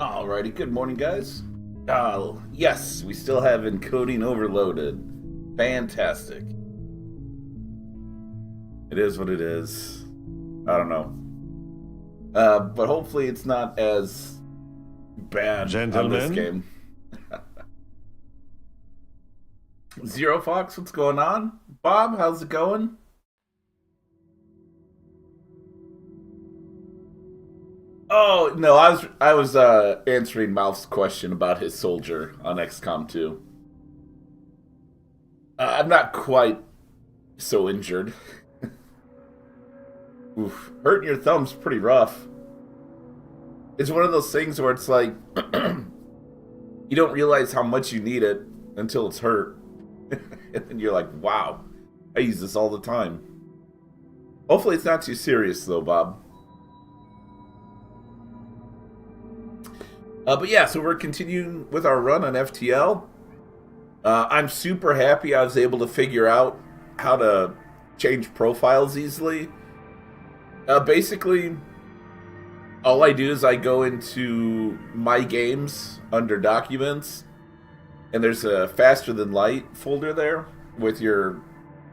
Alrighty, good morning, guys. Yes, we still have encoding overloaded. Fantastic. It is what it is. I don't know. But hopefully it's not as bad on this game. Zero Fox, what's going on? Bob, how's it going? Oh no, I was answering Mouth's question about his soldier on XCOM 2. I'm not quite so injured. Oof, hurting your thumb's pretty rough. It's one of those things where it's like you don't realize how much you need it until it's hurt, and then you're like, "Wow, I use this all the time." Hopefully, it's not too serious though, Bob. But yeah, so we're continuing with our run on FTL. I'm super happy I was able to figure out how to change profiles easily. Basically, all I do is I go into My Games under Documents, and there's a Faster Than Light folder there with your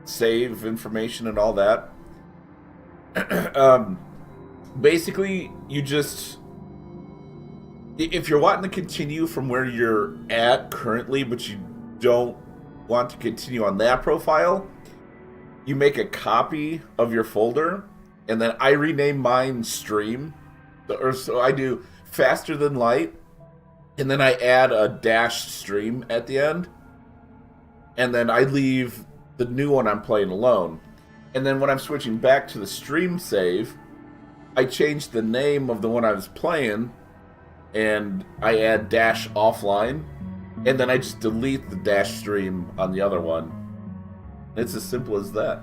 save information and all that. Basically, you just... if you're wanting to continue from where you're at currently, but you don't want to continue on that profile, you make a copy of your folder, and then I rename mine Stream. So I do Faster Than Light, and then I add a dash stream at the end, and then I leave the new one I'm playing alone. And then when I'm switching back to the stream save, I change the name of the one I was playing, and I add dash offline, and then I just delete the dash stream on the other one. It's as simple as that.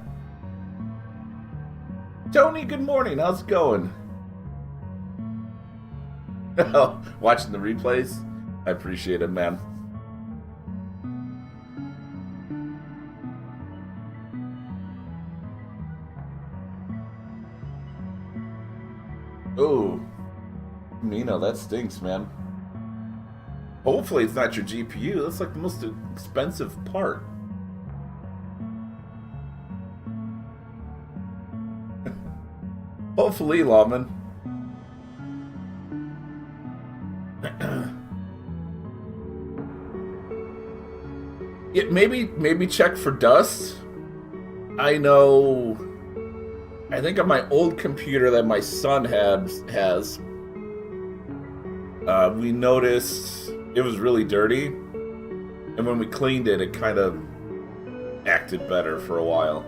Tony, good morning. How's it going? Watching the replays? I appreciate it, man. Oh, Mina, that stinks, man. Hopefully it's not your GPU. That's like the most expensive part. Hopefully, Lawman. Yeah, maybe check for dust. I think on my old computer that my son has, we noticed it was really dirty, and when we cleaned it, it kind of acted better for a while.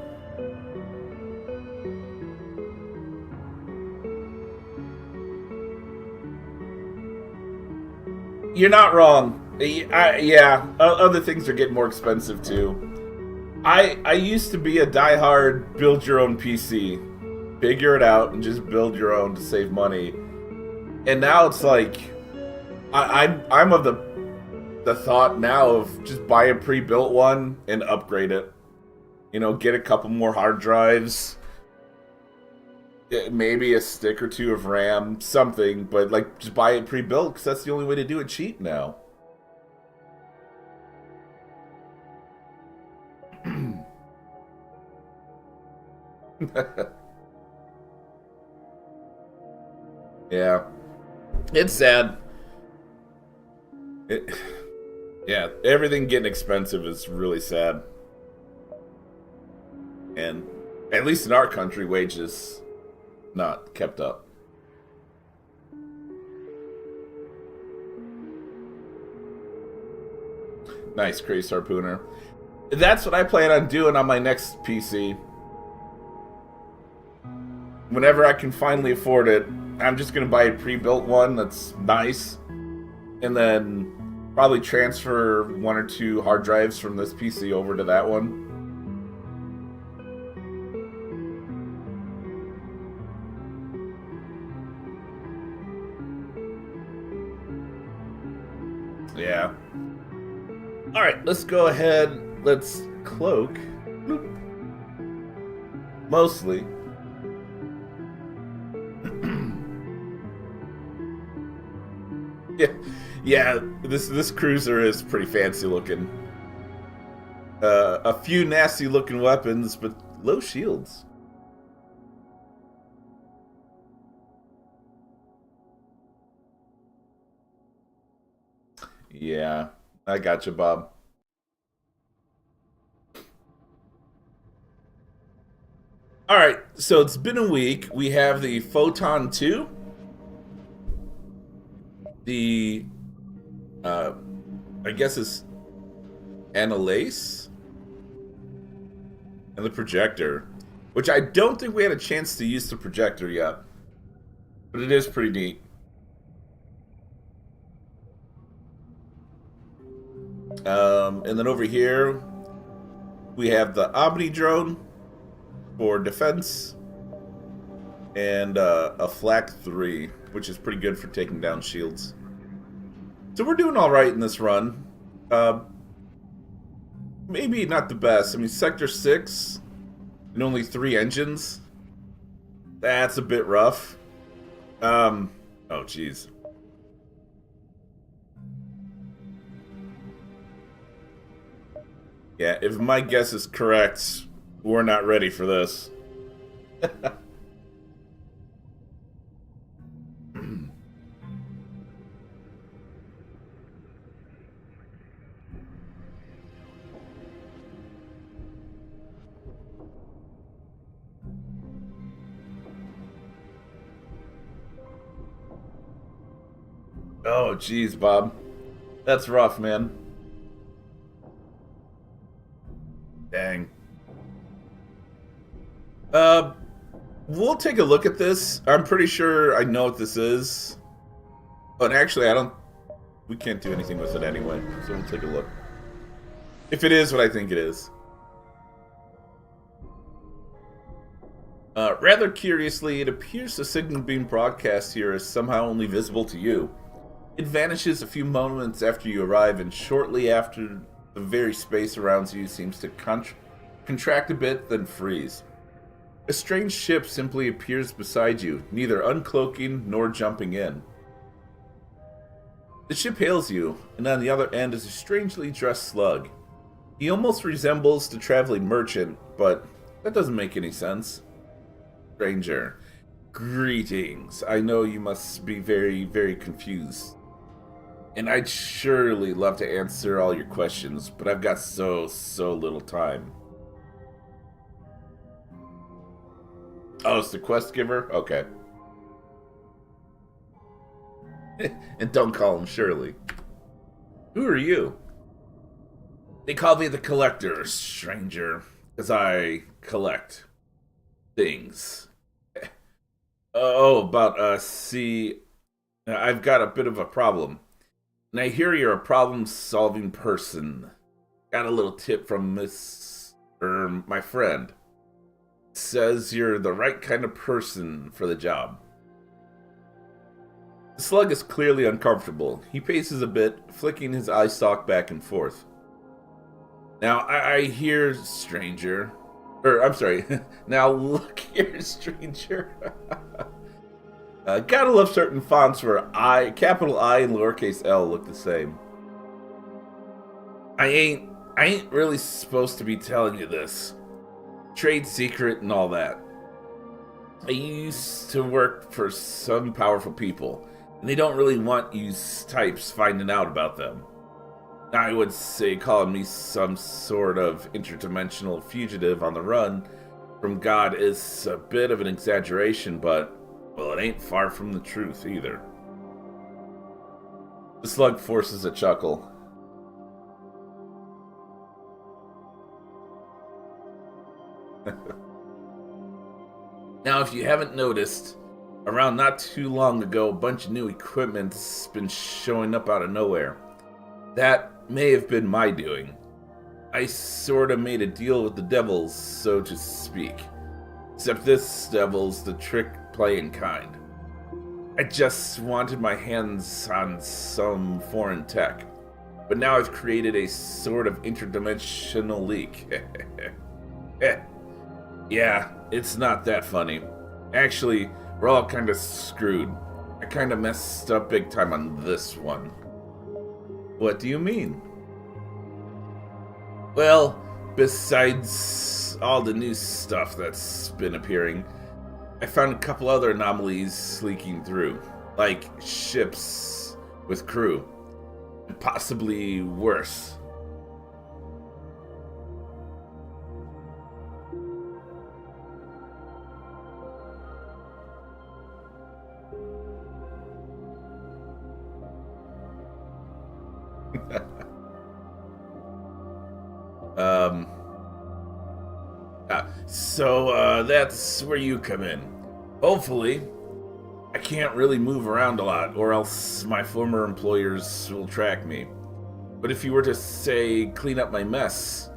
You're not wrong. Yeah, other things are getting more expensive too. I used to be a diehard build your own PC, figure it out, and just build your own to save money. And now it's like I'm of the thought now of just buy a pre-built one and upgrade it. You know, get a couple more hard drives, maybe a stick or two of RAM, something, but like just buy it pre-built because that's the only way to do it cheap now. Yeah, it's sad. Yeah, everything getting expensive is really sad. And at least in our country, wages not kept up. Nice, Crazy Harpooner. That's what I plan on doing on my next PC. Whenever I can finally afford it, I'm just going to buy a pre-built one that's nice, and then probably transfer one or two hard drives from this PC over to that one. Yeah. Alright, let's go ahead. Let's cloak. Bloop. Mostly. Yeah, yeah. This cruiser is pretty fancy looking. A few nasty looking weapons, but low shields. Yeah, I got you, Bob. All right, so it's been a week. We have the Photon 2, the uh, I guess it's Analase, and the projector, which I don't think we had a chance to use the projector yet, but it is pretty neat. And then over here, we have the Omni drone for defense, and a Flak 3, which is pretty good for taking down shields. So we're doing all right in this run. Maybe not the best. I mean, Sector 6 and only 3 engines. That's a bit rough. Oh, jeez. Yeah, if my guess is correct, we're not ready for this. Oh, jeez, Bob. That's rough, man. Dang. We'll take a look at this. I'm pretty sure I know what this is. But actually, I don't... We can't do anything with it anyway, so we'll take a look. If it is what I think it is. Rather curiously, it appears the signal being broadcast here is somehow only visible to you. It vanishes a few moments after you arrive, and shortly after, the very space around you seems to contract a bit, then freeze. A strange ship simply appears beside you, neither uncloaking nor jumping in. The ship hails you, and on the other end is a strangely dressed slug. He almost resembles the traveling merchant, but that doesn't make any sense. Stranger, greetings. I know you must be very, very confused. And I'd surely love to answer all your questions, but I've got so little time. Oh, it's the quest giver? Okay. And don't call him Shirley. Who are you? They call me the Collector, stranger, because I collect things. See, I've got a bit of a problem. And I hear you're a problem-solving person. Got a little tip from my friend. Says you're the right kind of person for the job. The slug is clearly uncomfortable. He paces a bit, flicking his eye stalk back and forth. Now, I hear, stranger. I'm sorry. Now, look here, stranger. Gotta love certain fonts where capital I and lowercase L look the same. I ain't really supposed to be telling you this. Trade secret and all that. I used to work for some powerful people, and they don't really want you types finding out about them. I would say calling me some sort of interdimensional fugitive on the run from God is a bit of an exaggeration, but, well, it ain't far from the truth either. The slug forces a chuckle. Now, if you haven't noticed, around not too long ago, a bunch of new equipment's been showing up out of nowhere. That may have been my doing. I sorta made a deal with the devils, so to speak. Except this devil's the trick-playing kind. I just wanted my hands on some foreign tech. But now I've created a sort of interdimensional leak. Yeah, it's not that funny. Actually, we're all kind of screwed. I kind of messed up big time on this one. What do you mean? Well, besides all the new stuff that's been appearing, I found a couple other anomalies leaking through, like ships with crew, and possibly worse. So that's where you come in. Hopefully, I can't really move around a lot, or else my former employers will track me. But if you were to, say, clean up my mess,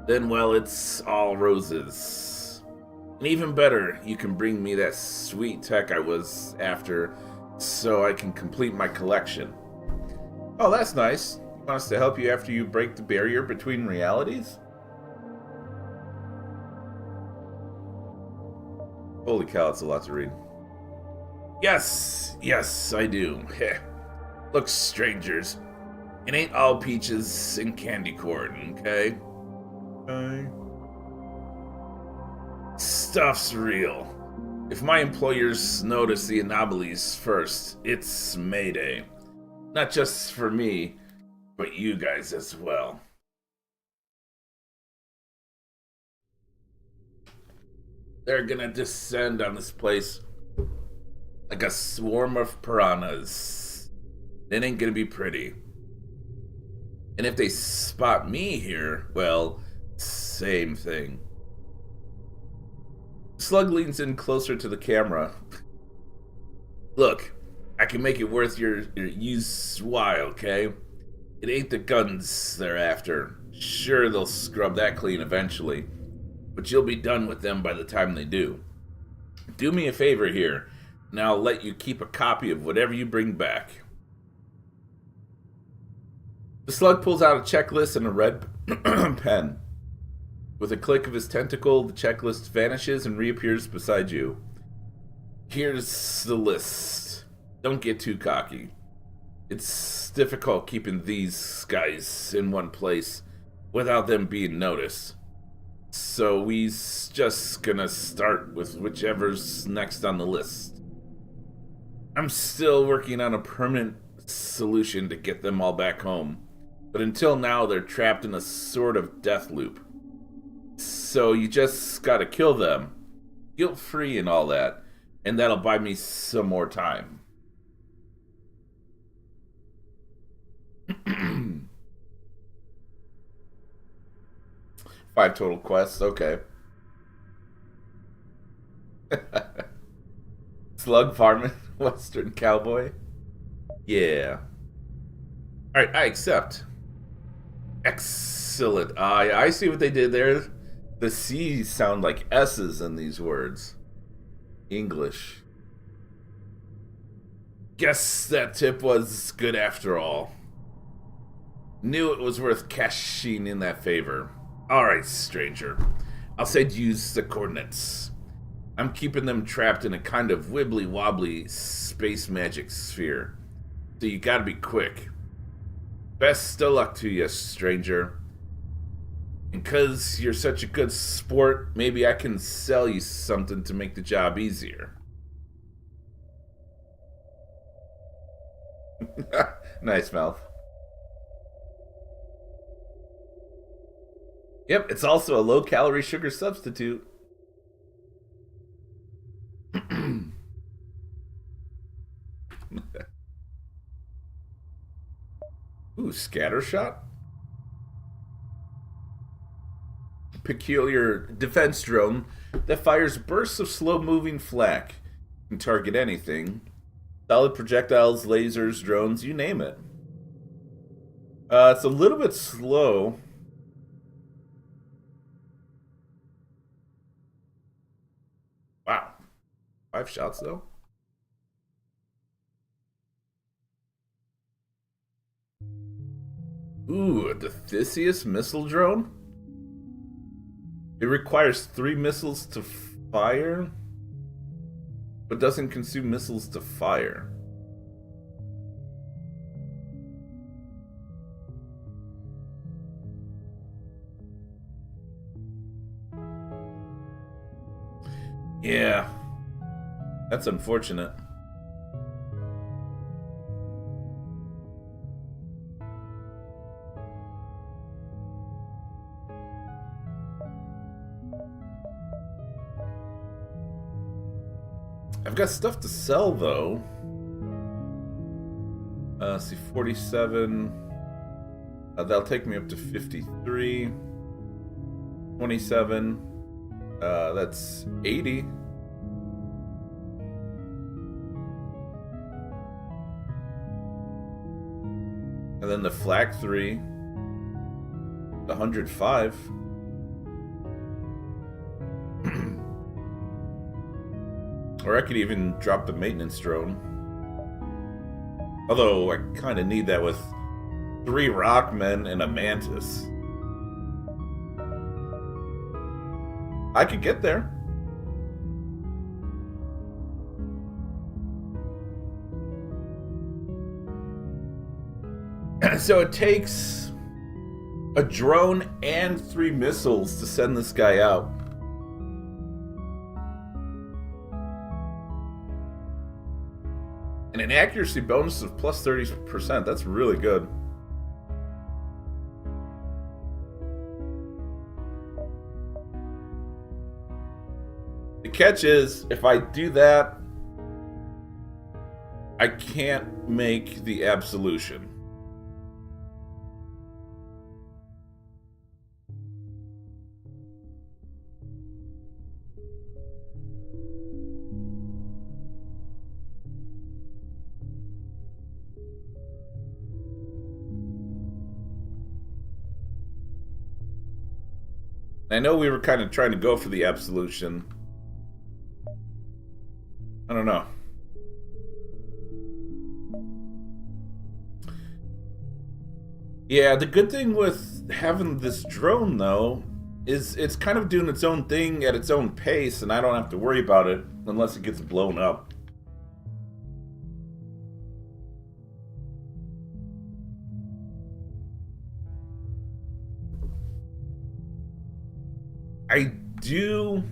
then, well, it's all roses. And even better, you can bring me that sweet tech I was after, so I can complete my collection. Oh, that's nice. You want us to help you after you break the barrier between realities? Holy cow, it's a lot to read. Yes, I do. Heh. Look, strangers, it ain't all peaches and candy corn, okay? Stuff's real. If my employers notice the anomalies first, it's Mayday. Not just for me, but you guys as well. They're gonna descend on this place like a swarm of piranhas. It ain't gonna be pretty. And if they spot me here, well, same thing. Slug leans in closer to the camera. Look, I can make it worth your use while, okay? It ain't the guns they're after. Sure, they'll scrub that clean eventually, but you'll be done with them by the time they do. Do me a favor here, and I'll let you keep a copy of whatever you bring back. The slug pulls out a checklist and a red pen. With a click of his tentacle, the checklist vanishes and reappears beside you. Here's the list. Don't get too cocky. It's difficult keeping these guys in one place without them being noticed. So we's just gonna start with whichever's next on the list. I'm still working on a permanent solution to get them all back home, but until now they're trapped in a sort of death loop. So you just gotta kill them, guilt-free and all that, and that'll buy me some more time. Five total quests, okay. Slug farming, Western cowboy. Yeah. Alright, I accept. Excellent. I see what they did there. The C's sound like S's in these words. English. Guess that tip was good after all. Knew it was worth cashing in that favor. Alright, stranger. I'll say to use the coordinates. I'm keeping them trapped in a kind of wibbly-wobbly space magic sphere. So you gotta be quick. Best of luck to you, stranger. And 'cause you're such a good sport, maybe I can sell you something to make the job easier. Nice mouth. Yep, it's also a low-calorie sugar substitute. Ooh, scattershot? Peculiar defense drone that fires bursts of slow-moving flak. Can target anything. Solid projectiles, lasers, drones, you name it. It's a little bit slow. Wow. 5 shots, though? Ooh, the Theseus missile drone? It requires 3 missiles to fire, but doesn't consume missiles to fire. Yeah. That's unfortunate. I've got stuff to sell, though. Let's see, 47. That'll take me up to 53. 27. That's 80. And then the Flak 3. The 105. Or I could even drop the maintenance drone. Although I kind of need that with 3 Rockmen and a Mantis. I could get there. So it takes a drone and 3 missiles to send this guy out. And an accuracy bonus of plus 30%. That's really good. The catch is, if I do that, I can't make the absolution. I know we were kind of trying to go for the absolution. I don't know. Yeah, the good thing with having this drone, though, is it's kind of doing its own thing at its own pace, and I don't have to worry about it unless it gets blown up. I do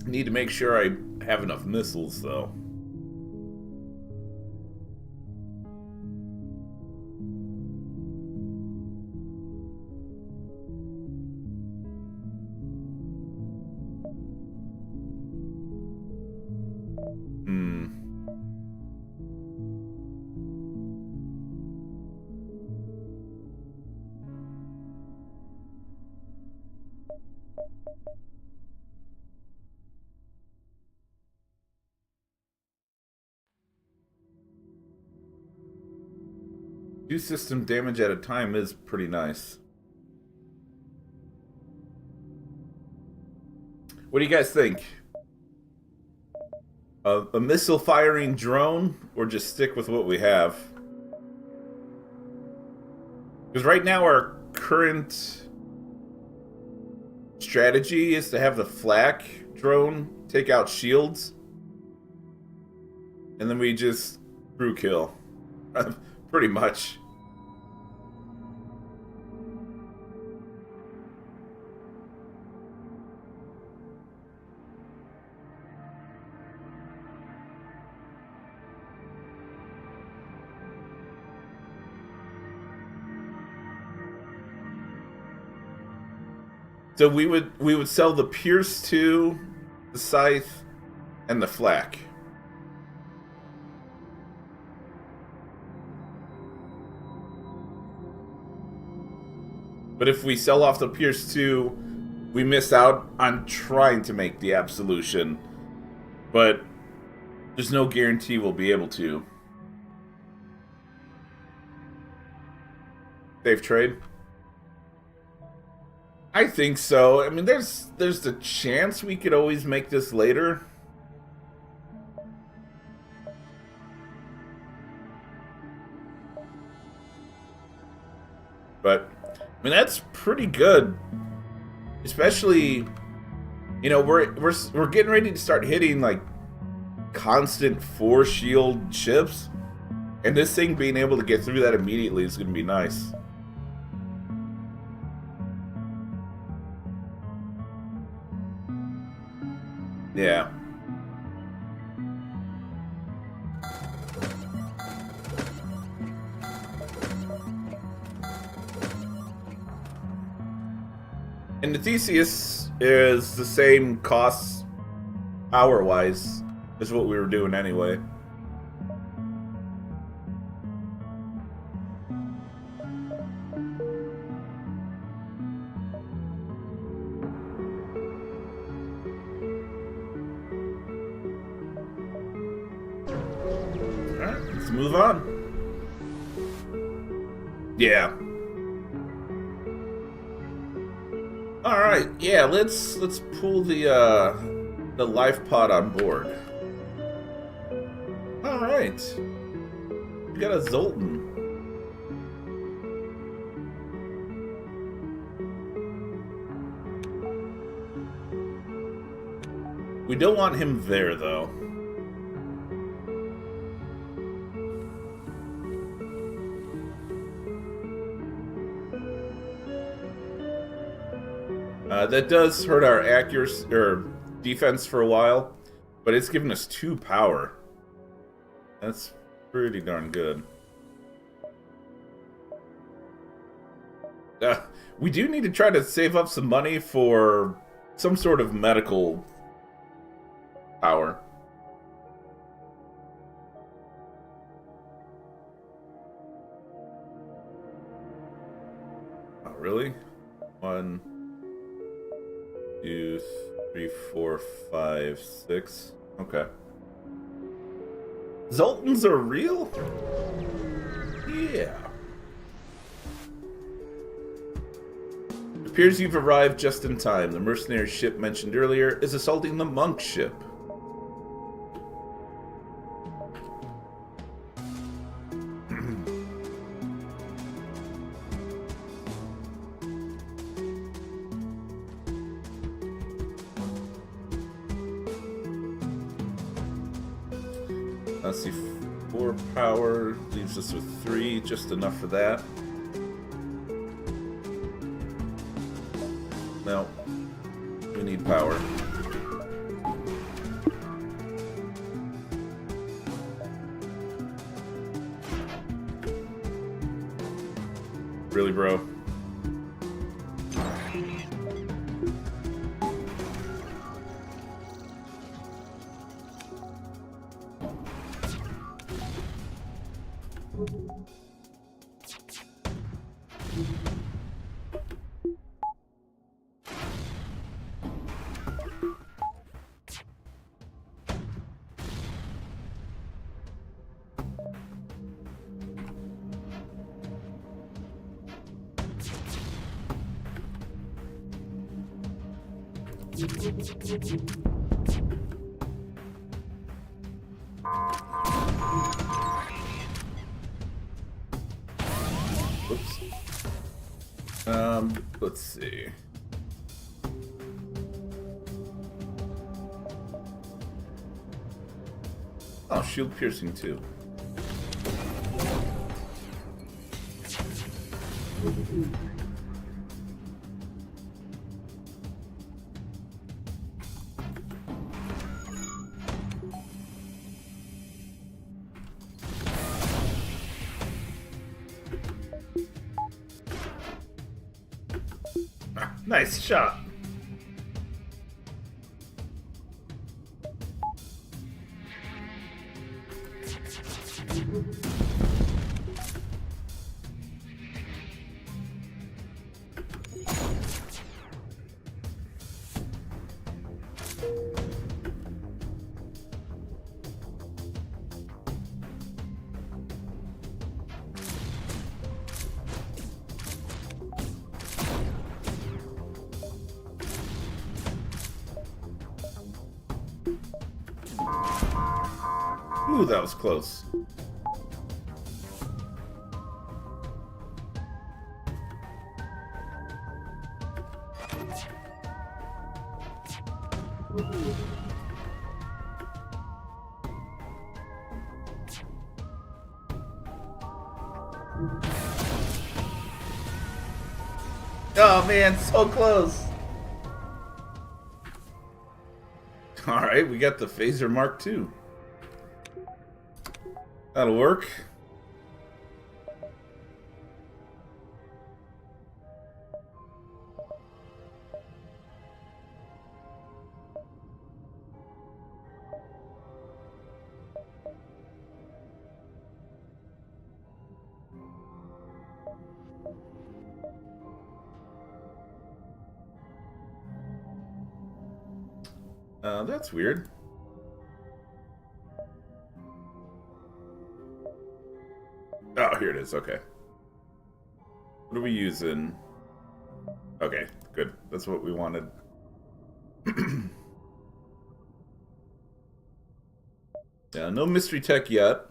need to make sure I have enough missiles, though. Do system damage at a time is pretty nice. What do you guys think? A missile firing drone, or just stick with what we have? Because right now our current strategy is to have the flak drone take out shields, and then we just crew kill. Pretty much. So we would sell the Pierce 2, the Scythe, and the Flak. But if we sell off the Pierce 2, we miss out on trying to make the absolution. But there's no guarantee we'll be able to. Safe trade? I think so. I mean, there's the chance we could always make this later. But I mean, that's pretty good. Especially, you know, we're getting ready to start hitting like constant 4 shield chips, and this thing being able to get through that immediately is going to be nice. Yeah. And the Theseus is the same cost hour-wise as what we were doing anyway. Alright, let's move on. Yeah. Alright, yeah, let's pull the life pod on board. Alright. We got a Zoltan. We don't want him there, though. That does hurt our accuracy or defense for a while, but it's given us 2 power. That's pretty darn good. We do need to try to save up some money for some sort of medical power. Oh, really? 1, 2, 3, 4, 5, 6. Okay. Zoltans are real? Yeah. It appears you've arrived just in time. The mercenary ship mentioned earlier is assaulting the monk ship. Let's see, 4 power leaves us with 3, just enough for that. No, we need power. Really, bro? Oops. Let's see. Oh, shield piercing too. Nice shot. Ooh, that was close. Oh man, so close. Alright. Alright, we got the Phaser Mark II. That'll work. That's weird. Oh, here it is. Okay. What are we using? Okay, good. That's what we wanted. Yeah, no mystery tech yet.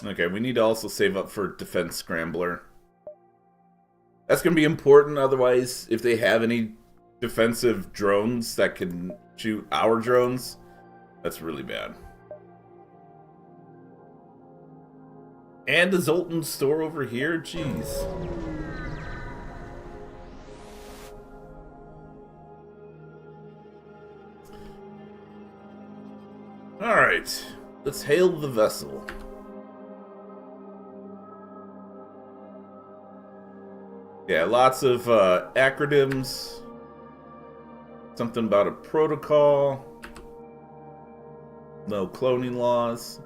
Okay, we need to also save up for Defense Scrambler. That's going to be important, otherwise, if they have any defensive drones that can shoot our drones, that's really bad. And the Zoltan store over here? Jeez. Alright, let's hail the vessel. Yeah, lots of acronyms. Something about a protocol. No cloning laws.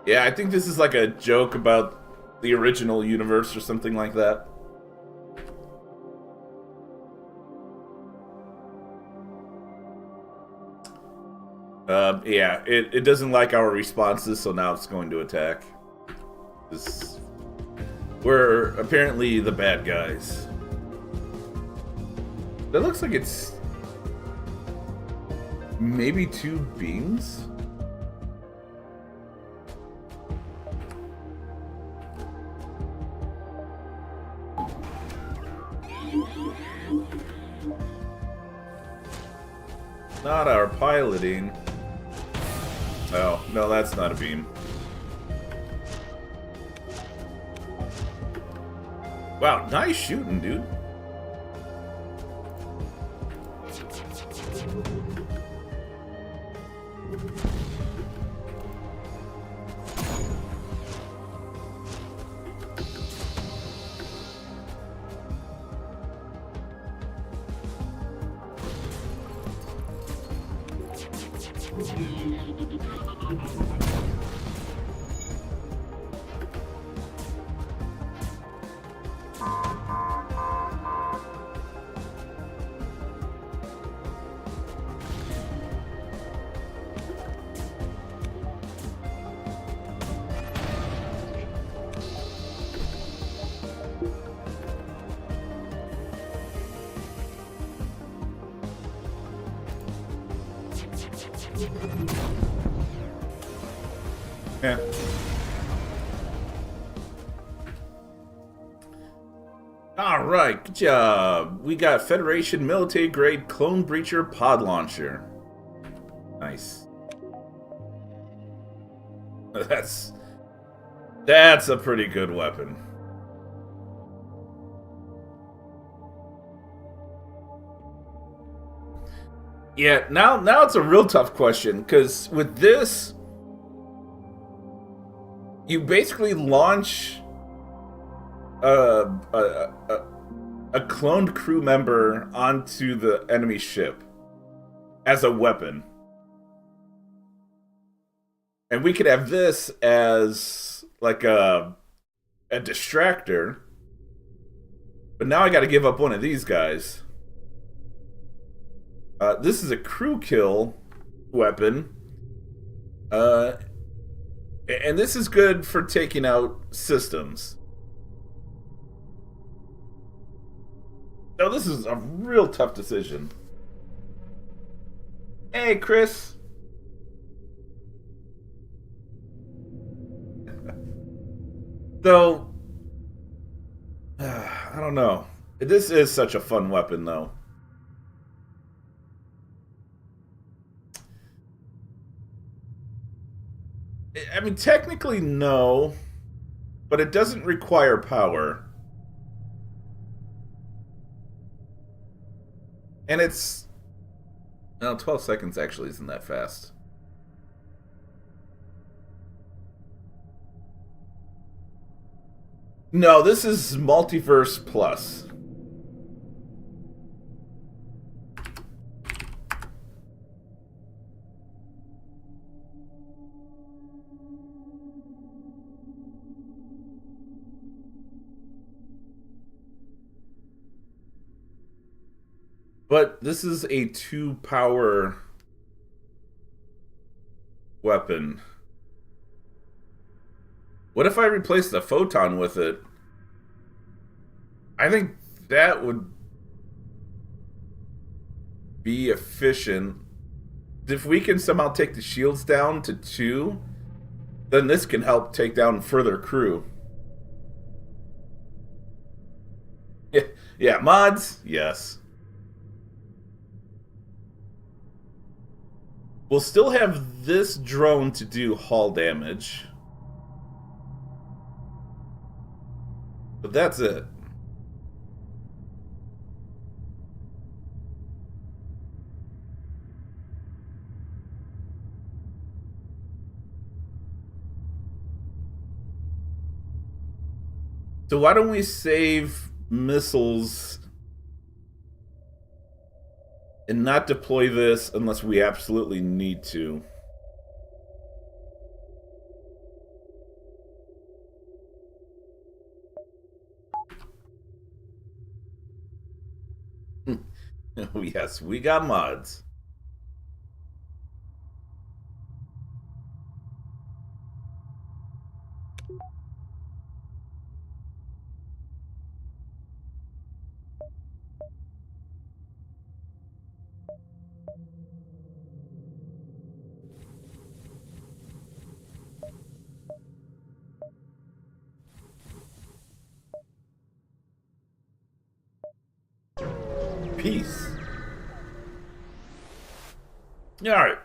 Yeah, I think this is like a joke about the original universe or something like that. Yeah, it doesn't like our responses, so now it's going to attack. We're apparently the bad guys. That looks like it's maybe 2 beams. Not our piloting. Oh, no, that's not a beam. Wow, nice shooting, dude. Yeah. Alright, good job. We got Federation military grade clone breacher pod launcher. Nice. That's a pretty good weapon. Yeah, now it's a real tough question, because with this, you basically launch a cloned crew member onto the enemy ship as a weapon. And we could have this as like a distractor. But now I gotta give up one of these guys. This is a crew kill weapon. And this is good for taking out systems. No, this is a real tough decision. Hey, Chris. Though, I don't know. This is such a fun weapon, though. I mean, technically, no. but it doesn't require power. And it's... No, 12 seconds actually isn't that fast. No, this is Multiverse Plus. But this is a 2-power weapon. What if I replace the photon with it? I think that would be efficient. If we can somehow take the shields down to 2, then this can help take down further crew. Yeah, mods? Yes. We'll still have this drone to do hull damage. But that's it. So why don't we save missiles and not deploy this unless we absolutely need to? Oh yes, we got mods. Peace. All right.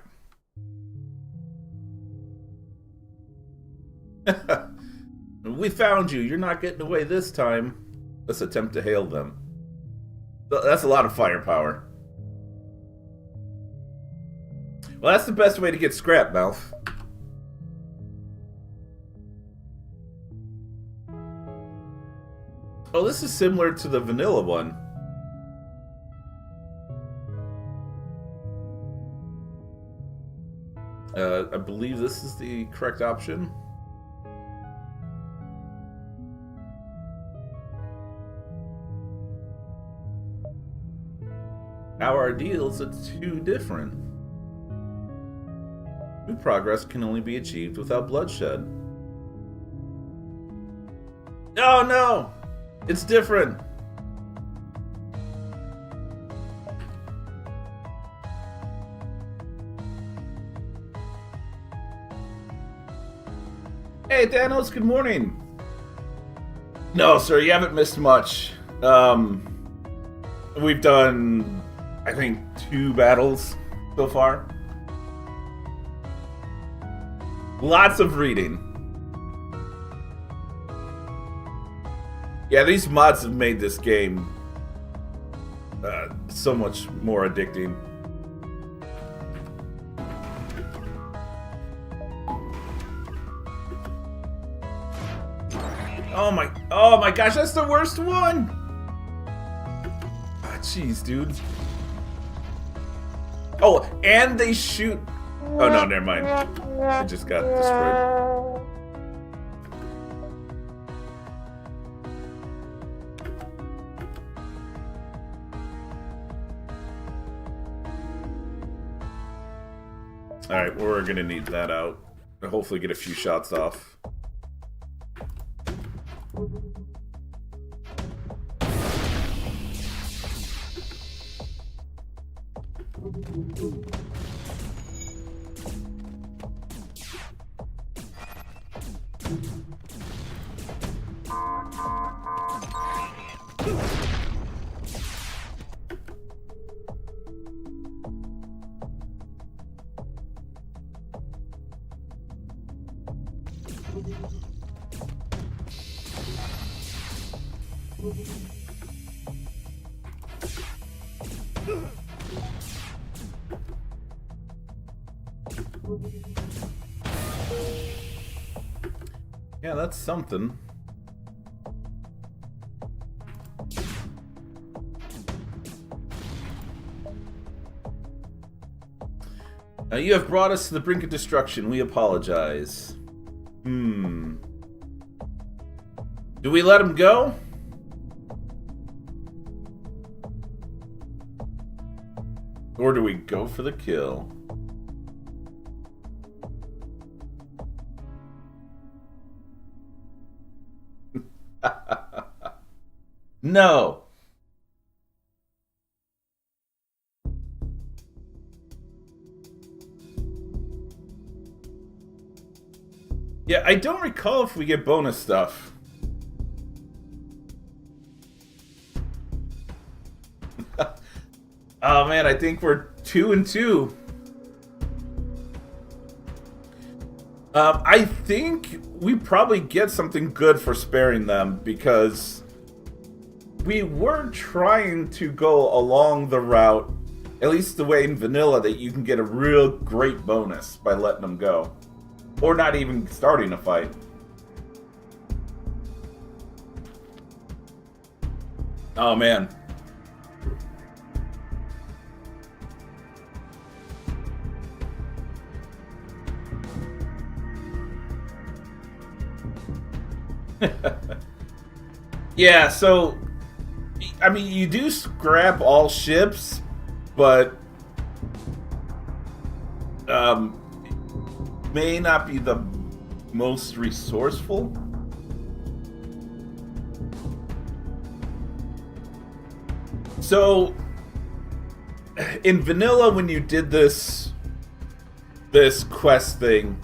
We found you. You're not getting away this time. Let's attempt to hail them. That's a lot of firepower. Well, that's the best way to get scrap, Mouth. Oh, this is similar to the vanilla one. I believe this is the correct option. Our ideals are too different. True progress can only be achieved without bloodshed. Oh no! It's different! Hey Thanos, good morning! No, sir, you haven't missed much. We've done, I think, 2 battles so far. Lots of reading. Yeah, these mods have made this game so much more addicting. Oh my gosh, that's the worst one! Ah, jeez, dude. Oh, and they shoot... Oh no, never mind. It just got destroyed. Alright, we're gonna need that out. Hopefully get a few shots off. Yeah, that's something. You have brought us to the brink of destruction. We apologize. Do we let him go? Or do we go for the kill? No. Yeah, I don't recall if we get bonus stuff. Oh man, I think we're 2 and 2. I think we probably get something good for sparing them because we were trying to go along the route, at least the way in vanilla, that you can get a real great bonus by letting them go. Or not even starting a fight. Oh man. Yeah, so I mean, you do scrap all ships, but may not be the most resourceful. So in vanilla, when you did this quest thing,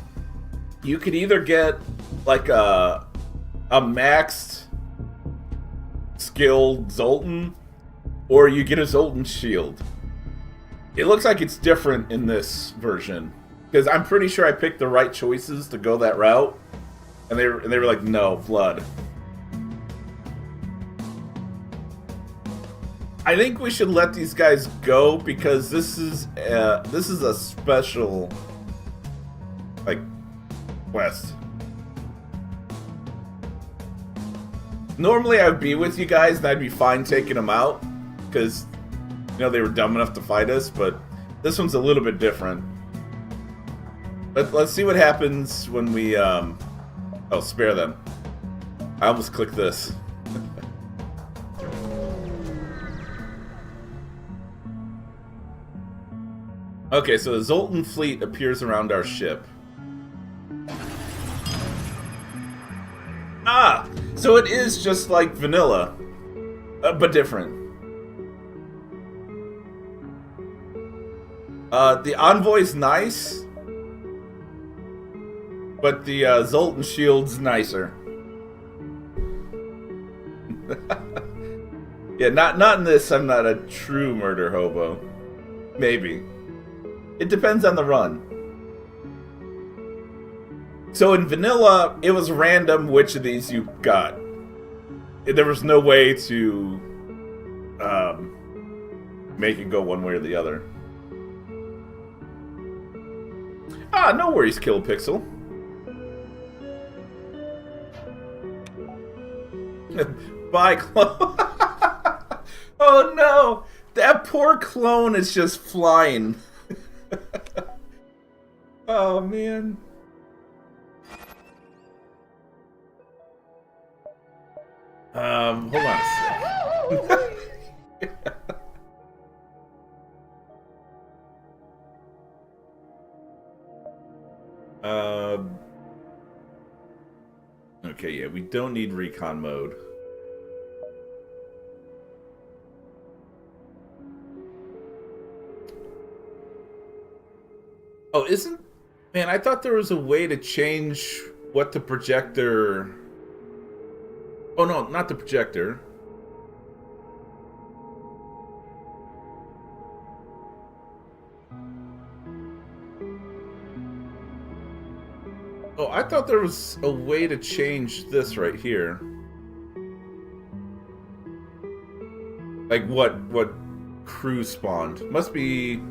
you could either get like a maxed skilled Zoltan, or you get a Zoltan shield. It looks like it's different in this version, because I'm pretty sure I picked the right choices to go that route, and they were like, no, blood. I think we should let these guys go because this is a special like quest. Normally I would be with you guys and I'd be fine taking them out because you know they were dumb enough to fight us, but this one's a little bit different. But let's see what happens when we oh, spare them. I almost clicked this. Okay, so the Zoltan fleet appears around our ship. Ah! So it is just like vanilla, but different. The Envoy's nice, but the Zoltan shield's nicer. Yeah, not in this. I'm not a true murder hobo. Maybe. It depends on the run. So in vanilla, it was random which of these you got. There was no way to make it go one way or the other. Ah, no worries, Kill Pixel. Bye, clone. Oh no! That poor clone is just flying. Oh man. Hold on a sec. Okay, yeah, we don't need recon mode. Oh, isn't... Man, I thought there was a way to change what the projector... Oh, no, not the projector. Oh, I thought there was a way to change this right here. Like what crew spawned? Must be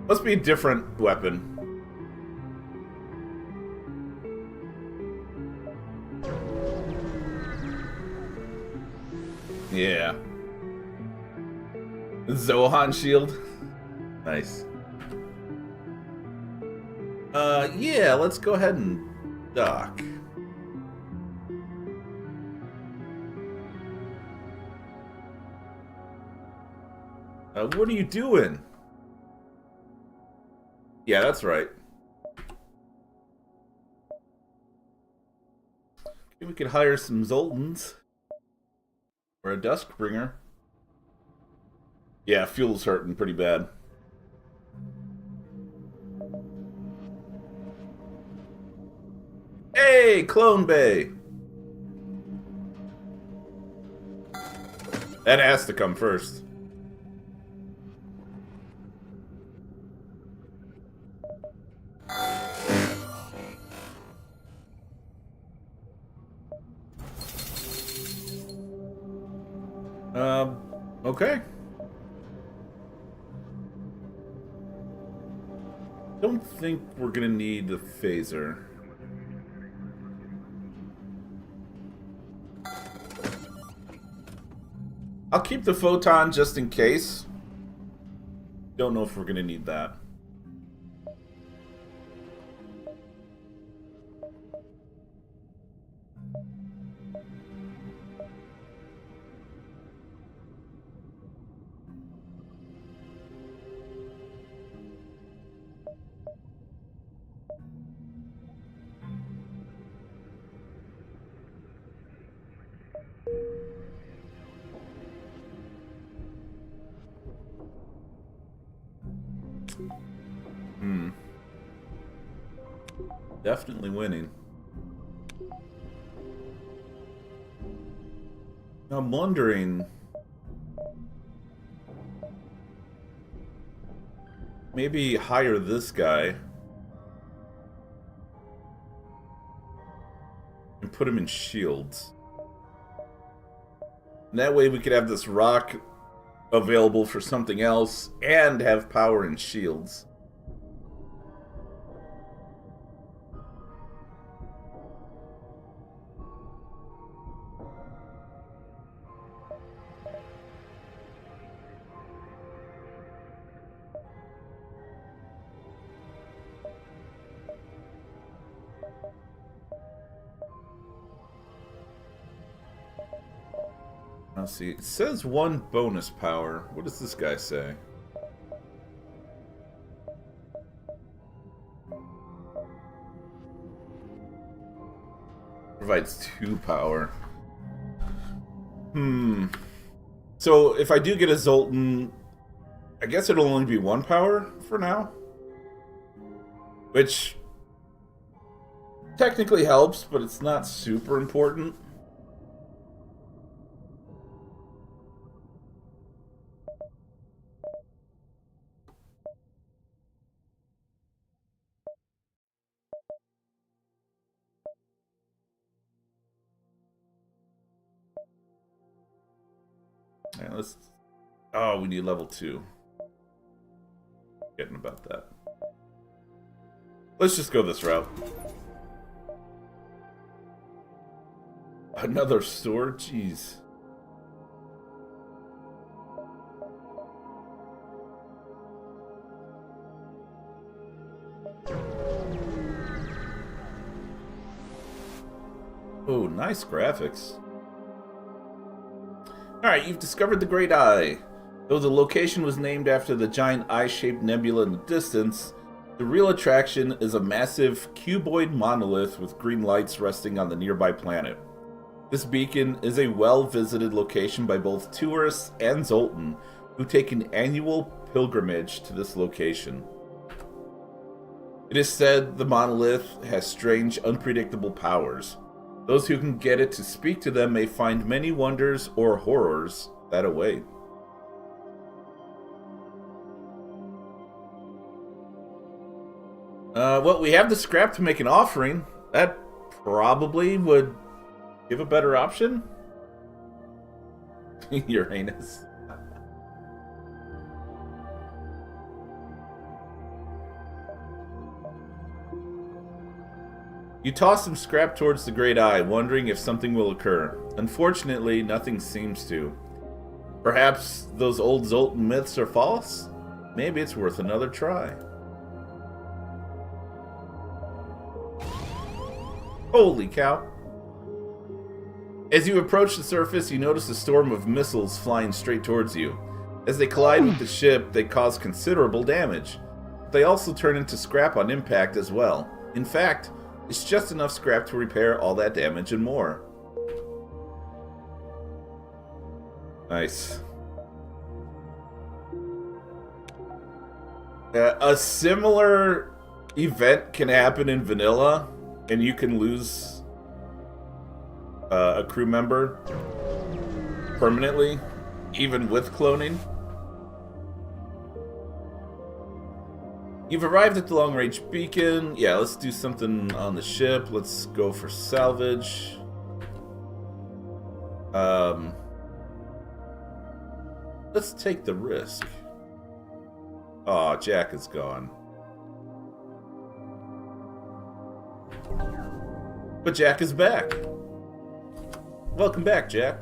a different weapon. Yeah. Zohan shield. Nice. Yeah, let's go ahead and dock. What are you doing? Yeah, that's right. Maybe we could hire some Zoltans. Or a Duskbringer. Yeah, fuel's hurting pretty bad. Hey, Clone Bay! That has to come first. Okay. Don't think we're gonna need the phaser. I'll keep the photon just in case. Don't know if we're gonna need that. Definitely winning. I'm wondering... maybe hire this guy. And put him in shields. And that way we could have this rock available for something else and have power and shields. Let's see. It says 1 bonus power. What does this guy say? Provides 2 power. So if I do get a Zoltan, I guess it'll only be 1 power for now. Which technically helps, but it's not super important. Yeah, let's... oh, we need level 2. Getting about that. Let's just go this route. Another sword? Jeez. Oh, nice graphics. Alright, you've discovered the Great Eye. Though the location was named after the giant eye-shaped nebula in the distance, the real attraction is a massive cuboid monolith with green lights resting on the nearby planet. This beacon is a well-visited location by both tourists and Zoltan, who take an annual pilgrimage to this location. It is said the monolith has strange, unpredictable powers. Those who can get it to speak to them may find many wonders or horrors that await. Well, we have the scrap to make an offering. That probably would give a better option. Uranus. You toss some scrap towards the great eye, wondering if something will occur. Unfortunately, nothing seems to. Perhaps those old Zoltan myths are false? Maybe it's worth another try. Holy cow. As you approach the surface, you notice a storm of missiles flying straight towards you. As they collide with the ship, they cause considerable damage. But they also turn into scrap on impact as well. In fact, it's just enough scrap to repair all that damage and more. Nice. A similar event can happen in vanilla, and you can lose a crew member permanently, even with cloning. You've arrived at the long-range beacon. Yeah, let's do something on the ship. Let's go for salvage. Let's take the risk. Aw, Jack is gone. But Jack is back. Welcome back, Jack.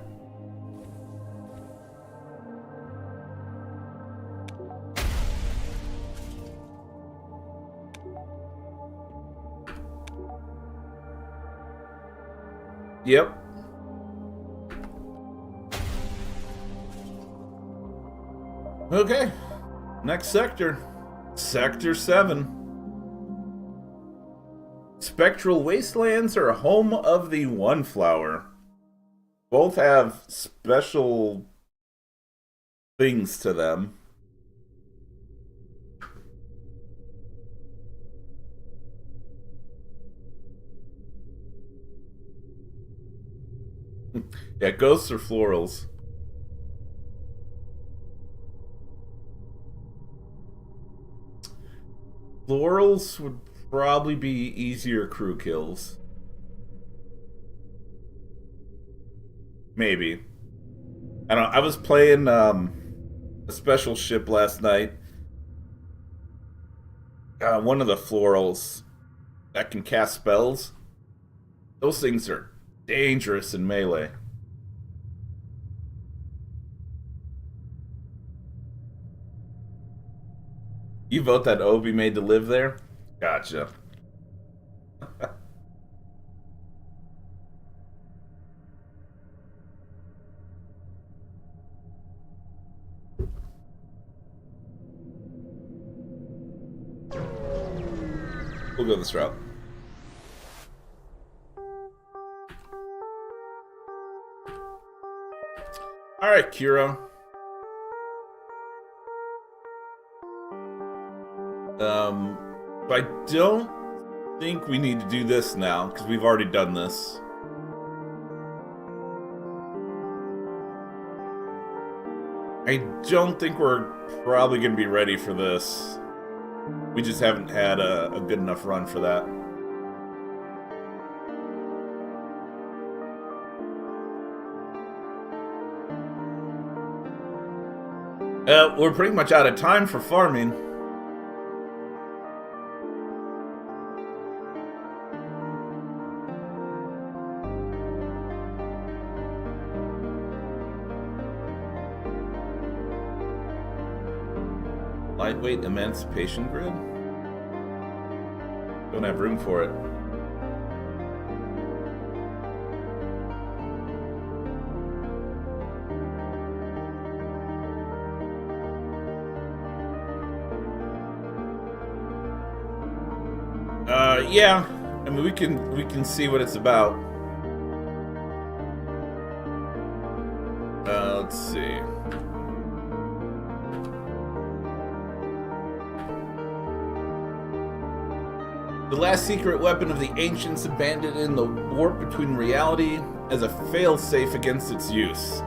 Yep. Okay. Next sector. Sector 7. Spectral Wastelands are home of the One Flower. Both have special things to them. Yeah, ghosts or florals. Florals would probably be easier crew kills. Maybe. I don't know. I was playing a special ship last night. One of the florals that can cast spells. Those things are dangerous in melee. You vote that O be made to live there? Gotcha. We'll go this route. Alright, Kira. I don't think we need to do this now, because we've already done this. I don't think we're probably going to be ready for this. We just haven't had a good enough run for that. We're pretty much out of time for farming. Lightweight emancipation grid? Don't have room for it. Yeah. I mean, we can see what it's about. Let's see. The last secret weapon of the ancients abandoned in the warp between reality as a failsafe against its use.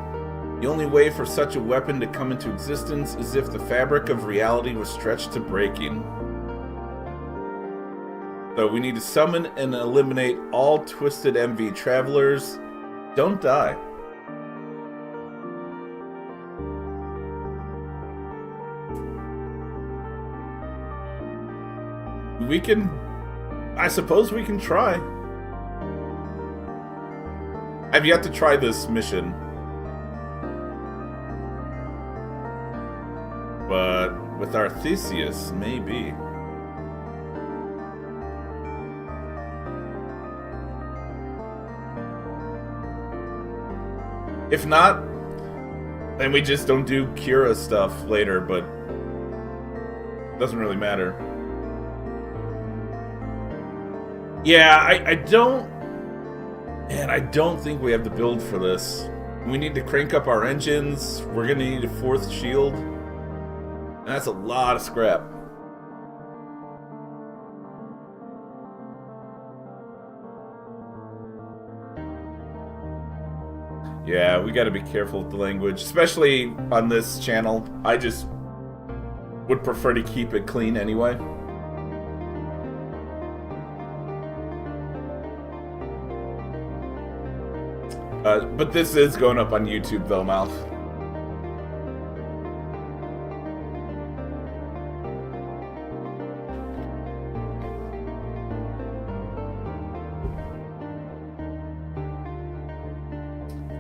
The only way for such a weapon to come into existence is if the fabric of reality was stretched to breaking. So we need to summon and eliminate all twisted MV travelers. Don't die. We can... I suppose we can try. I've yet to try this mission. But with our Theseus, maybe. If not, then we just don't do Kira stuff later, but it doesn't really matter. Yeah, I don't... Man, I don't think we have the build for this. We need to crank up our engines. We're gonna need a 4th shield. And that's a lot of scrap. Yeah, we gotta be careful with the language, especially on this channel. I just would prefer to keep it clean anyway. But this is going up on YouTube though, Mouth.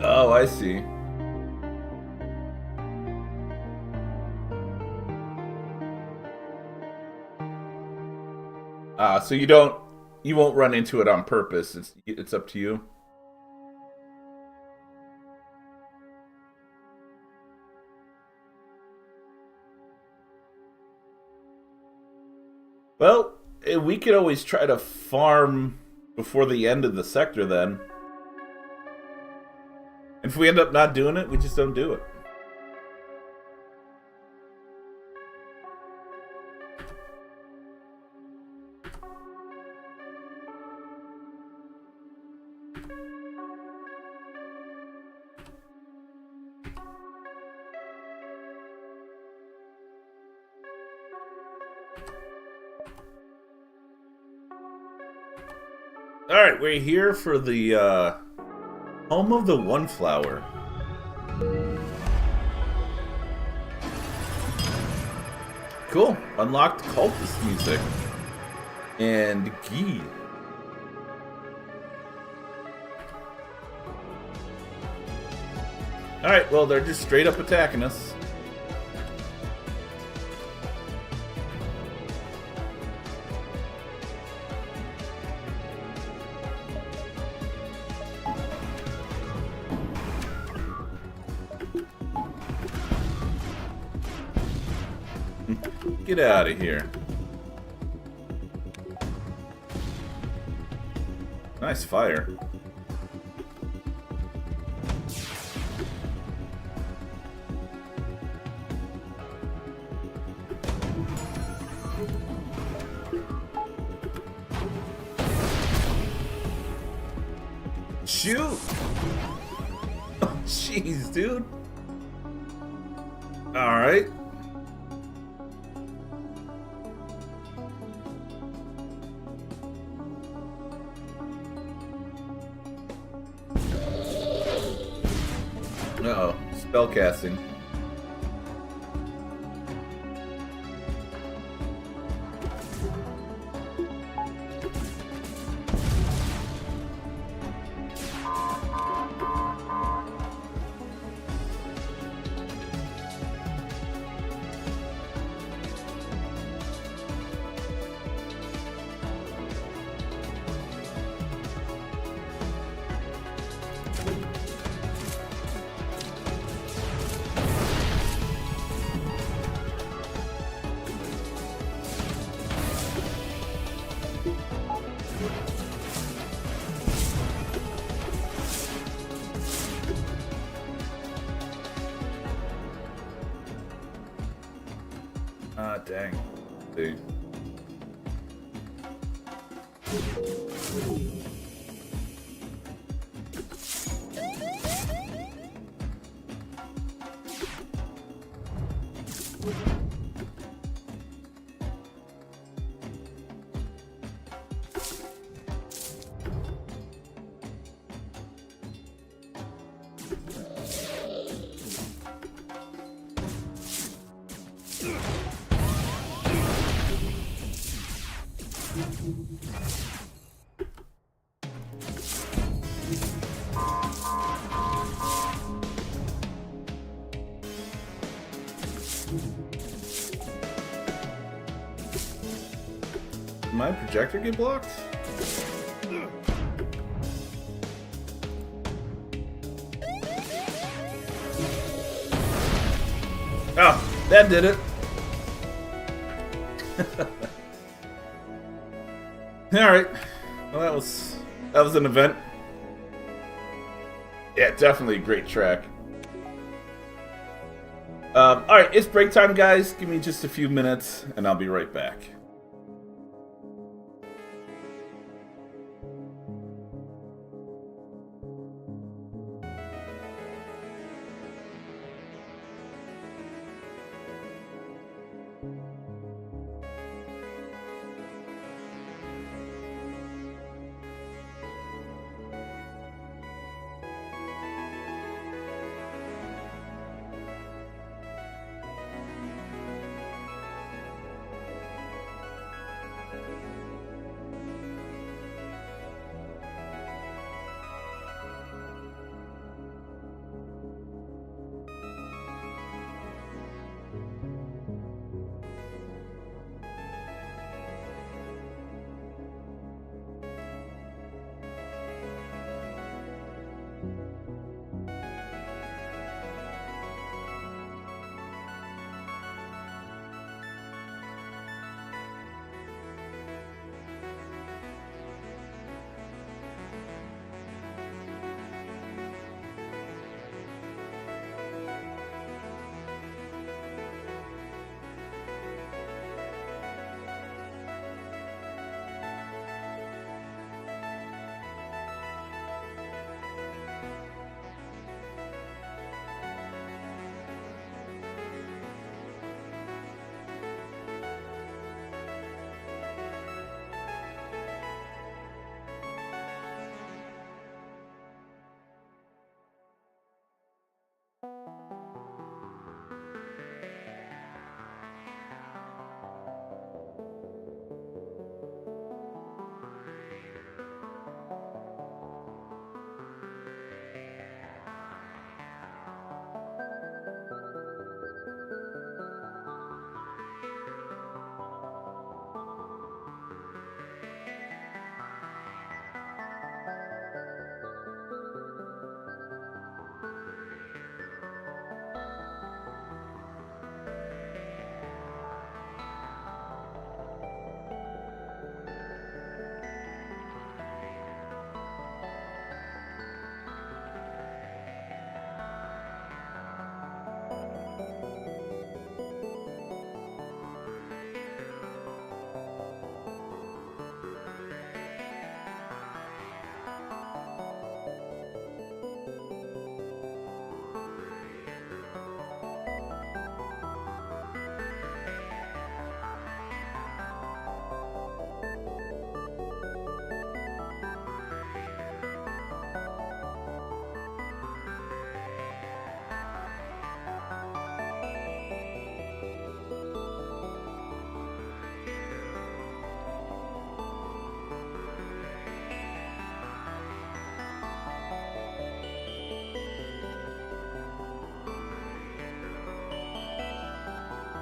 Oh, I see. So you won't run into it on purpose. It's up to you. Well, we could always try to farm before the end of the sector then. If we end up not doing it, we just don't do it. Alright, we're here for the home of the One Flower. Cool. Unlocked cultist music. And Ghee. Alright, well, they're just straight up attacking us. Get out of here. Nice fire. Shoot! Oh, jeez, dude. All right. Uh-oh. Spellcasting. Ah, dang. Dude. my projector get blocked? Oh, that did it. Alright. Well, that was an event. Yeah, definitely a great track. Alright, it's break time, guys. Give me just a few minutes, and I'll be right back.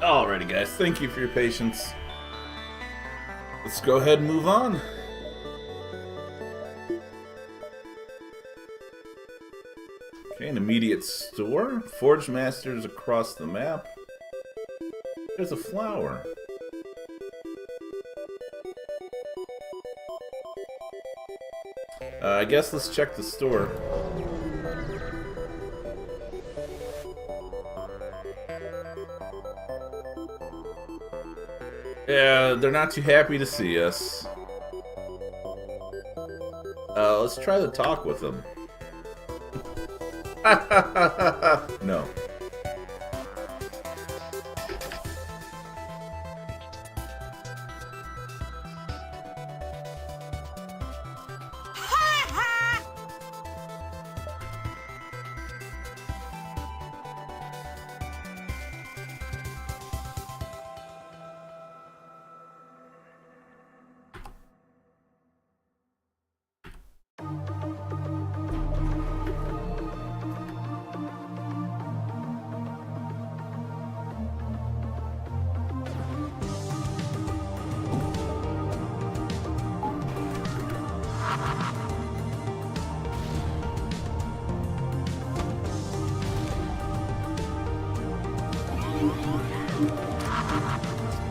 Alrighty, guys. Thank you for your patience. Let's go ahead and move on. Okay, an immediate store. Forge Masters across the map. There's a flower. I guess let's check the store. Yeah, they're not too happy to see us. Let's try to talk with them. No.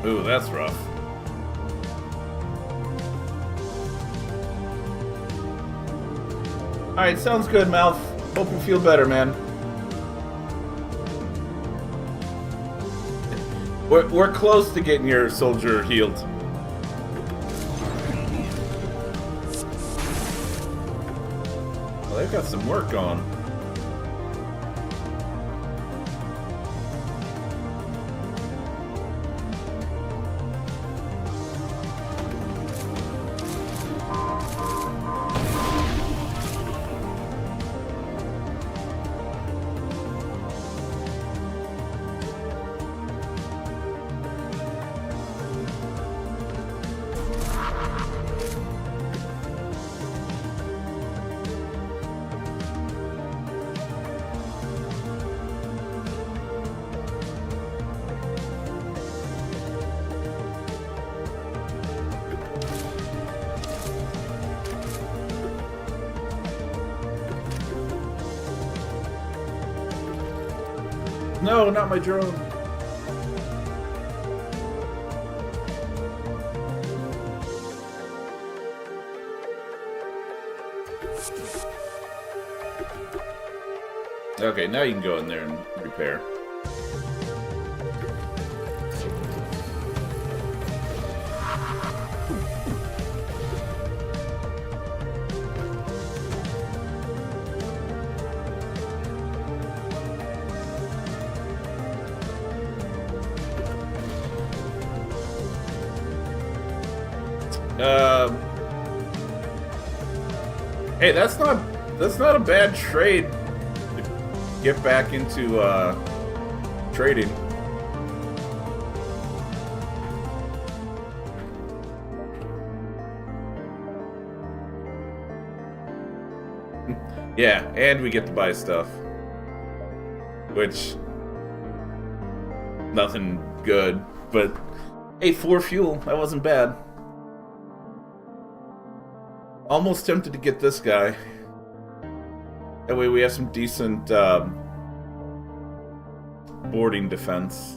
Ooh, that's rough. Alright, sounds good, Mouth. Hope you feel better, man. We're close to getting your soldier healed. Well, they've got some work on. No, not my drone. Okay, now you can go in there and repair. Hey, that's not a bad trade to get back into trading. Yeah, and we get to buy stuff, which nothing good, but hey, 4 fuel, that wasn't bad. Almost tempted to get this guy. That way we have some decent boarding defense.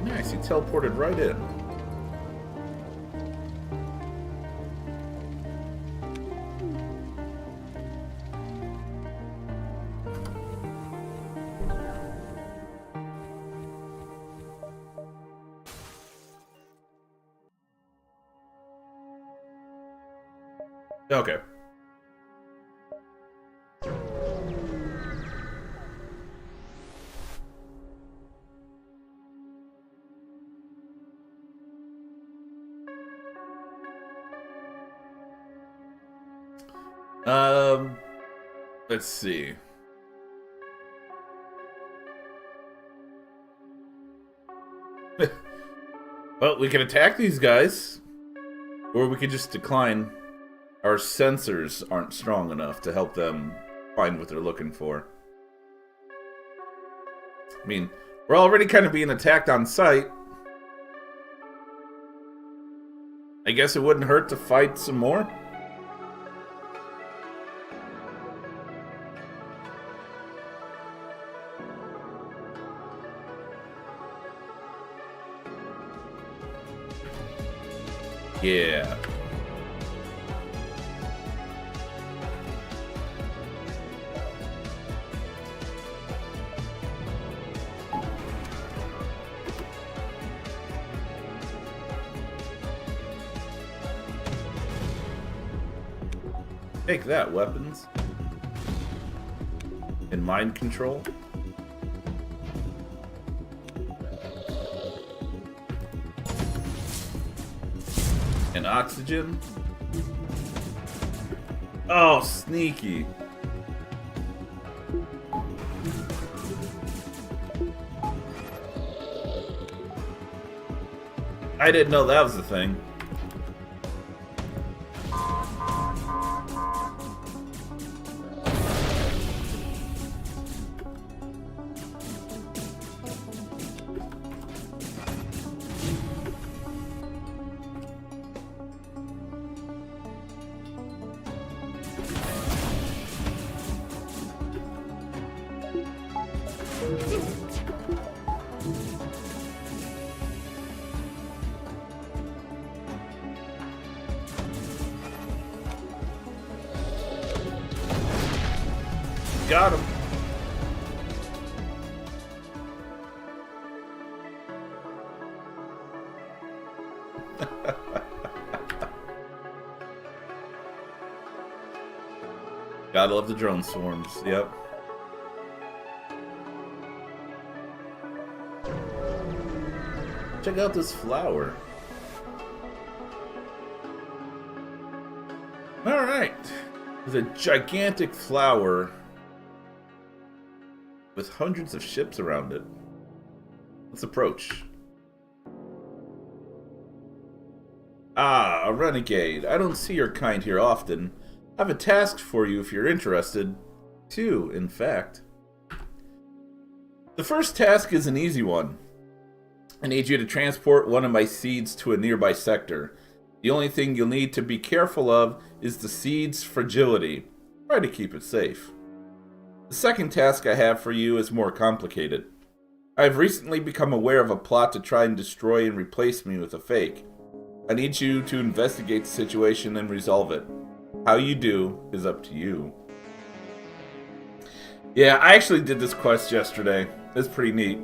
Nice, he teleported right in. Okay. Let's see. Well, we can attack these guys, or we could just decline. Our sensors aren't strong enough to help them find what they're looking for. I mean, we're already kind of being attacked on sight. I guess it wouldn't hurt to fight some more. Yeah. Take that, weapons. And mind control. And oxygen. Oh, sneaky. I didn't know that was the thing. Got him. Gotta love the drone swarms. Yep. Check out this flower. Alright. There's a gigantic flower with hundreds of ships around it. Let's approach. Ah, a renegade. I don't see your kind here often. I have a task for you if you're interested. Two, in fact. The first task is an easy one. I need you to transport one of my seeds to a nearby sector. The only thing you'll need to be careful of is the seed's fragility. Try to keep it safe. The second task I have for you is more complicated. I have recently become aware of a plot to try and destroy and replace me with a fake. I need you to investigate the situation and resolve it. How you do is up to you. Yeah, I actually did this quest yesterday. It's pretty neat.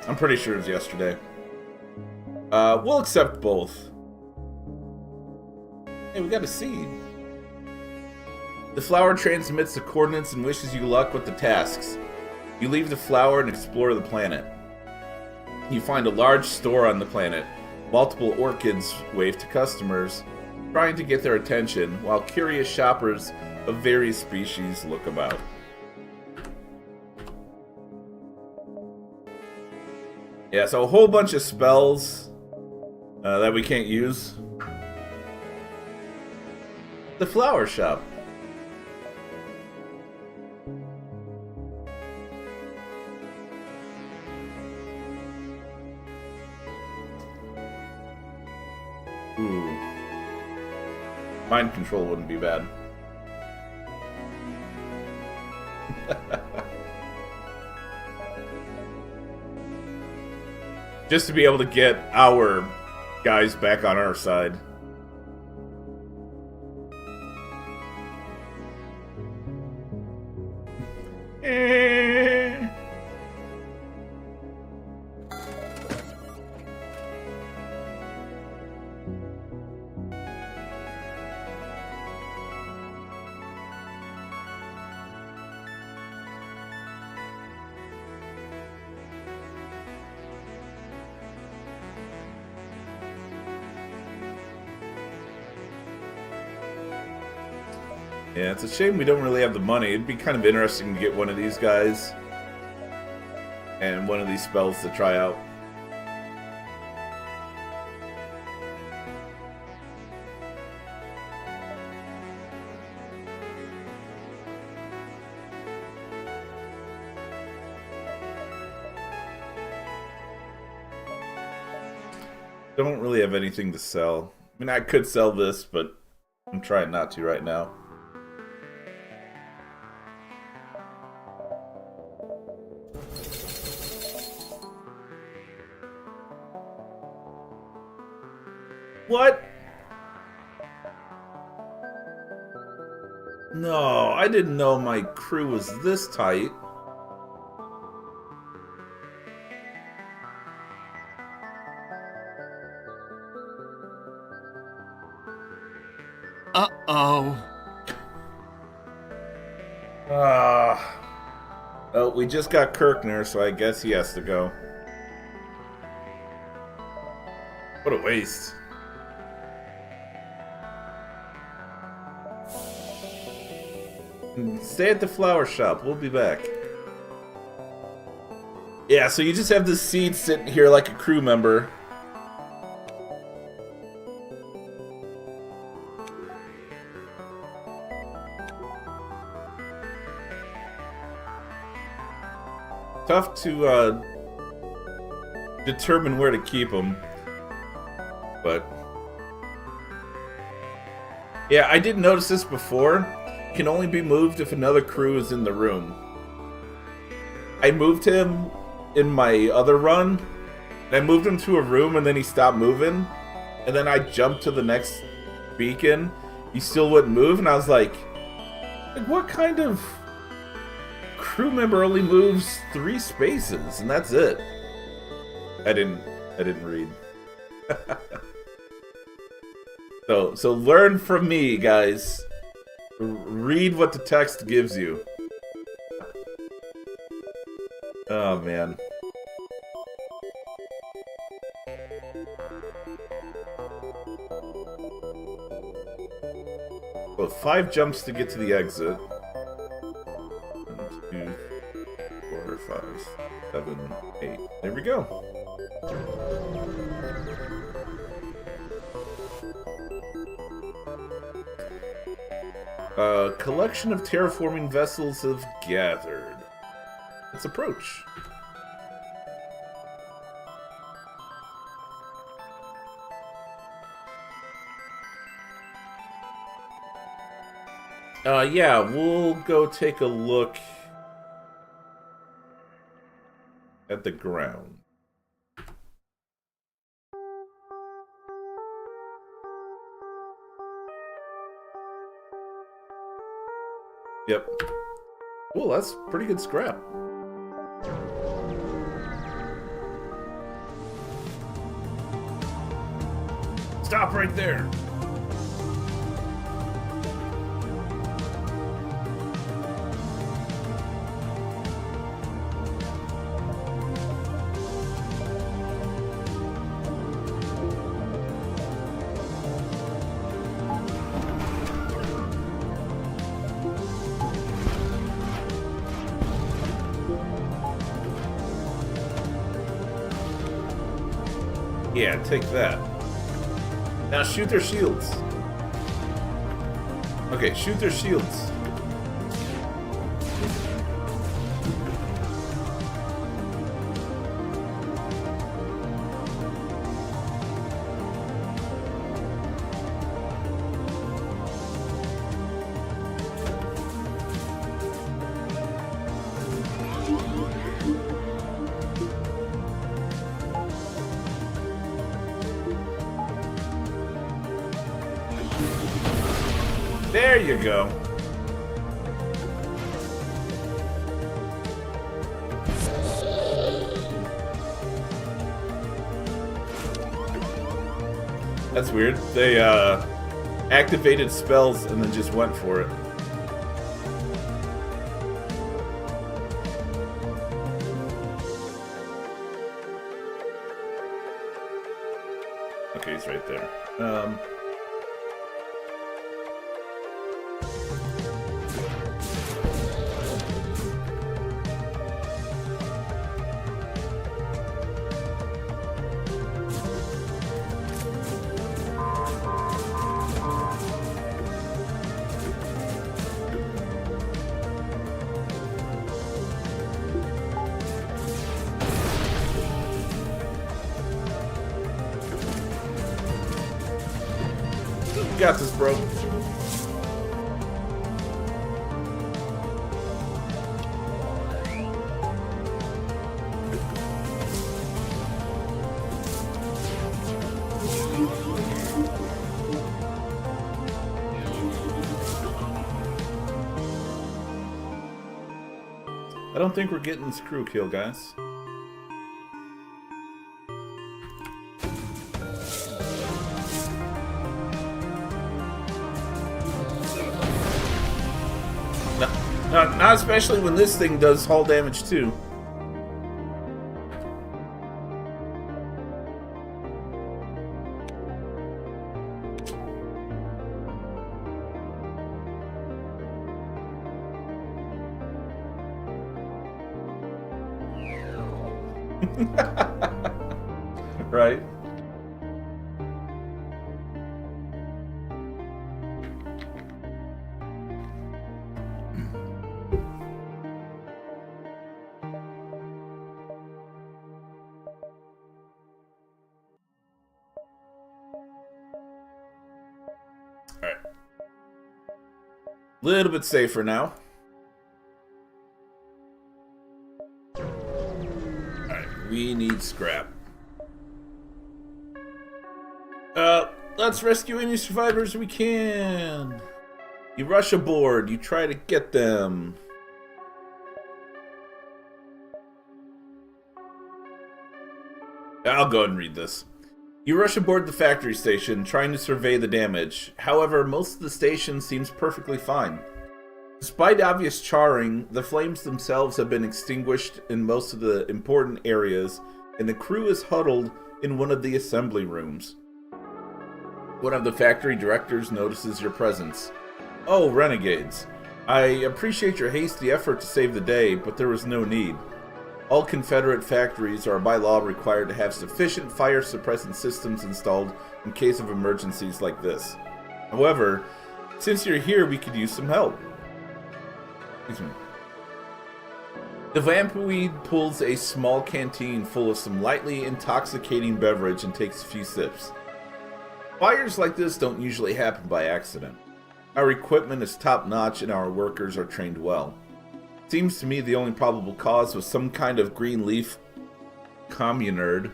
I'm pretty sure it was yesterday. We'll accept both. Hey, we got a seed. The flower transmits the coordinates and wishes you luck with the tasks. You leave the flower and explore the planet. You find a large store on the planet. Multiple orchids wave to customers, trying to get their attention, while curious shoppers of various species look about. Yeah, so a whole bunch of spells that we can't use. The flower shop. Ooh. Mind control wouldn't be bad. Just to be able to get our guys back on our side. Yeah, it's a shame we don't really have the money. It'd be kind of interesting to get one of these guys and one of these spells to try out. Don't really have anything to sell. I mean, I could sell this, but I'm trying not to right now. What? No, I didn't know my crew was this tight. Uh-oh. Well, we just got Kirkner, so I guess he has to go. What a waste. Stay at the flower shop. We'll be back. Yeah, so you just have this seed sitting here like a crew member. Tough to determine where to keep them, but yeah, I did notice this before. Can only be moved if another crew is in the room. I moved him in my other run, and I moved him to a room, and then he stopped moving, and then I jumped to the next beacon. He still wouldn't move, and I was like, Like, what kind of crew member only moves 3 spaces and that's it? I didn't read. So learn from me, guys. Read what the text gives you. Oh man. Well, 5 jumps to get to the exit. 1, 2, 4, 5, 7, 8. There we go. A collection of terraforming vessels have gathered. Let's approach. Yeah, we'll go take a look at the ground. Yep. Cool, that's pretty good scrap. Stop right there. Yeah, take that. Now shoot their shields. Okay, shoot their shields. There you go. That's weird. They activated spells and then just went for it. Okay, he's right there. You got this, bro. I don't think we're getting this crew kill, guys. Not especially when this thing does hull damage too. Right? Alright. A little bit safer now. Alright, we need scrap. Let's rescue any survivors we can. You rush aboard, you try to get them. I'll go ahead and read this. You rush aboard the factory station, trying to survey the damage. However, most of the station seems perfectly fine. Despite obvious charring, the flames themselves have been extinguished in most of the important areas, and the crew is huddled in one of the assembly rooms. One of the factory directors notices your presence. Oh, renegades. I appreciate your hasty effort to save the day, but there was no need. All Confederate factories are by law required to have sufficient fire suppressant systems installed in case of emergencies like this. However, since you're here, we could use some help. Excuse me. The Vampweed pulls a small canteen full of some lightly intoxicating beverage and takes a few sips. Fires like this don't usually happen by accident. Our equipment is top-notch and our workers are trained well. Seems to me the only probable cause was some kind of green leaf communard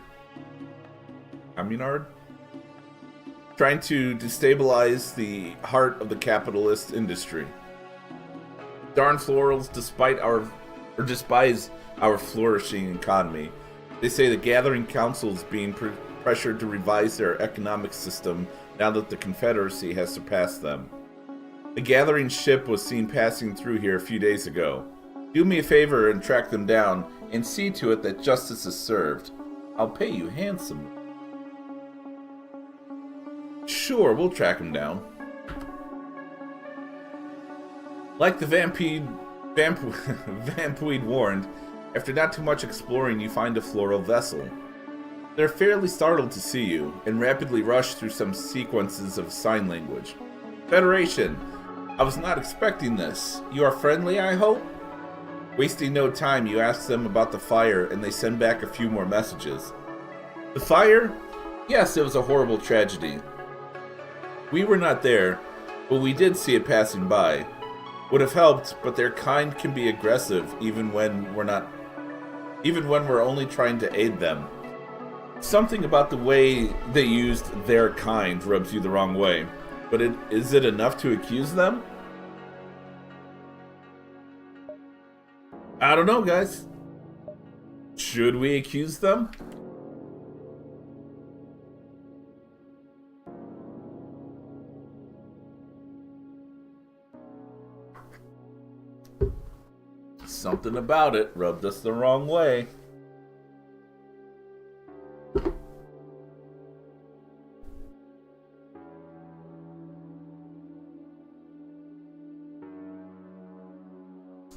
trying to destabilize the heart of the capitalist industry. Darn florals despise our flourishing economy. They say the Gathering Council is being pressured to revise their economic system now that the Confederacy has surpassed them. A gathering ship was seen passing through here a few days ago. Do me a favor and track them down, and see to it that justice is served. I'll pay you handsomely. Sure, we'll track them down. Like the Vampweed warned, after not too much exploring you find a floral vessel. They're fairly startled to see you, and rapidly rush through some sequences of sign language. Federation, I was not expecting this. You are friendly, I hope? Wasting no time, you ask them about the fire, and they send back a few more messages. The fire? Yes, it was a horrible tragedy. We were not there, but we did see it passing by. Would have helped, but their kind can be aggressive even when we're only trying to aid them. Something about the way they used their kind rubs you the wrong way. But is it enough to accuse them? I don't know, guys. Should we accuse them? Something about it rubbed us the wrong way.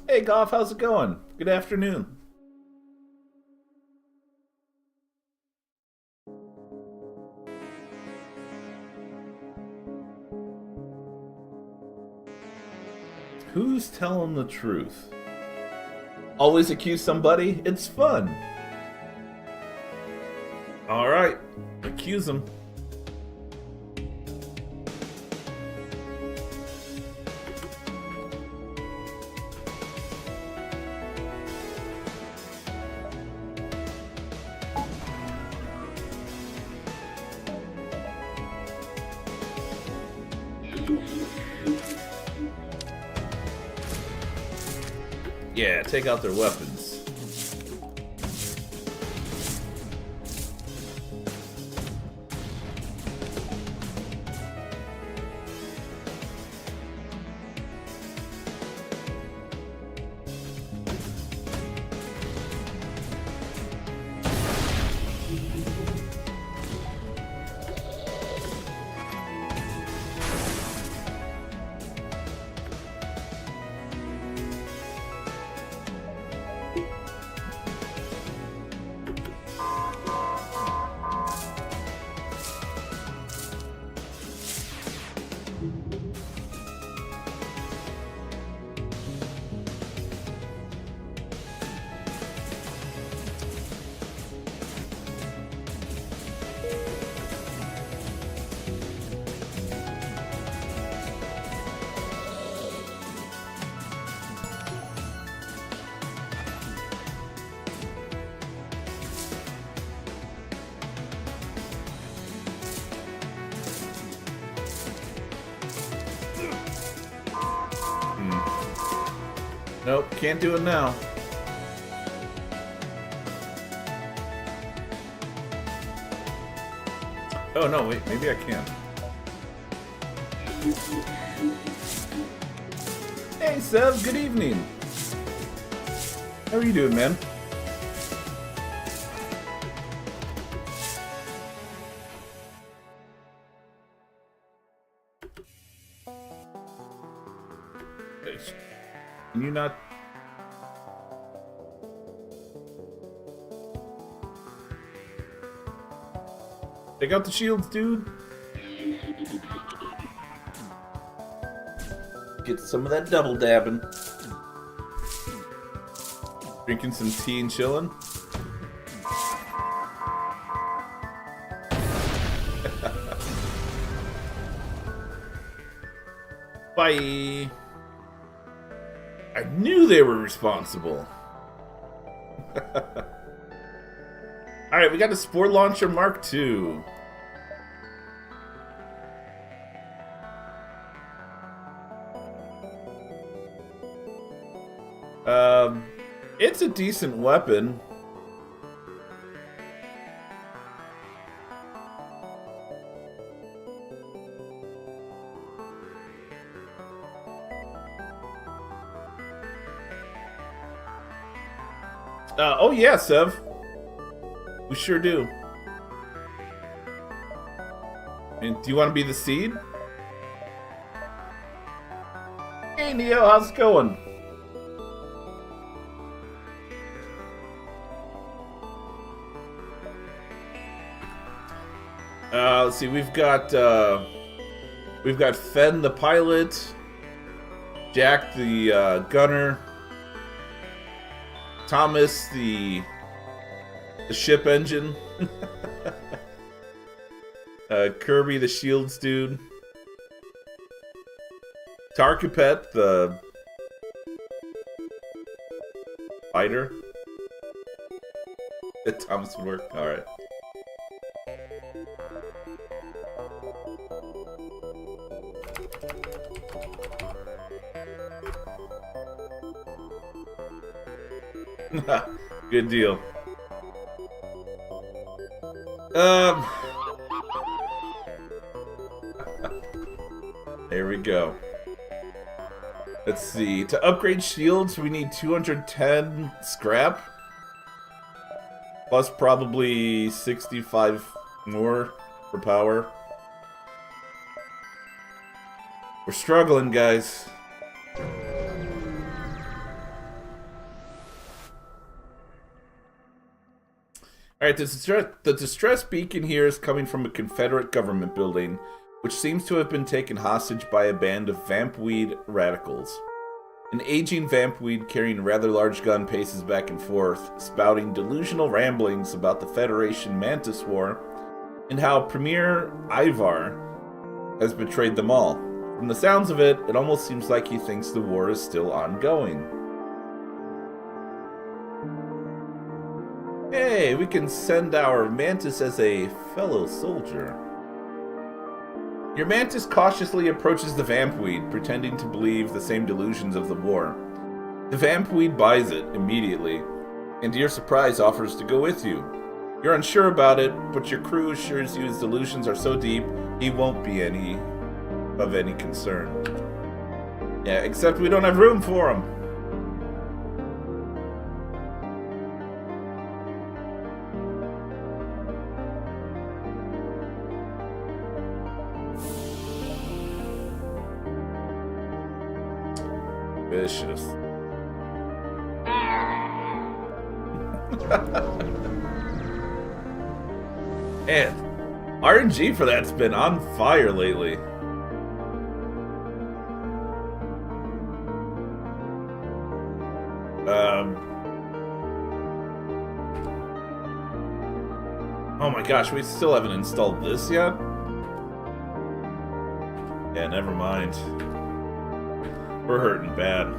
Hey, Goff, how's it going? Good afternoon. Who's telling the truth? Always accuse somebody? It's fun. Alright, accuse them. Yeah, take out their weapons. Nope, can't do it now. Oh no, wait, maybe I can. Hey Sev, good evening. How are you doing, man? Can you not? Take out the shields, dude. Get some of that double dabbing. Drinking some tea and chilling. Bye. I knew they were responsible. Alright, we got a Spore Launcher Mark II. It's a decent weapon. Oh yeah, Sev. We sure do. And do you want to be the seed? Hey Neo, how's it going? Let's see. We've got Fen the pilot, Jack the gunner, Thomas the ship engine, Kirby the shields dude, Tarkapet the fighter. Thomas would work. All right. Good deal. There we go. Let's see. To upgrade shields, we need 210 scrap. Plus probably 65 more for power. We're struggling, guys. Alright, the distress beacon here is coming from a Confederate government building, which seems to have been taken hostage by a band of vampweed radicals. An aging vampweed carrying a rather large gun paces back and forth, spouting delusional ramblings about the Federation Mantis War and how Premier Ivar has betrayed them all. From the sounds of it, it almost seems like he thinks the war is still ongoing. Hey, we can send our Mantis as a fellow soldier. Your Mantis cautiously approaches the Vampweed, pretending to believe the same delusions of the war. The Vampweed buys it immediately, and to your surprise offers to go with you. You're unsure about it, but your crew assures you his delusions are so deep, he won't be of any concern. Yeah, except we don't have room for him. Vicious. And RNG for that's been on fire lately. Oh my gosh, we still haven't installed this yet? Yeah, never mind. We're hurting bad.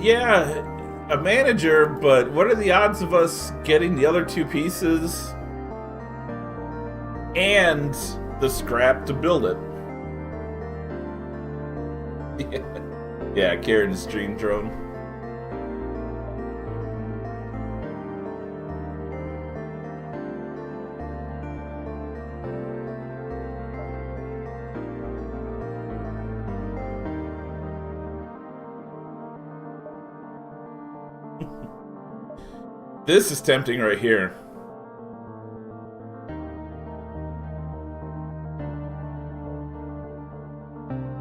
Yeah, a manager, but what are the odds of us getting the other two pieces and the scrap to build it? Yeah, Karen's dream drone. This is tempting right here.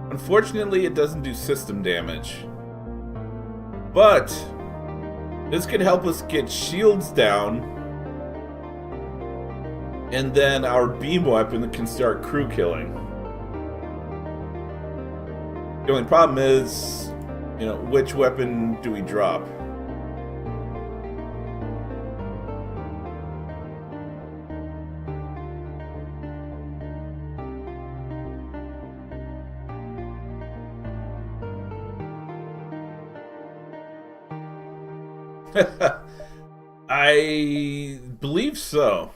Unfortunately, it doesn't do system damage. But this could help us get shields down. And then our beam weapon can start crew killing. The only problem is, you know, which weapon do we drop? I believe so.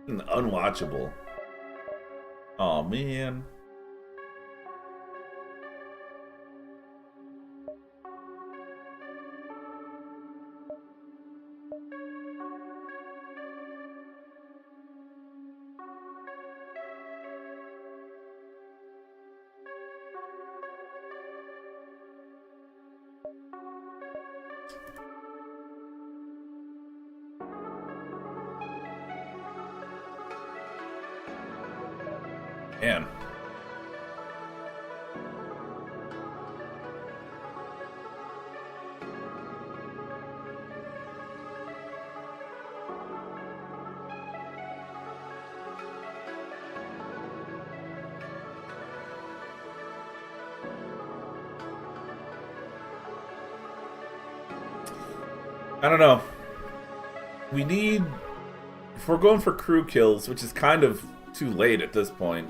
Unwatchable. Oh man. Man. I don't know. We need... If we're going for crew kills, which is kind of too late at this point.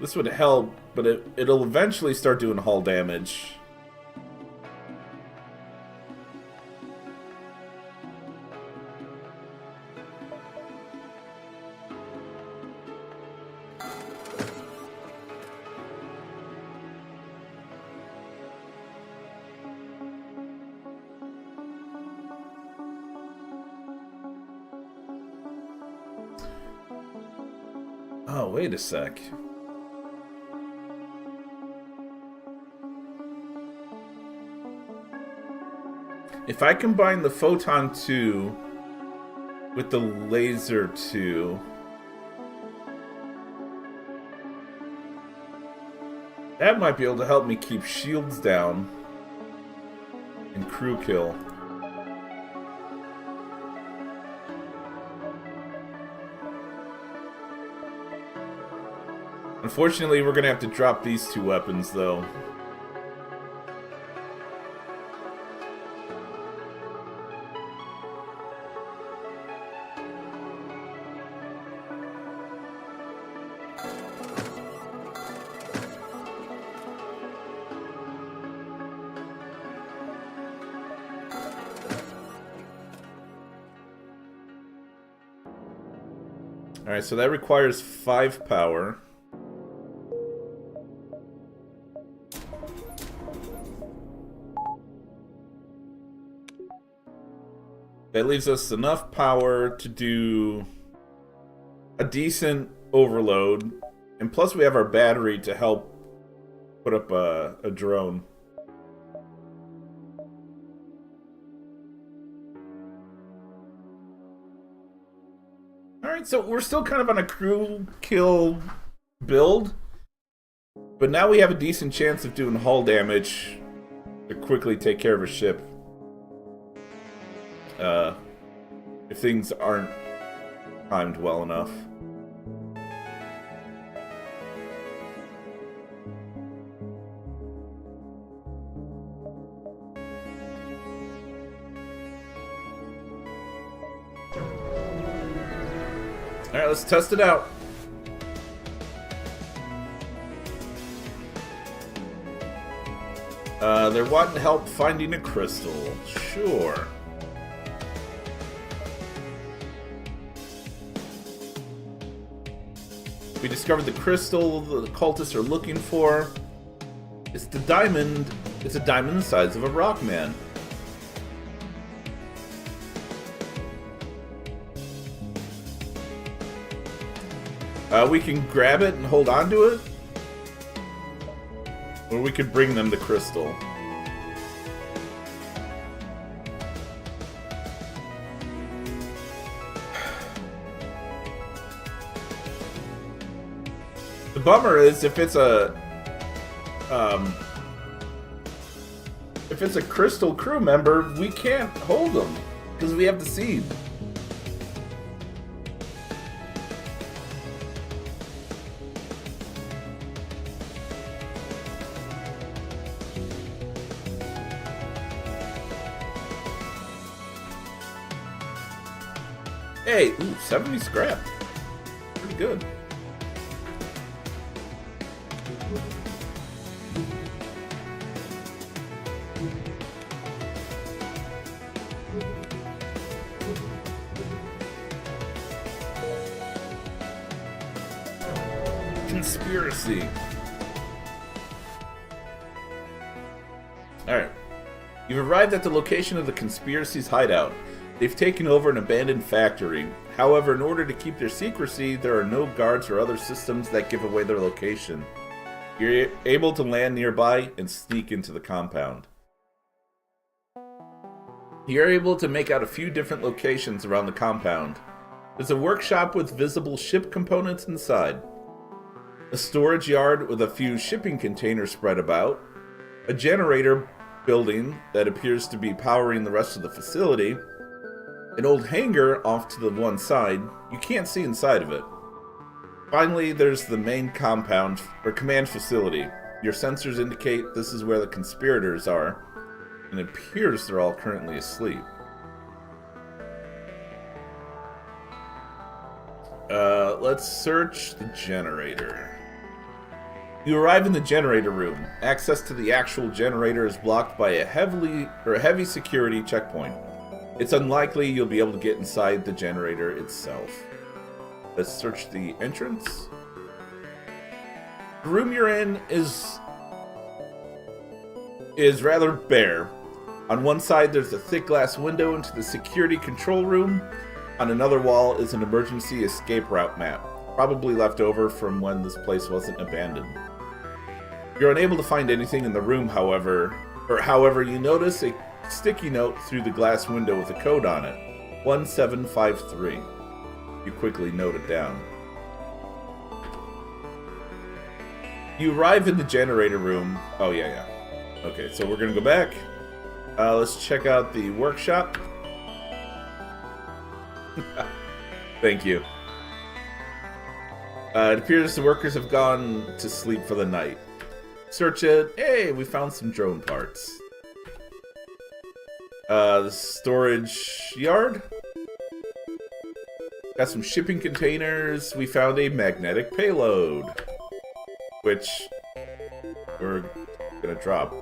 This would help, but it'll eventually start doing hull damage. Oh, wait a sec. If I combine the Photon 2 with the Laser 2, that might be able to help me keep shields down and crew kill. Unfortunately, we're gonna have to drop these two weapons, though. Alright, so that requires 5 power. That leaves us enough power to do a decent overload. And plus we have our battery to help put up a drone. Alright, so we're still kind of on a crew kill build. But now we have a decent chance of doing hull damage to quickly take care of a ship. If things aren't timed well enough. Alright, let's test it out. They're wanting help finding a crystal. Sure. We discovered the crystal the cultists are looking for. It's the diamond. It's a diamond the size of a rock man. We can grab it and hold on to it. Or we could bring them the crystal. The bummer is if it's a crystal crew member, we can't hold them because we have the seed. Hey, ooh, 70 scrap. Pretty good. Conspiracy. Alright. You've arrived at the location of the conspiracy's hideout. They've taken over an abandoned factory. However, in order to keep their secrecy, there are no guards or other systems that give away their location. You're able to land nearby and sneak into the compound. You're able to make out a few different locations around the compound. There's a workshop with visible ship components inside. A storage yard with a few shipping containers spread about. A generator building that appears to be powering the rest of the facility. An old hangar off to the one side. You can't see inside of it. Finally, there's the main compound, or command facility. Your sensors indicate this is where the conspirators are, and it appears they're all currently asleep. Let's search the generator. You arrive in the generator room. Access to the actual generator is blocked by a heavy security checkpoint. It's unlikely you'll be able to get inside the generator itself. Let's search the entrance. The room you're in is rather bare. On one side there's a thick glass window into the security control room. On another wall is an emergency escape route map, probably left over from when this place wasn't abandoned. You're unable to find anything in the room, however, you notice a sticky note through the glass window with a code on it. 1753. You quickly note it down. You arrive in the generator room. Oh, yeah. Okay, so we're gonna go back. Let's check out the workshop. Thank you. It appears the workers have gone to sleep for the night. Search it. Hey, we found some drone parts. The storage yard. Got some shipping containers. We found a magnetic payload, which we're gonna drop.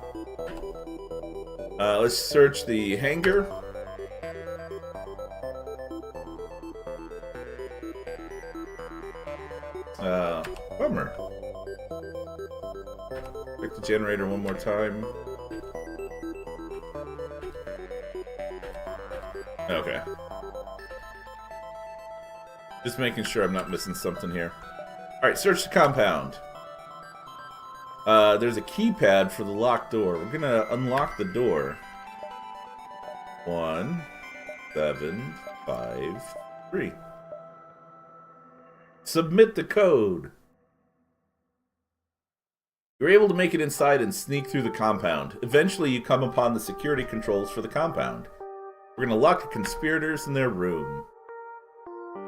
Let's search the hangar. Bummer. Check the generator one more time. Okay. Just making sure I'm not missing something here. Alright, search the compound. There's a keypad for the locked door. We're gonna unlock the door. 1753. Submit the code. You're able to make it inside and sneak through the compound. Eventually, you come upon the security controls for the compound. We're gonna lock the conspirators in their room.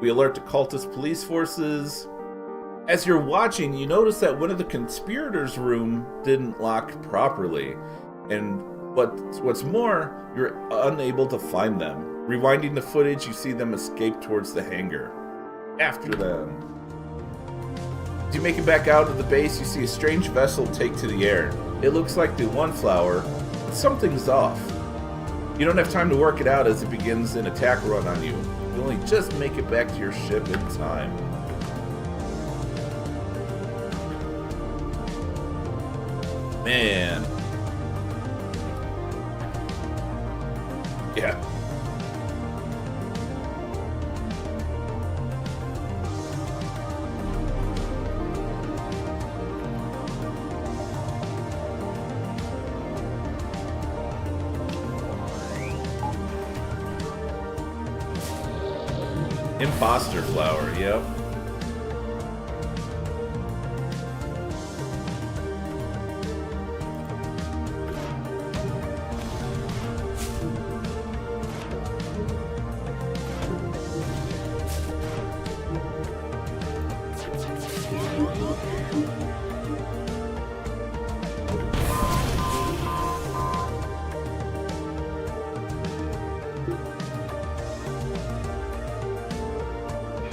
We alert the cultist police forces. As you're watching, you notice that one of the conspirators' room didn't lock properly. And what's more, you're unable to find them. Rewinding the footage, you see them escape towards the hangar. After them. As you make it back out of the base, you see a strange vessel take to the air. It looks like the One Flower, but something's off. You don't have time to work it out as it begins an attack run on you. You only just make it back to your ship in time. Man. Yeah. Imposter flower, yep.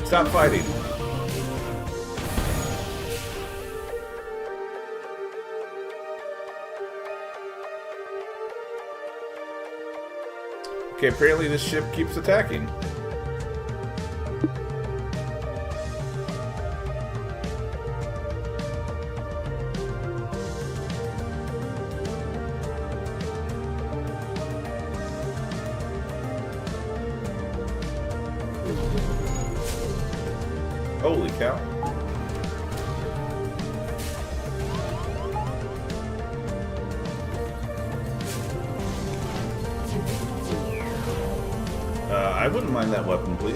Stop fighting. Okay, apparently this ship keeps attacking. Holy cow. I wouldn't mind that weapon, please.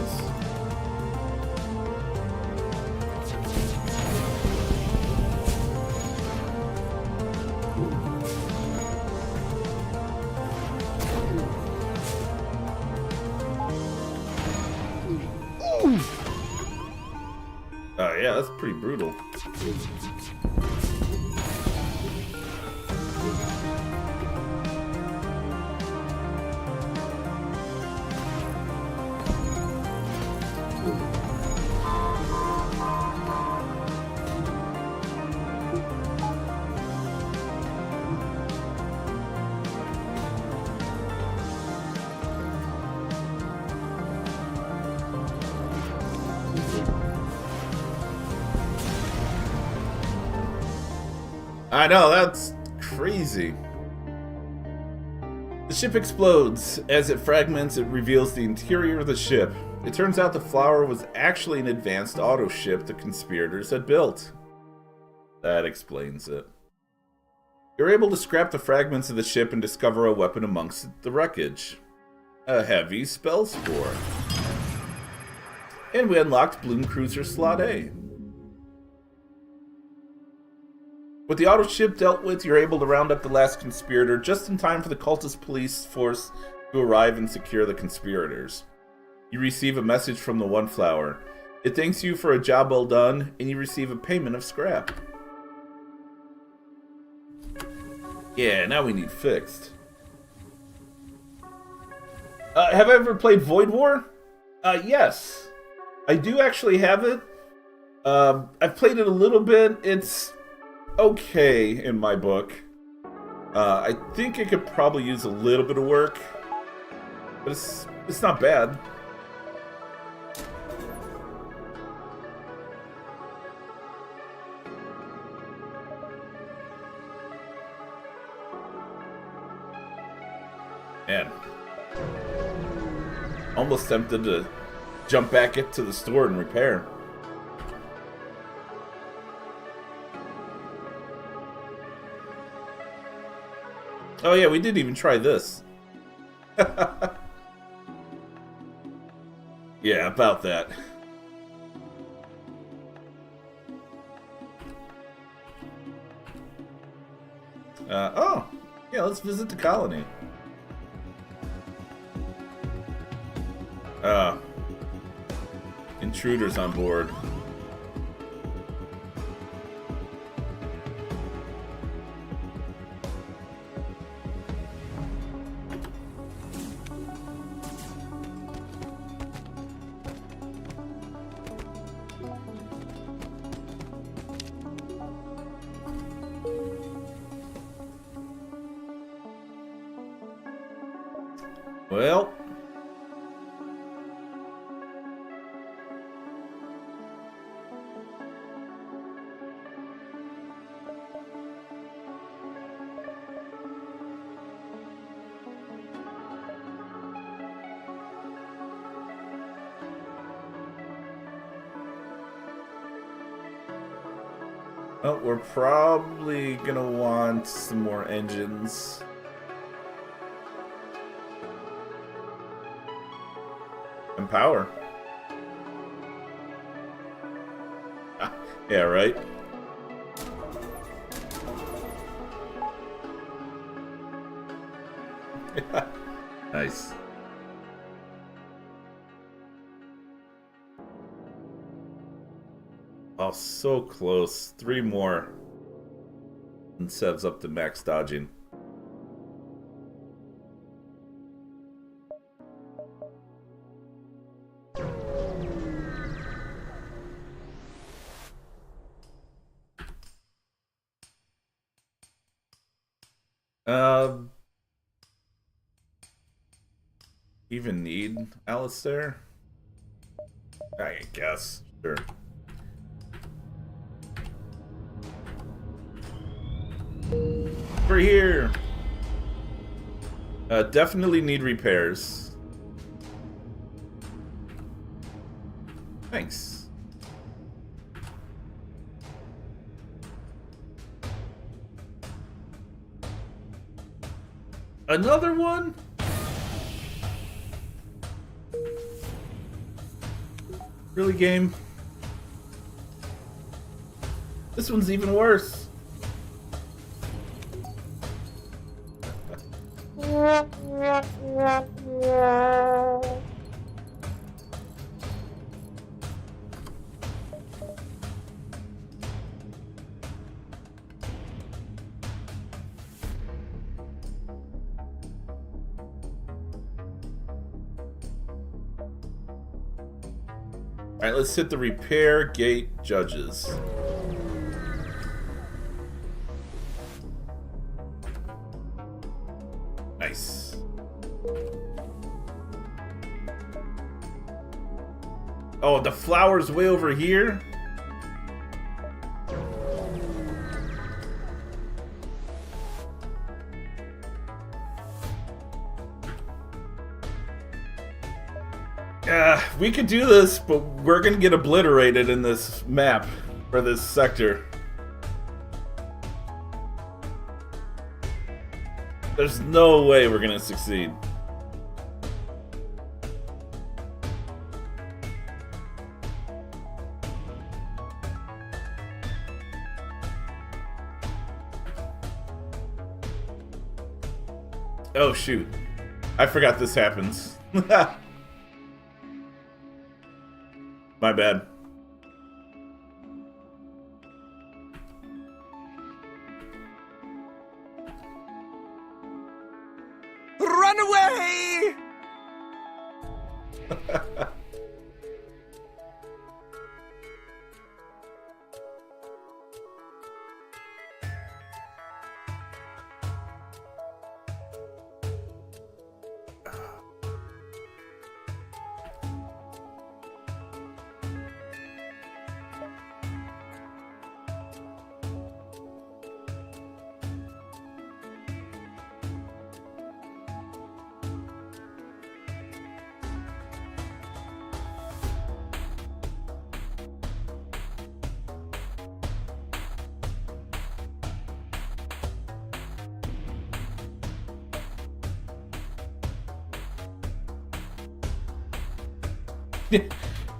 Yeah, that's pretty brutal. I know, that's crazy. The ship explodes. As it fragments, it reveals the interior of the ship. It turns out the flower was actually an advanced auto ship the conspirators had built. That explains it. You're able to scrap the fragments of the ship and discover a weapon amongst the wreckage. A heavy spell spore. And we unlocked Bloom Cruiser Slot A. With the auto ship dealt with, you're able to round up the last conspirator just in time for the cultist police force to arrive and secure the conspirators. You receive a message from the One Flower. It thanks you for a job well done, and you receive a payment of scrap. Yeah, now we need fixed. Have I ever played Void War? Yes. I do actually have it. I've played it a little bit. It's okay in my book. I think it could probably use a little bit of work, but it's not bad. Man, almost tempted to jump back into the store and repair. Oh yeah, we didn't even try this. Yeah, about that. Oh, yeah, let's visit the colony. Intruders on board. Well, we're probably gonna want some more engines. And power. Yeah, right? Nice. Oh, so close. 3 more. And Sev's up to max dodging. Even need Alice there? I guess. Sure. We're here. Definitely need repairs. Thanks. Another one? Really, game? This one's even worse. Alright, let's hit the repair gate judges. Nice. Oh, the flower's way over here? We could do this, but we're gonna get obliterated in this map, for this sector. There's no way we're gonna succeed. Oh shoot. I forgot this happens. My bad. Run away!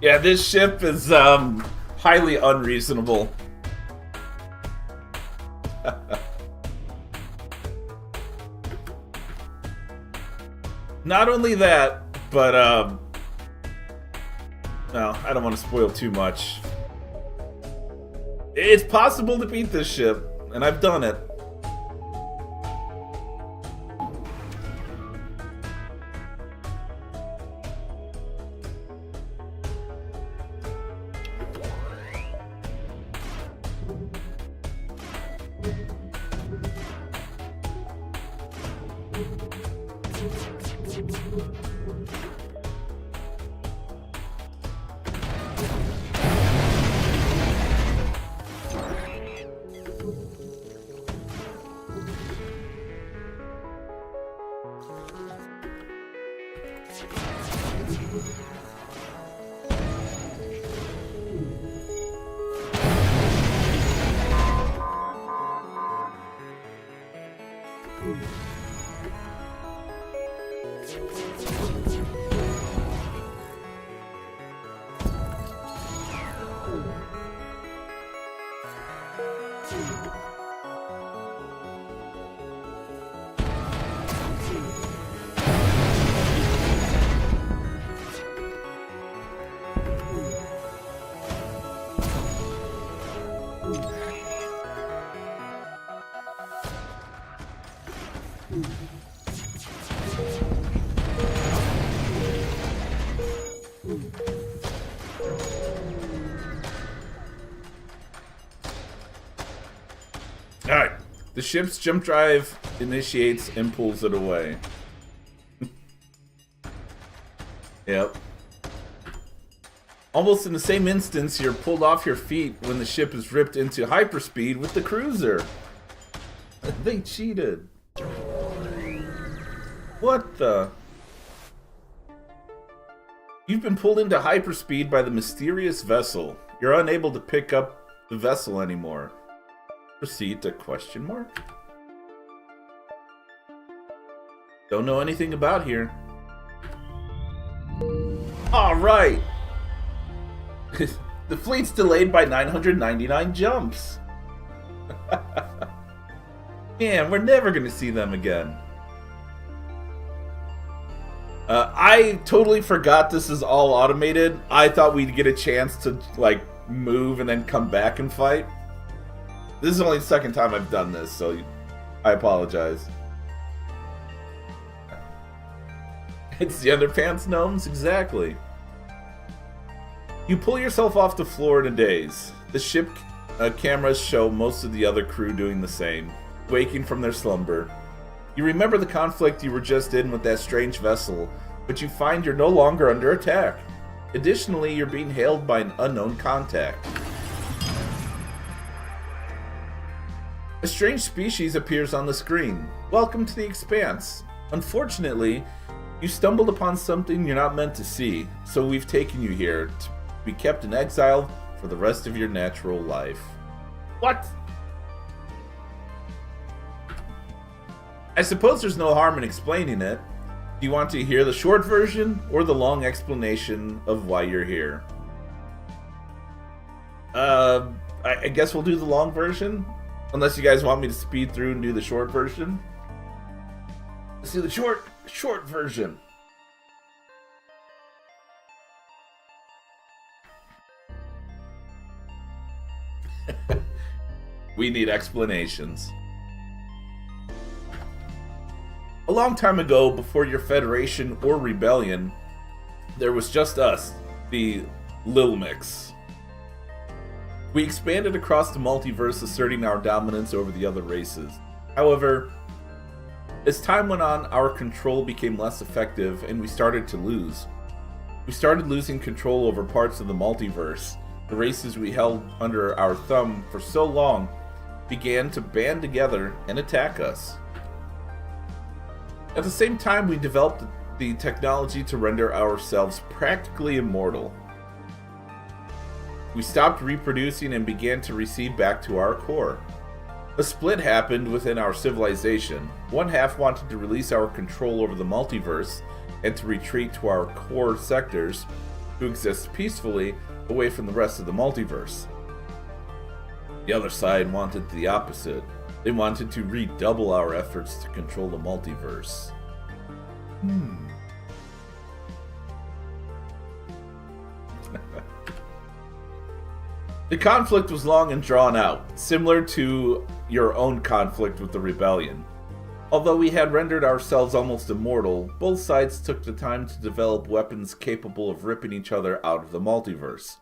Yeah, this ship is highly unreasonable. Not only that, but No, I don't want to spoil too much. It's possible to beat this ship, and I've done it. Alright, the ship's jump drive initiates and pulls it away. Yep. Almost in the same instance, you're pulled off your feet when the ship is ripped into hyperspeed with the cruiser. They cheated. What the? You've been pulled into hyperspeed by the mysterious vessel. You're unable to pick up the vessel anymore. Proceed to question mark? Don't know anything about here. Alright! The fleet's delayed by 999 jumps. Man, we're never gonna see them again. I totally forgot this is all automated. I thought we'd get a chance to, like, move and then come back and fight. This is only the second time I've done this, so I apologize. It's the underpants gnomes? Exactly. You pull yourself off the floor in a daze. The ship cameras show most of the other crew doing the same, waking from their slumber. You remember the conflict you were just in with that strange vessel, but you find you're no longer under attack. Additionally, you're being hailed by an unknown contact. A strange species appears on the screen. Welcome to the Expanse. Unfortunately, you stumbled upon something you're not meant to see, so we've taken you here to be kept in exile for the rest of your natural life. What? I suppose there's no harm in explaining it. Do you want to hear the short version or the long explanation of why you're here? I guess we'll do the long version. Unless you guys want me to speed through and do the short version. Let's do the short version. We need explanations. A long time ago, before your Federation or Rebellion, there was just us, the Lil Mix. We expanded across the multiverse, asserting our dominance over the other races. However, as time went on, our control became less effective and we started to lose. We started losing control over parts of the multiverse. The races we held under our thumb for so long began to band together and attack us. At the same time, we developed the technology to render ourselves practically immortal. We stopped reproducing and began to recede back to our core. A split happened within our civilization. One half wanted to release our control over the multiverse and to retreat to our core sectors to exist peacefully away from the rest of the multiverse. The other side wanted the opposite. They wanted to redouble our efforts to control the multiverse. The conflict was long and drawn out, similar to your own conflict with the rebellion. Although we had rendered ourselves almost immortal, both sides took the time to develop weapons capable of ripping each other out of the multiverse.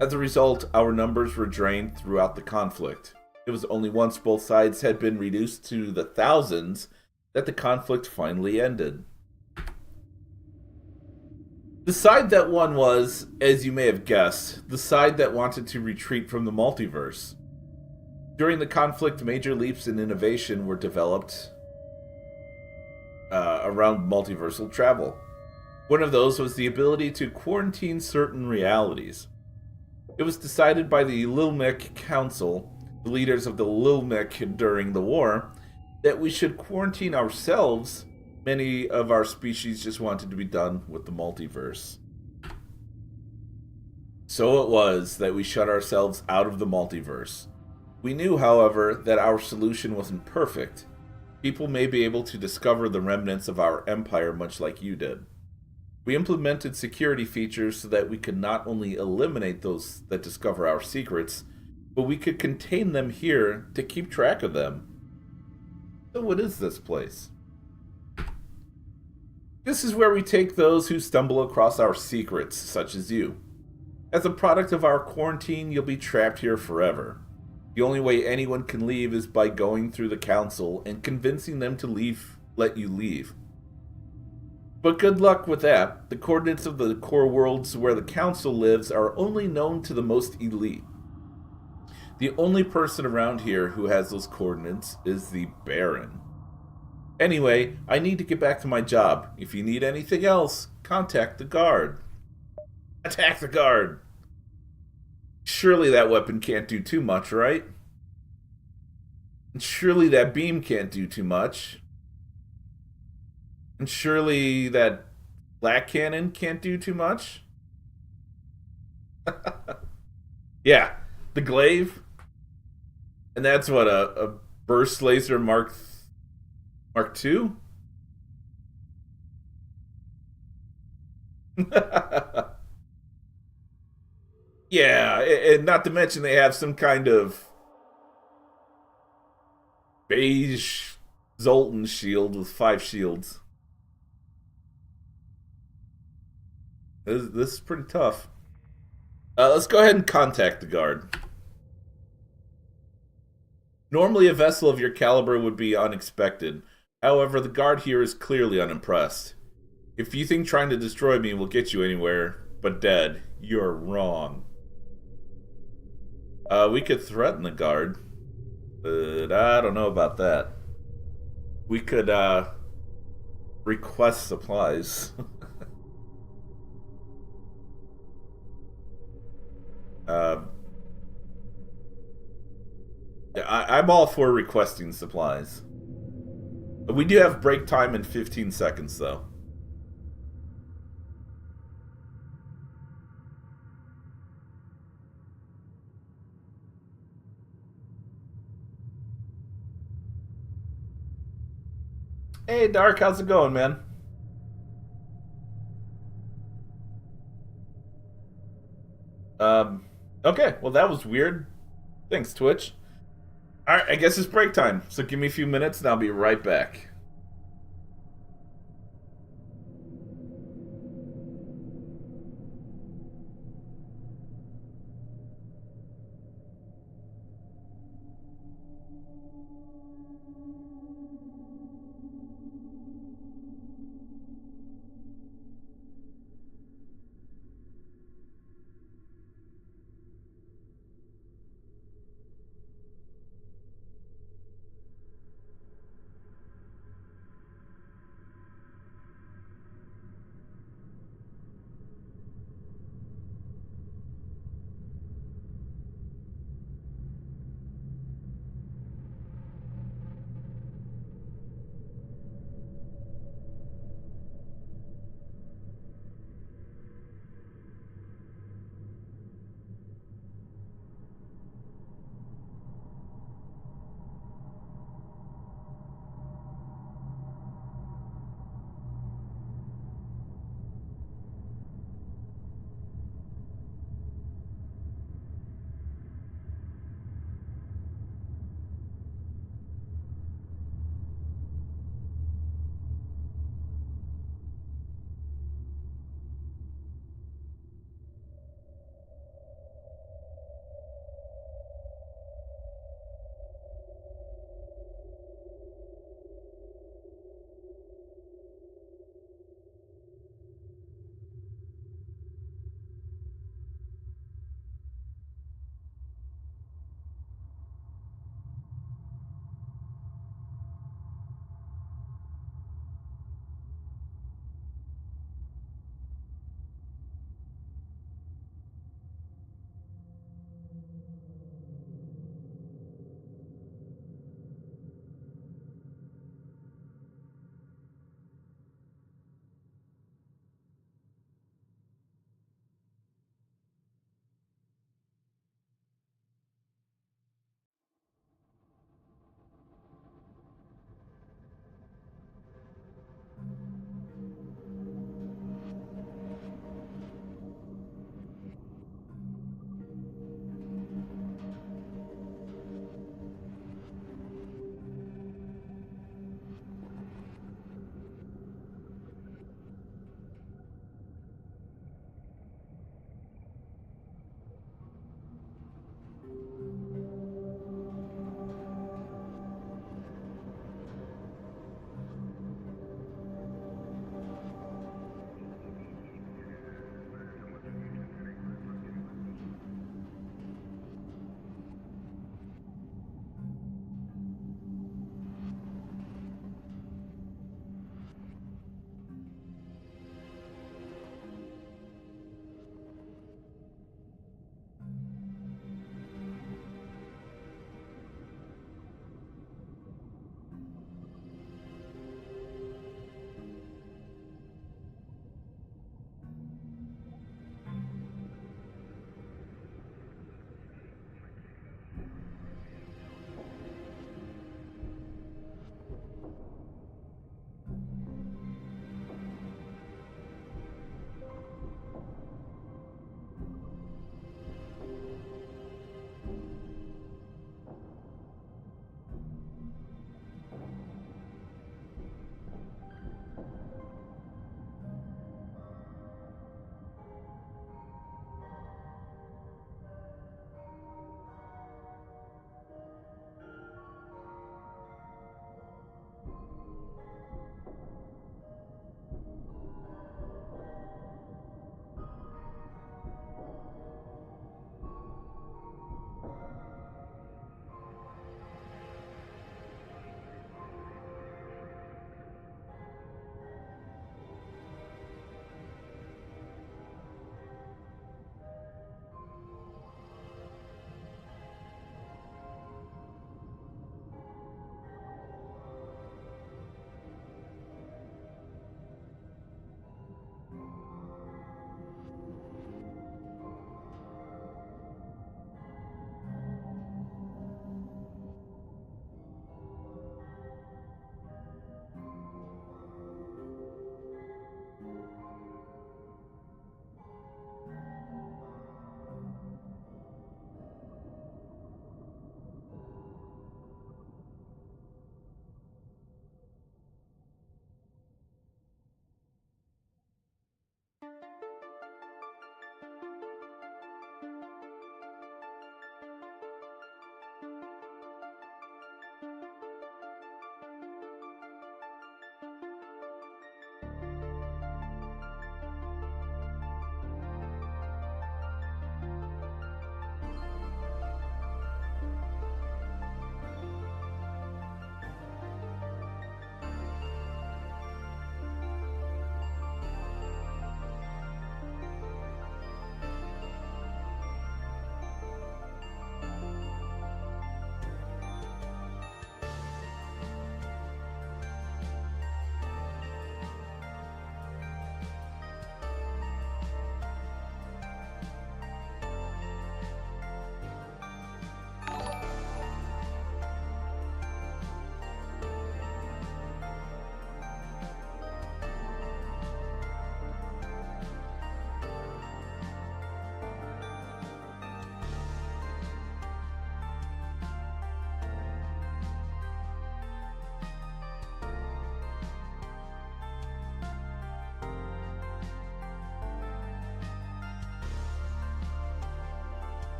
As a result, our numbers were drained throughout the conflict. It was only once both sides had been reduced to the thousands that the conflict finally ended. The side that won was, as you may have guessed, the side that wanted to retreat from the multiverse. During the conflict, major leaps in innovation were developed around multiversal travel. One of those was the ability to quarantine certain realities. It was decided by the Lilmic Council, the leaders of the Lilmic during the war, that we should quarantine ourselves. Many of our species just wanted to be done with the multiverse. So it was that we shut ourselves out of the multiverse. We knew, however, that our solution wasn't perfect. People may be able to discover the remnants of our empire much like you did. We implemented security features so that we could not only eliminate those that discover our secrets, but we could contain them here to keep track of them. So what is this place? This is where we take those who stumble across our secrets, such as you. As a product of our quarantine, you'll be trapped here forever. The only way anyone can leave is by going through the council and convincing them to let you leave. But good luck with that. The coordinates of the core worlds where the council lives are only known to the most elite. The only person around here who has those coordinates is the Baron. Anyway, I need to get back to my job. If you need anything else, contact the guard. Attack the guard! Surely that weapon can't do too much, right? And surely that beam can't do too much. And surely that black cannon can't do too much? Yeah, the glaive. And that's what, a burst laser Mark II? Yeah, and not to mention they have some kind of beige Zoltan shield with 5 shields. This is pretty tough. Let's go ahead and contact the guard. Normally, a vessel of your caliber would be unexpected. However, the guard here is clearly unimpressed. If you think trying to destroy me will get you anywhere, but dead, you're wrong. We could threaten the guard, but I don't know about that. We could, request supplies. I'm all for requesting supplies. We do have break time in 15 seconds, though. Hey, Dark, how's it going, man? Okay, well, that was weird. Thanks, Twitch. Alright, I guess it's break time, so give me a few minutes and I'll be right back.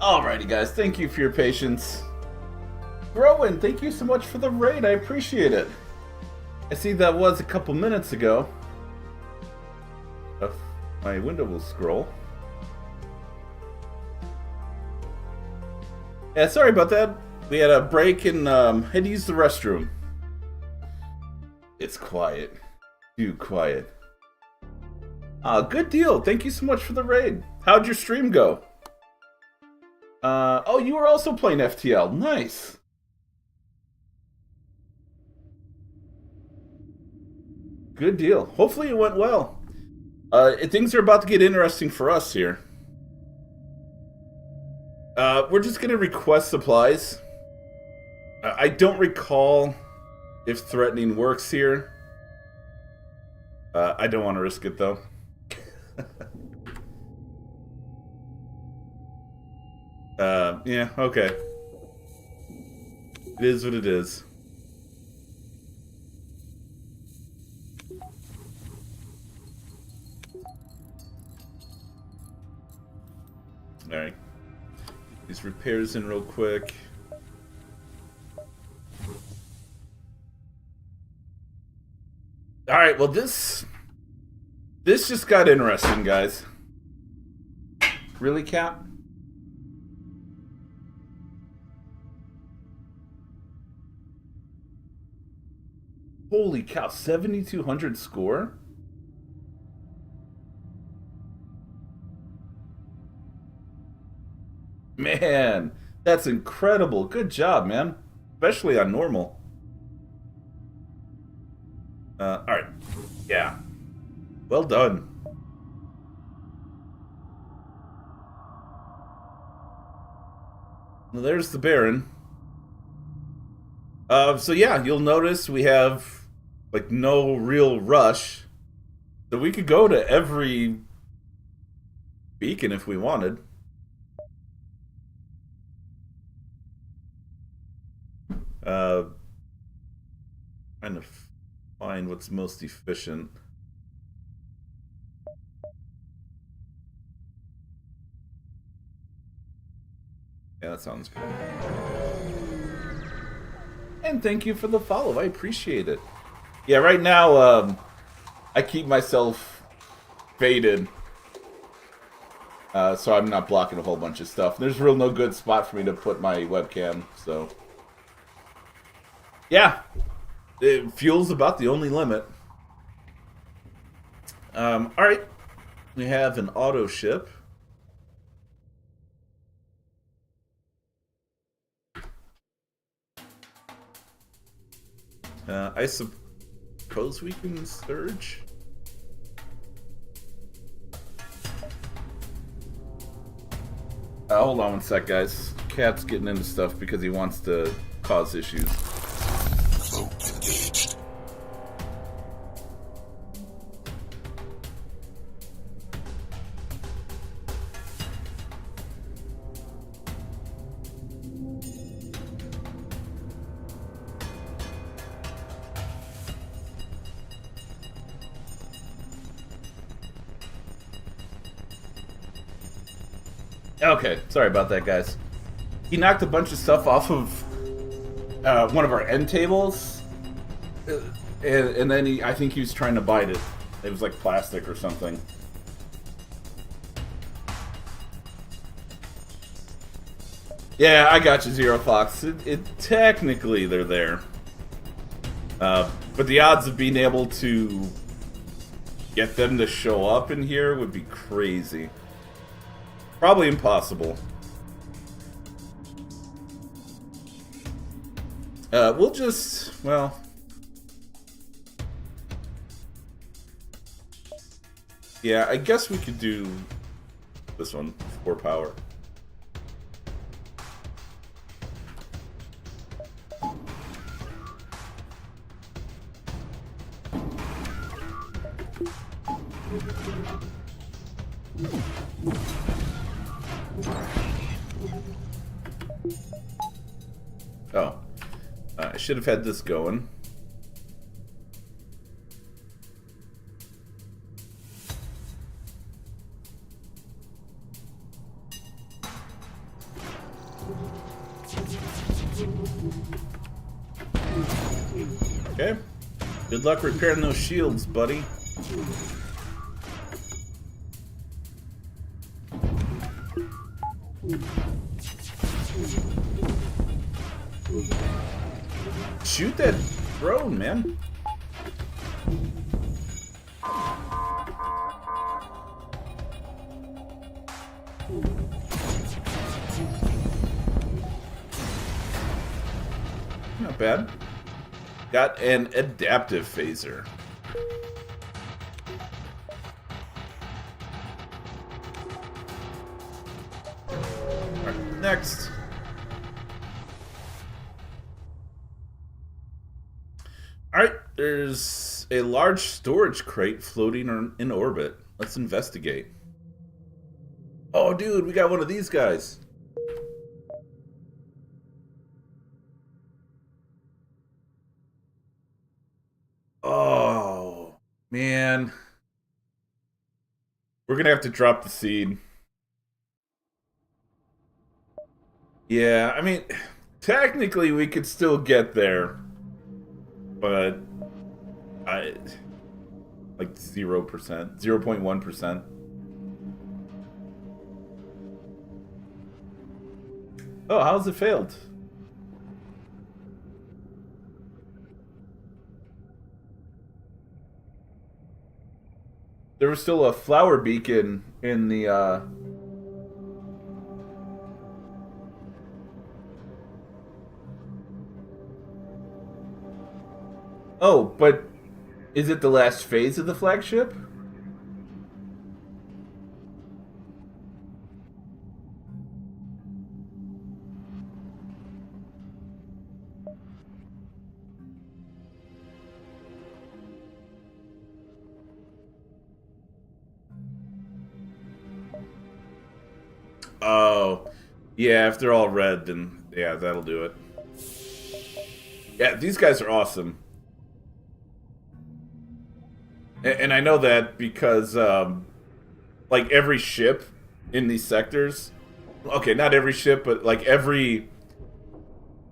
Alrighty, guys. Thank you for your patience. Rowan, thank you so much for the raid. I appreciate it. I see that was a couple minutes ago. My window will scroll. Yeah, sorry about that. We had a break and had to use the restroom. It's quiet. Too quiet. Good deal. Thank you so much for the raid. How'd your stream go? Oh, you were also playing FTL. Nice. Good deal. Hopefully it went well. Things are about to get interesting for us here. We're just gonna request supplies. I don't recall if threatening works here. I don't want to risk it though. Yeah, okay. It is what it is. Alright. These repairs in real quick. Alright, well this just got interesting, guys. Really, Cap? Holy cow, 7,200 score? Man, that's incredible. Good job, man. Especially on normal. Alright. Yeah. Well done. Well, there's the Baron. So yeah, you'll notice we have, like, no real rush. So we could go to every beacon if we wanted. Trying to find what's most efficient. Yeah, that sounds good. And thank you for the follow. I appreciate it. Yeah, right now, I keep myself faded. So I'm not blocking a whole bunch of stuff. There's real no good spot for me to put my webcam, so... Yeah. Fuel's about the only limit. Alright. We have an auto ship. I suppose we can surge. Hold on one sec, guys. Cat's getting into stuff because he wants to cause issues. Cloak engaged. Okay, sorry about that, guys. He knocked a bunch of stuff off of one of our end tables, and then I think he was trying to bite it. It was like plastic or something. Yeah, I got you, Zero Fox. Technically, they're there. But the odds of being able to get them to show up in here would be crazy. Probably impossible. We'll just, well... Yeah, I guess we could do this one, 4 power. Oh. I should have had this going. Okay. Good luck repairing those shields, buddy. Shoot that drone, man. Not bad. Got an adaptive phaser. Alright, next. Alright, there's a large storage crate floating in orbit. Let's investigate. Oh, dude, we got one of these guys. Oh, man. We're gonna have to drop the seed. Yeah, I mean, technically we could still get there. But I like 0%, 0.1%. Oh, how's it failed? There was still a flower beacon in the Oh, but is it the last phase of the flagship? Oh, yeah, if they're all red, then yeah, that'll do it. Yeah, these guys are awesome. And I know that because, like, every ship in these sectors... Okay, not every ship, but, like, every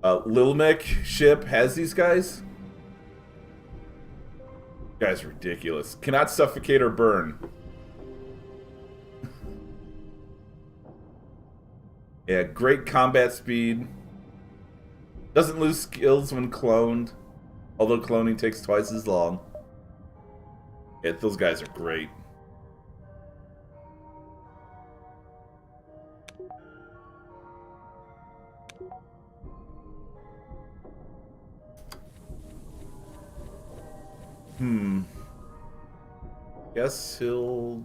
Lilmec ship has these guys. Guy's ridiculous. Cannot suffocate or burn. Yeah, great combat speed. Doesn't lose skills when cloned, although cloning takes twice as long. Yeah, those guys are great. Guess he'll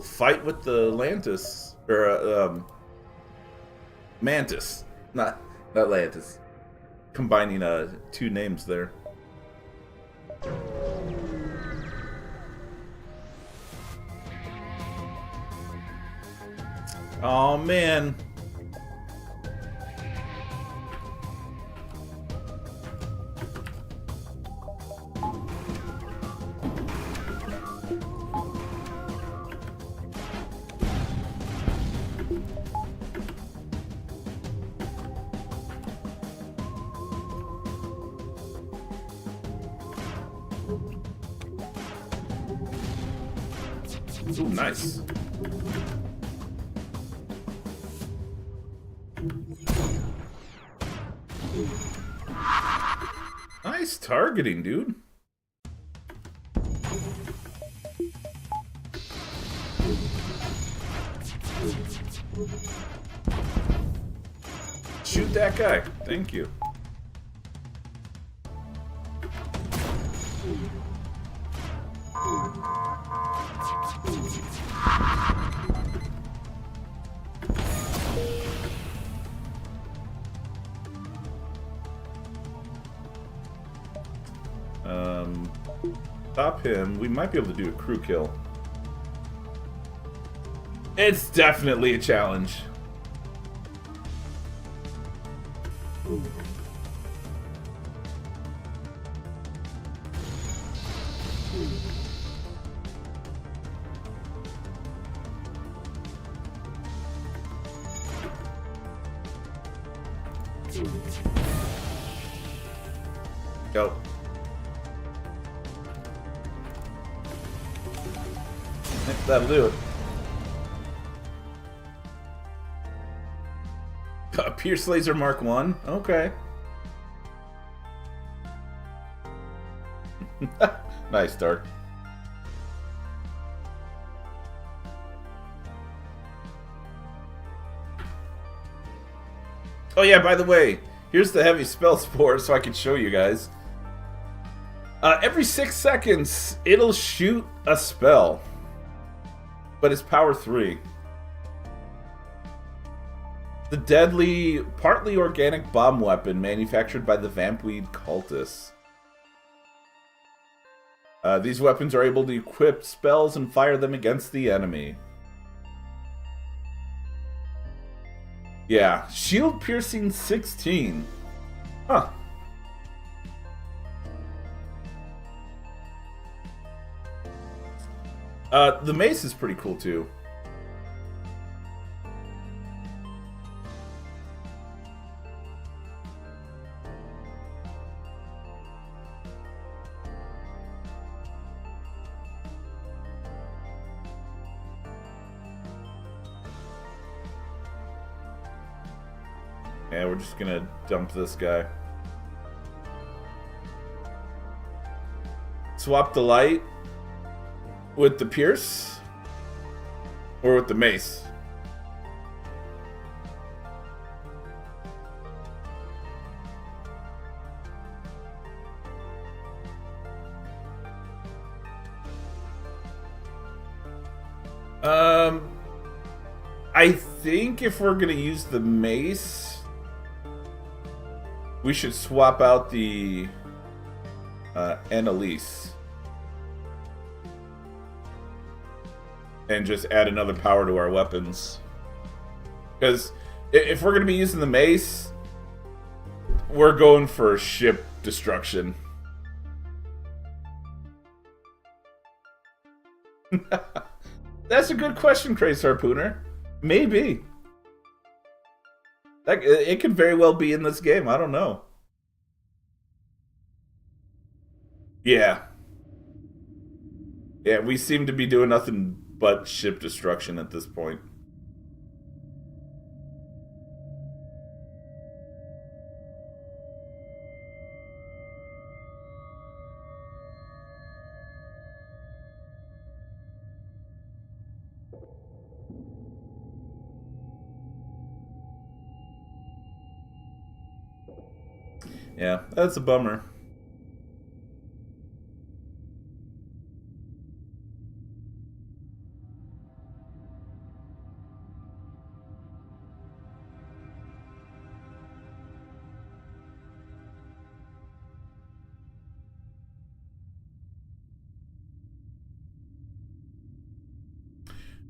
fight with the Lantis or Mantis, not Lantis. Combining two names there. Oh man. Ooh, nice. Nice targeting, dude. Shoot that guy. Thank you. Stop him. We might be able to do a crew kill. It's definitely a challenge. Go. That'll do it. Pierce Laser Mark 1? Okay. Nice, Dark. Oh yeah, by the way, here's the heavy spell spore so I can show you guys. Every 6 seconds, it'll shoot a spell. But it's power 3. The deadly, partly organic bomb weapon manufactured by the Vampweed cultists. These weapons are able to equip spells and fire them against the enemy. Yeah, shield piercing 16. Huh. The mace is pretty cool too. Yeah, we're just gonna dump this guy. Swap the light with the pierce or with the mace. I think if we're gonna use the mace, we should swap out the Annalise and just add another power to our weapons. Because if we're going to be using the mace, we're going for ship destruction. That's a good question, Craze Harpooner. Maybe. It could very well be in this game. I don't know. Yeah. Yeah, we seem to be doing nothing but ship destruction at this point. Yeah, that's a bummer.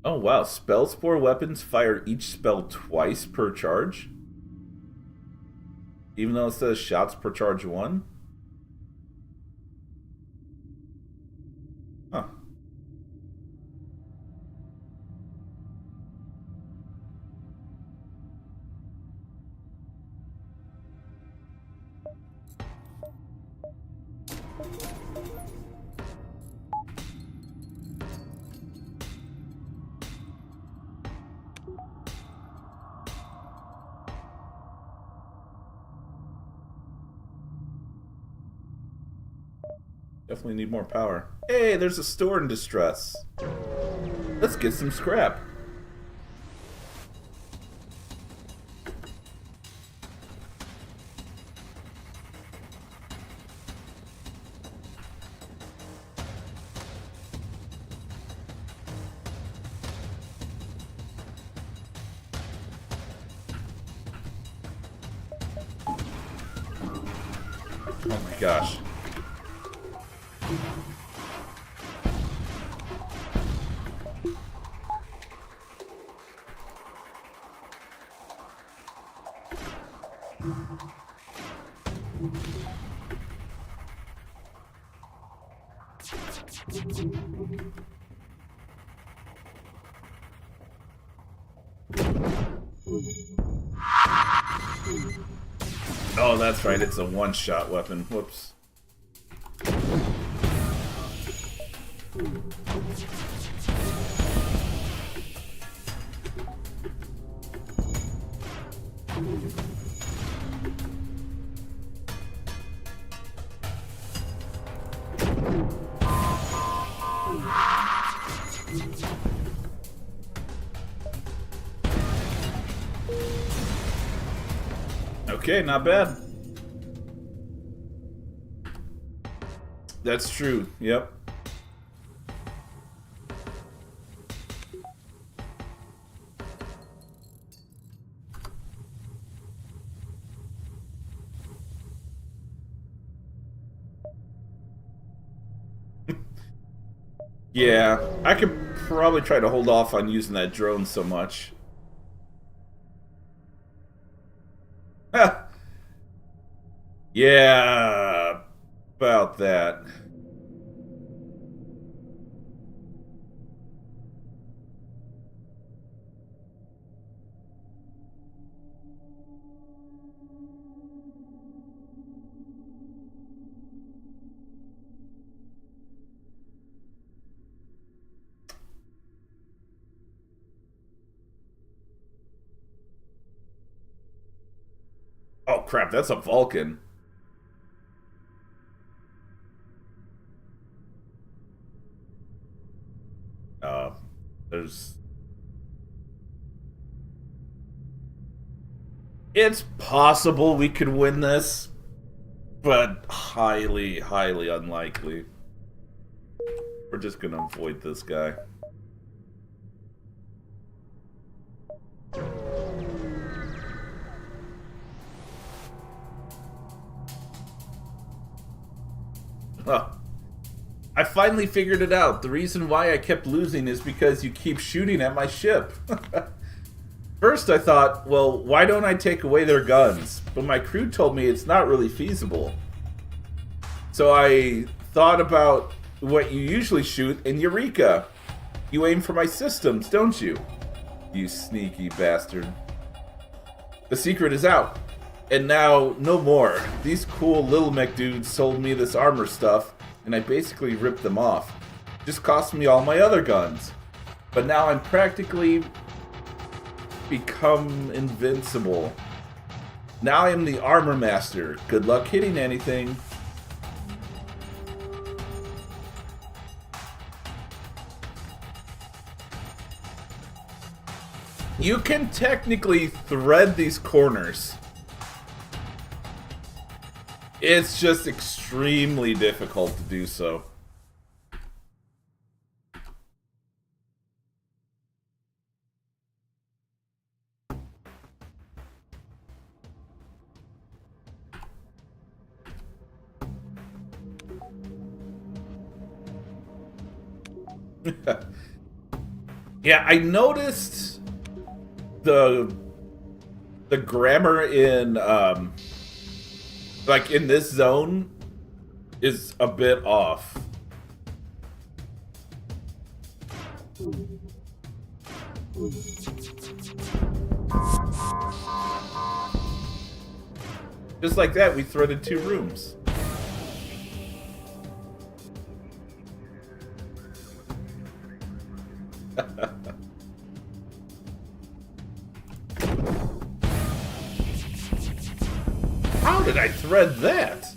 Oh wow, spell spore weapons fire each spell twice per charge? Even though it says shots per charge 1? Huh. Definitely need more power. Hey, there's a store in distress. Let's get some scrap. Oh my gosh. Oh, that's right. It's a one-shot weapon. Whoops. Okay, not bad. That's true, yep. Yeah, I could probably try to hold off on using that drone so much. Yeah, about that. Oh crap, that's a Vulcan. Uh, there's... It's possible we could win this, but highly, highly unlikely. We're just gonna avoid this guy. Oh. I finally figured it out. The reason why I kept losing is because you keep shooting at my ship. First I thought, well, why don't I take away their guns? But my crew told me it's not really feasible. So I thought about what you usually shoot, and Eureka! You aim for my systems, don't you? You sneaky bastard. The secret is out. And now, no more. These cool little mech dudes sold me this armor stuff, and I basically ripped them off. Just cost me all my other guns. But now I'm practically become invincible. Now I am the armor master. Good luck hitting anything. You can technically thread these corners. It's just extremely difficult to do so. Yeah, I noticed the grammar in like in this zone is a bit off. Just like that, we threaded 2 rooms. How did I thread that?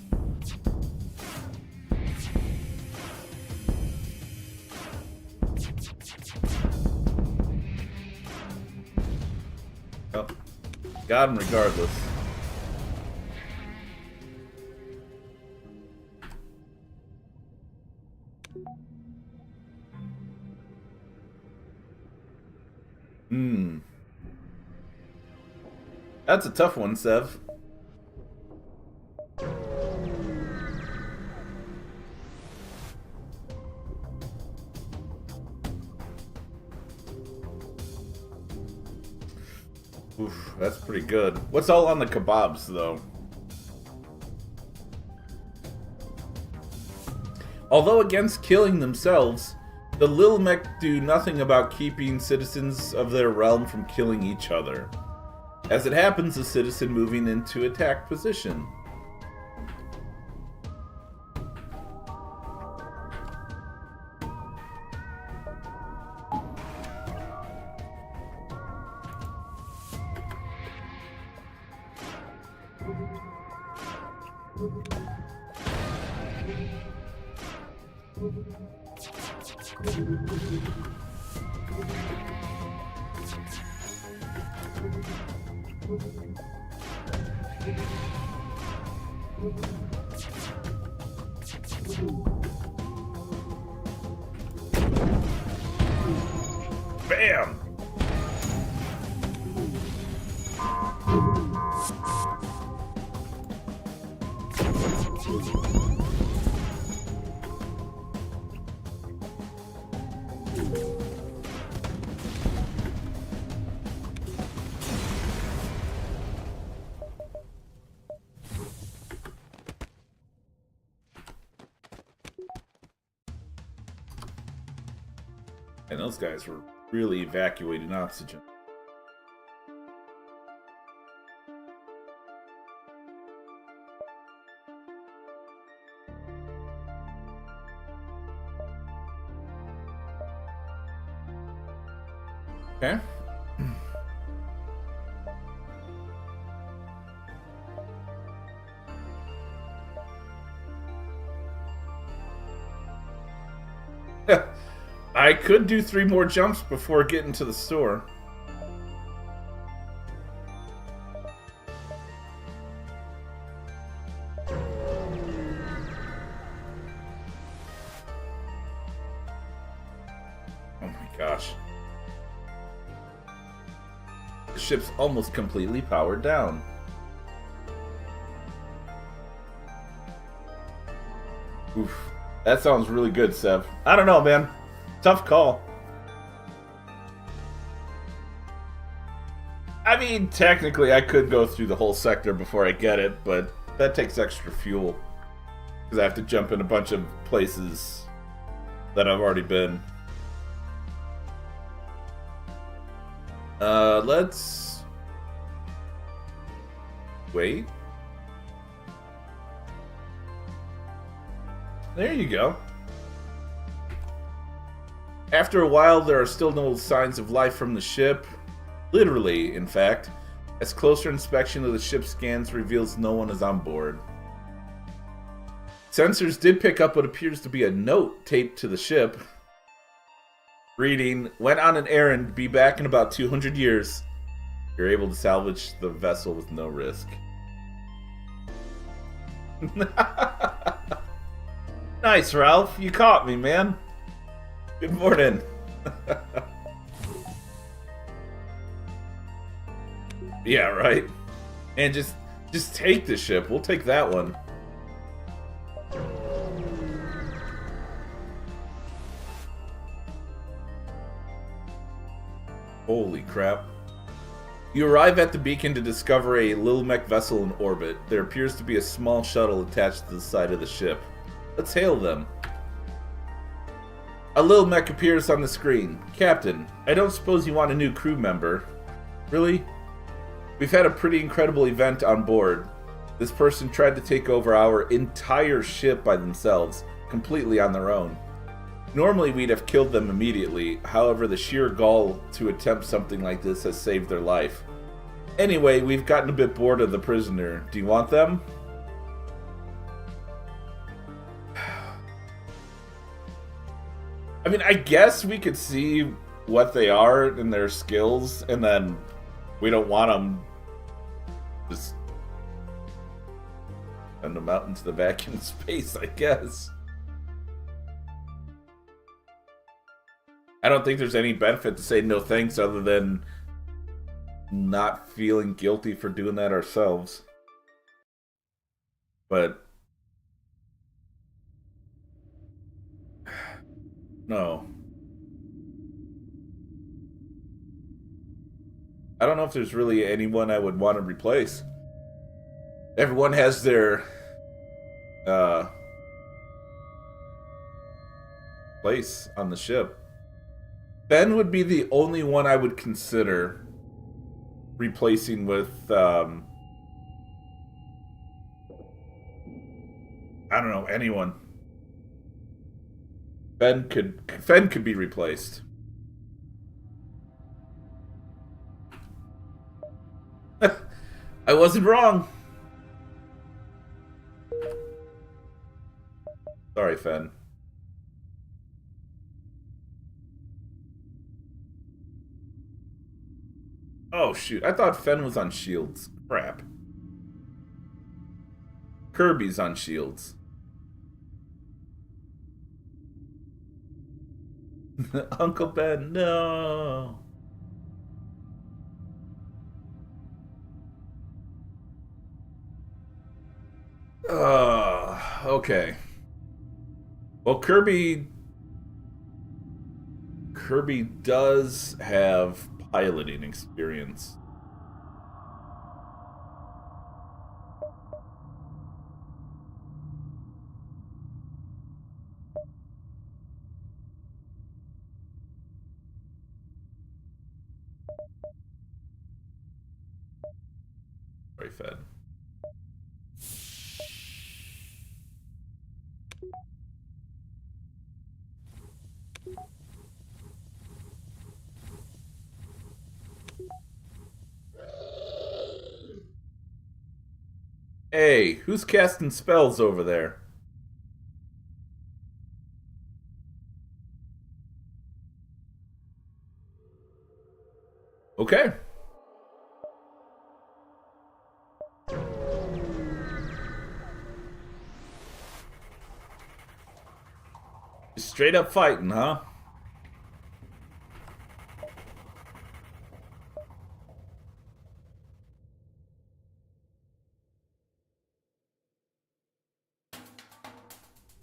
Oh, got him regardless. That's a tough one, Sev. Oof, that's pretty good. What's all on the kebabs, though? Although against killing themselves, the Lil Mech do nothing about keeping citizens of their realm from killing each other. As it happens, a citizen moving into attack position. Bam! And those guys were really evacuating oxygen. Okay. I could do 3 more jumps before getting to the store. Oh my gosh. The ship's almost completely powered down. Oof. That sounds really good, Seb. I don't know, man. Tough call. I mean, technically, I could go through the whole sector before I get it, but that takes extra fuel. Because I have to jump in a bunch of places that I've already been. Let's... wait. There you go. After a while, there are still no signs of life from the ship. Literally, in fact, as closer inspection of the ship's scans reveals no one is on board. Sensors did pick up what appears to be a note taped to the ship. Reading, went on an errand, be back in about 200 years. You're able to salvage the vessel with no risk. Nice, Ralph. You caught me, man. Good morning. Yeah, right? And just take the ship. We'll take that one. Holy crap. You arrive at the beacon to discover a little mech vessel in orbit. There appears to be a small shuttle attached to the side of the ship. Let's hail them. A little mech appears on the screen. Captain, I don't suppose you want a new crew member. Really? We've had a pretty incredible event on board. This person tried to take over our entire ship by themselves, completely on their own. Normally we'd have killed them immediately, however the sheer gall to attempt something like this has saved their life. Anyway, we've gotten a bit bored of the prisoner. Do you want them? I mean, I guess we could see what they are and their skills, and then we don't want them. Just send them out into the vacuum space, I guess. I don't think there's any benefit to say no thanks other than not feeling guilty for doing that ourselves. But no. I don't know if there's really anyone I would want to replace. Everyone has their place on the ship. Ben would be the only one I would consider replacing with I don't know, anyone. Ben could be replaced. I wasn't wrong. Sorry, Fen. Oh, shoot. I thought Fen was on shields. Crap. Kirby's on shields. Uncle Ben, no. Okay. Well, Kirby does have piloting experience. Sorry, Fed. Hey, who's casting spells over there? Okay. Straight up fighting, huh?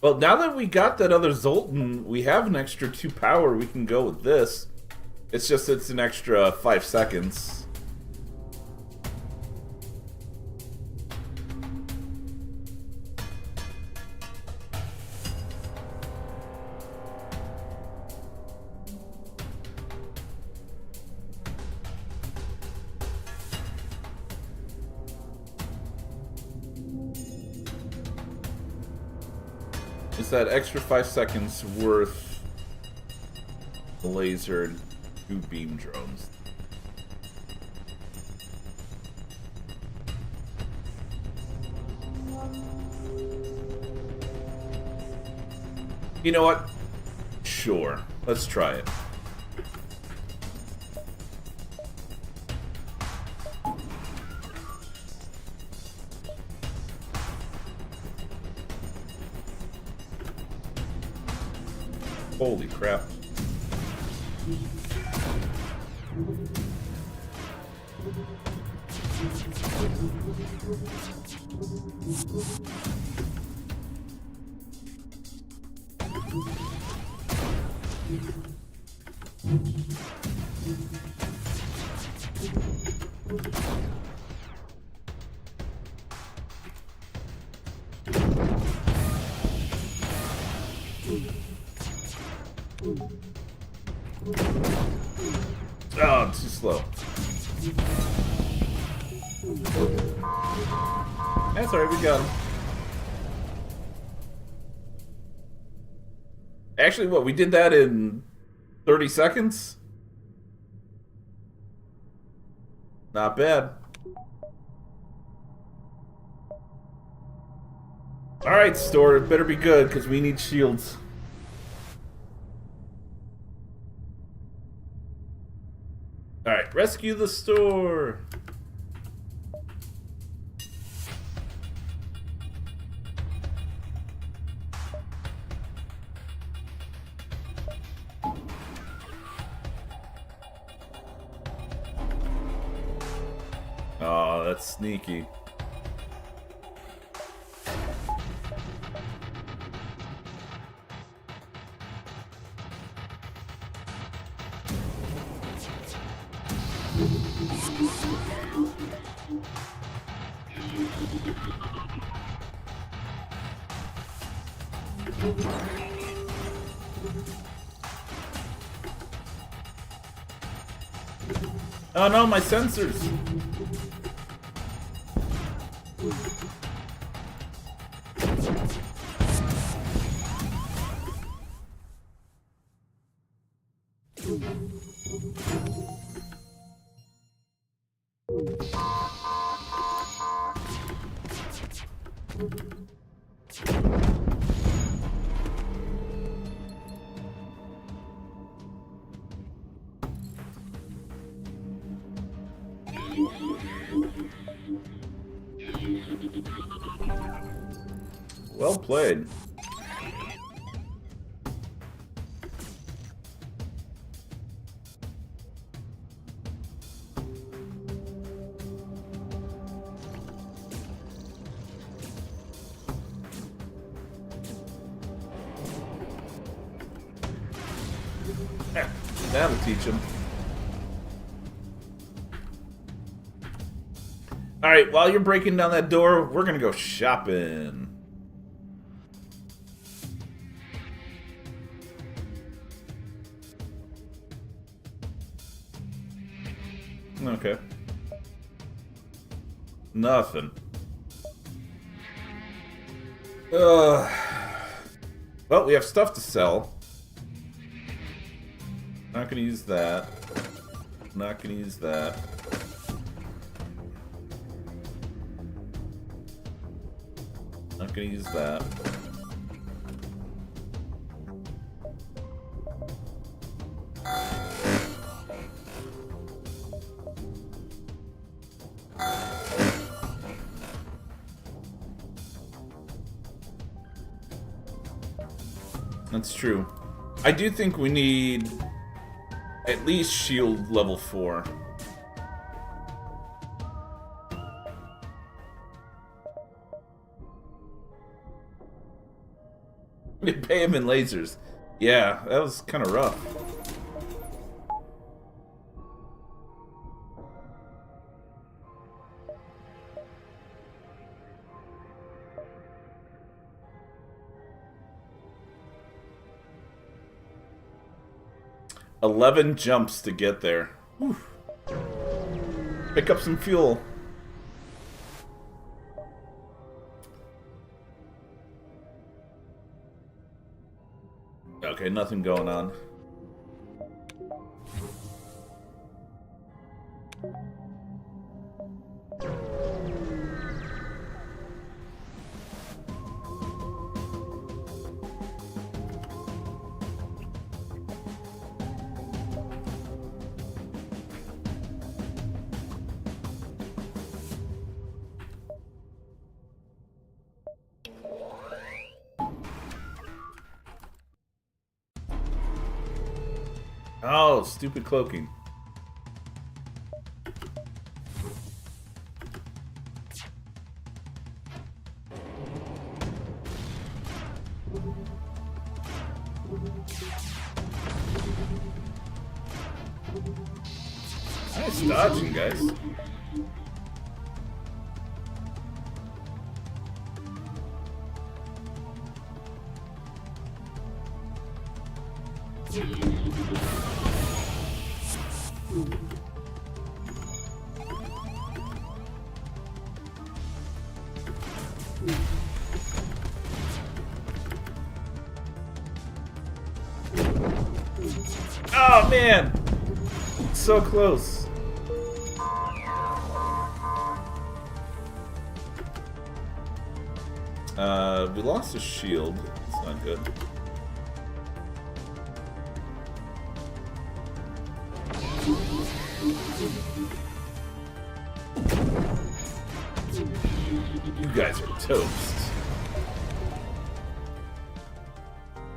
Well, now that we got that other Zoltan, we have an extra 2 power. We can go with this. It's just it's an extra 5 seconds. Is that extra 5 seconds worth the laser and 2 beam drones? You know what? Sure. Let's try it. Holy crap. Oh, I'm too slow. That's alright, we got him. Actually, what, we did that in 30 seconds? Not bad. Alright, store, it better be good, because we need shields. Alright, rescue the store! Oh, that's sneaky. Oh no, my sensors! Well played. That'll teach him. Alright, while you're breaking down that door, we're gonna go shopping. Okay. Nothing. Well, we have stuff to sell. Not gonna use that. Not gonna use that. Not gonna use that. That's true. I do think we need at least shield level 4. We pay him in lasers. Yeah, that was kind of rough. $11 jumps to get there. Whew. Pick up some fuel. Okay, nothing going on. Oh, stupid cloaking. Nice dodging, guys. Oh man, so close. We lost a shield. It's not good. You guys are toast.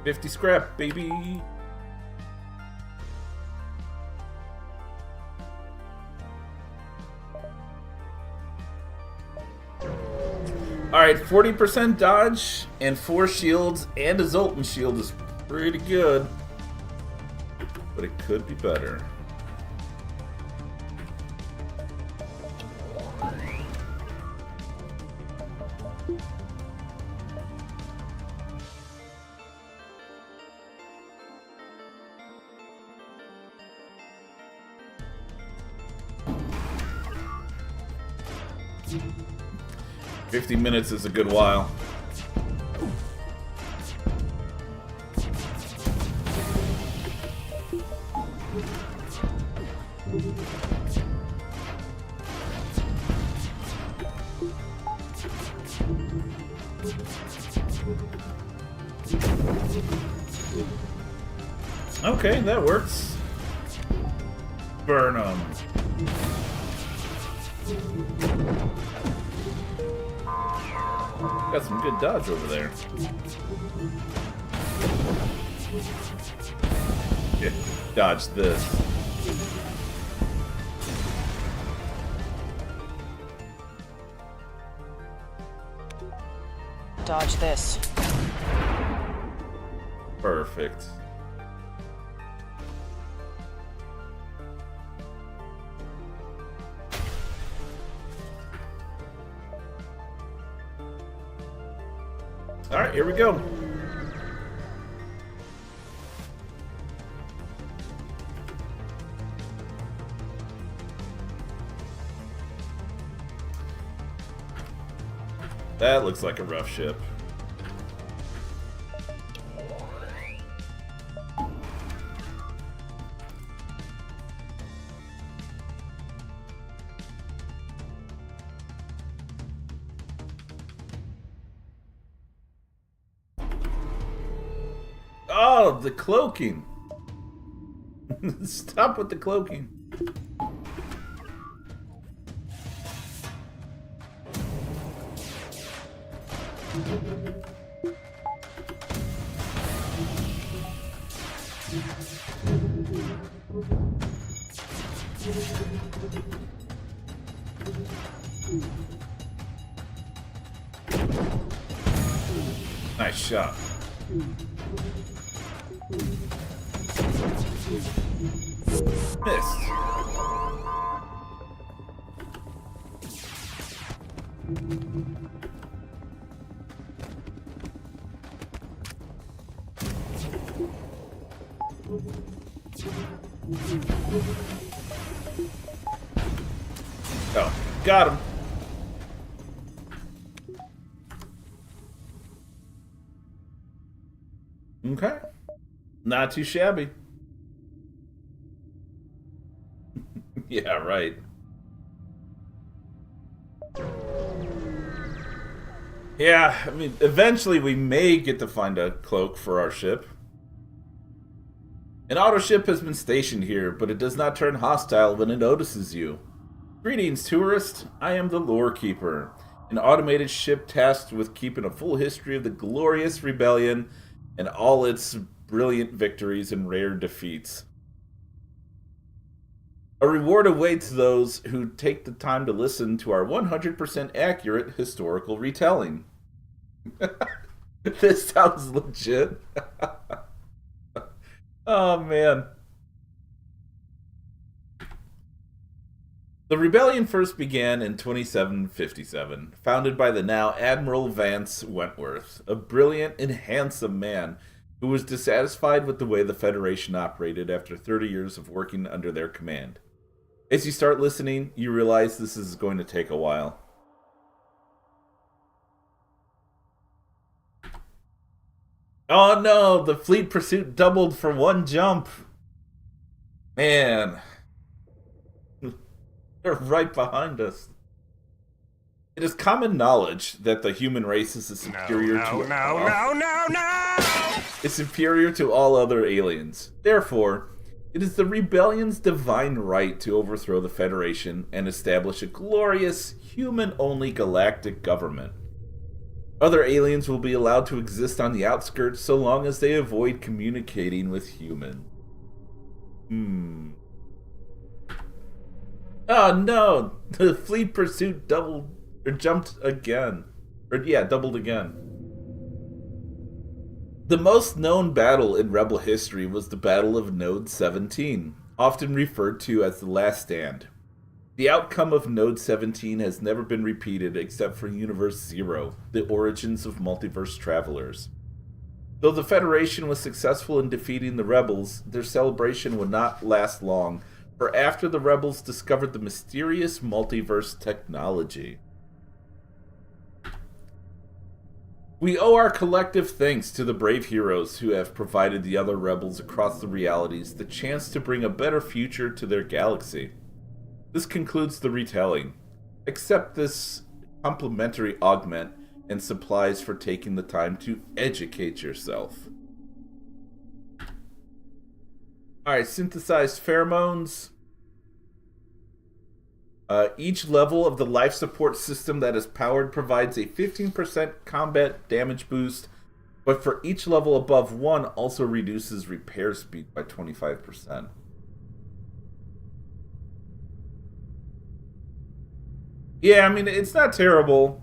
50 scrap, baby. Alright, 40% dodge and 4 shields and a Zoltan shield is pretty good. But it could be better. $50 minutes is a good while. Okay, that works. Burn 'em. Got some good dodge over there. Yeah, dodge this. Dodge this. Perfect. All right, here we go. That looks like a rough ship. Oh, the cloaking. Stop with the cloaking. Nice shot. Missed. Oh, got him. Okay. Not too shabby. Yeah, right. Yeah, I mean, eventually we may get to find a cloak for our ship. An auto ship has been stationed here, but it does not turn hostile when it notices you. Greetings, tourist. I am the Lore Keeper, an automated ship tasked with keeping a full history of the glorious rebellion and all its brilliant victories and rare defeats. A reward awaits those who take the time to listen to our 100% accurate historical retelling. This sounds legit. Oh, man. The rebellion first began in 2757, founded by the now Admiral Vance Wentworth, a brilliant and handsome man who was dissatisfied with the way the Federation operated after 30 years of working under their command. As you start listening, you realize this is going to take a while. Oh no, the fleet pursuit doubled for one jump. Man. They're right behind us. It is common knowledge that the human race is superior It's superior to all other aliens. Therefore, it is the rebellion's divine right to overthrow the Federation and establish a glorious, human-only galactic government. Other aliens will be allowed to exist on the outskirts so long as they avoid communicating with humans. Oh no! The fleet pursuit jumped again. Doubled again. The most known battle in Rebel history was the Battle of Node 17, often referred to as the Last Stand. The outcome of Node 17 has never been repeated except for Universe Zero, the origins of multiverse travelers. Though the Federation was successful in defeating the Rebels, their celebration would not last long, for after the Rebels discovered the mysterious multiverse technology. We owe our collective thanks to the brave heroes who have provided the other rebels across the realities the chance to bring a better future to their galaxy. This concludes the retelling. Accept this complimentary augment and supplies for taking the time to educate yourself. Alright, synthesized pheromones. Each level of the life support system that is powered provides a 15% combat damage boost, but for each level above 1 also reduces repair speed by 25%. Yeah, I mean, it's not terrible,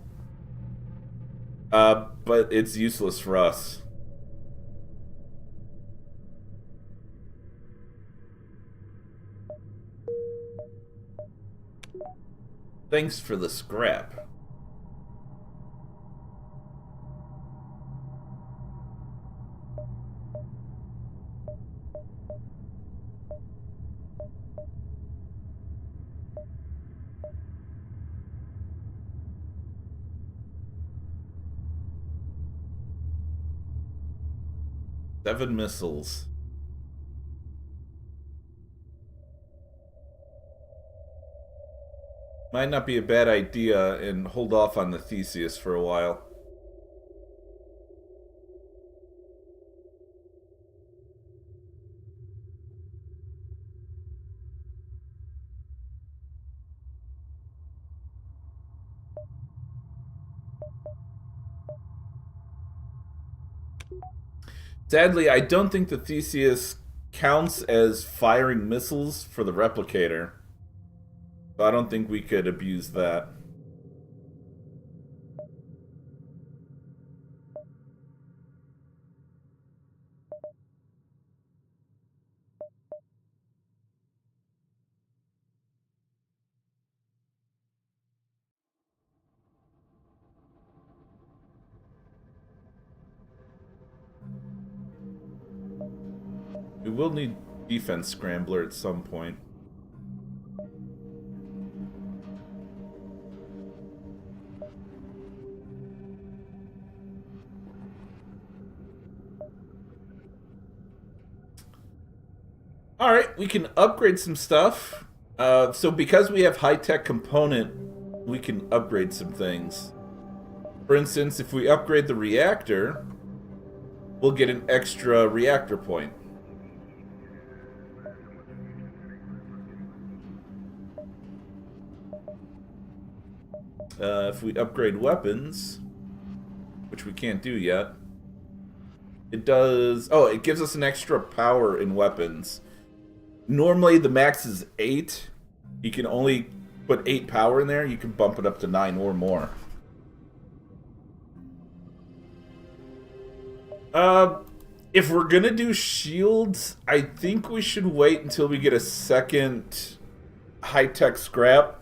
but it's useless for us. Thanks for the scrap. Seven missiles. Might not be a bad idea and hold off on the Theseus for a while. Sadly, I don't think the Theseus counts as firing missiles for the replicator. So I don't think we could abuse that. We will need defense scrambler at some point. Alright, we can upgrade some stuff. So because we have high-tech component, we can upgrade some things. For instance, if we upgrade the reactor, we'll get an extra reactor point. If we upgrade weapons, which we can't do yet, it does... Oh, it gives us an extra power in weapons. Normally, the max is 8. You can only put 8 power in there. You can bump it up to 9 or more. If we're gonna do shields, I think we should wait until we get a second high-tech scrap.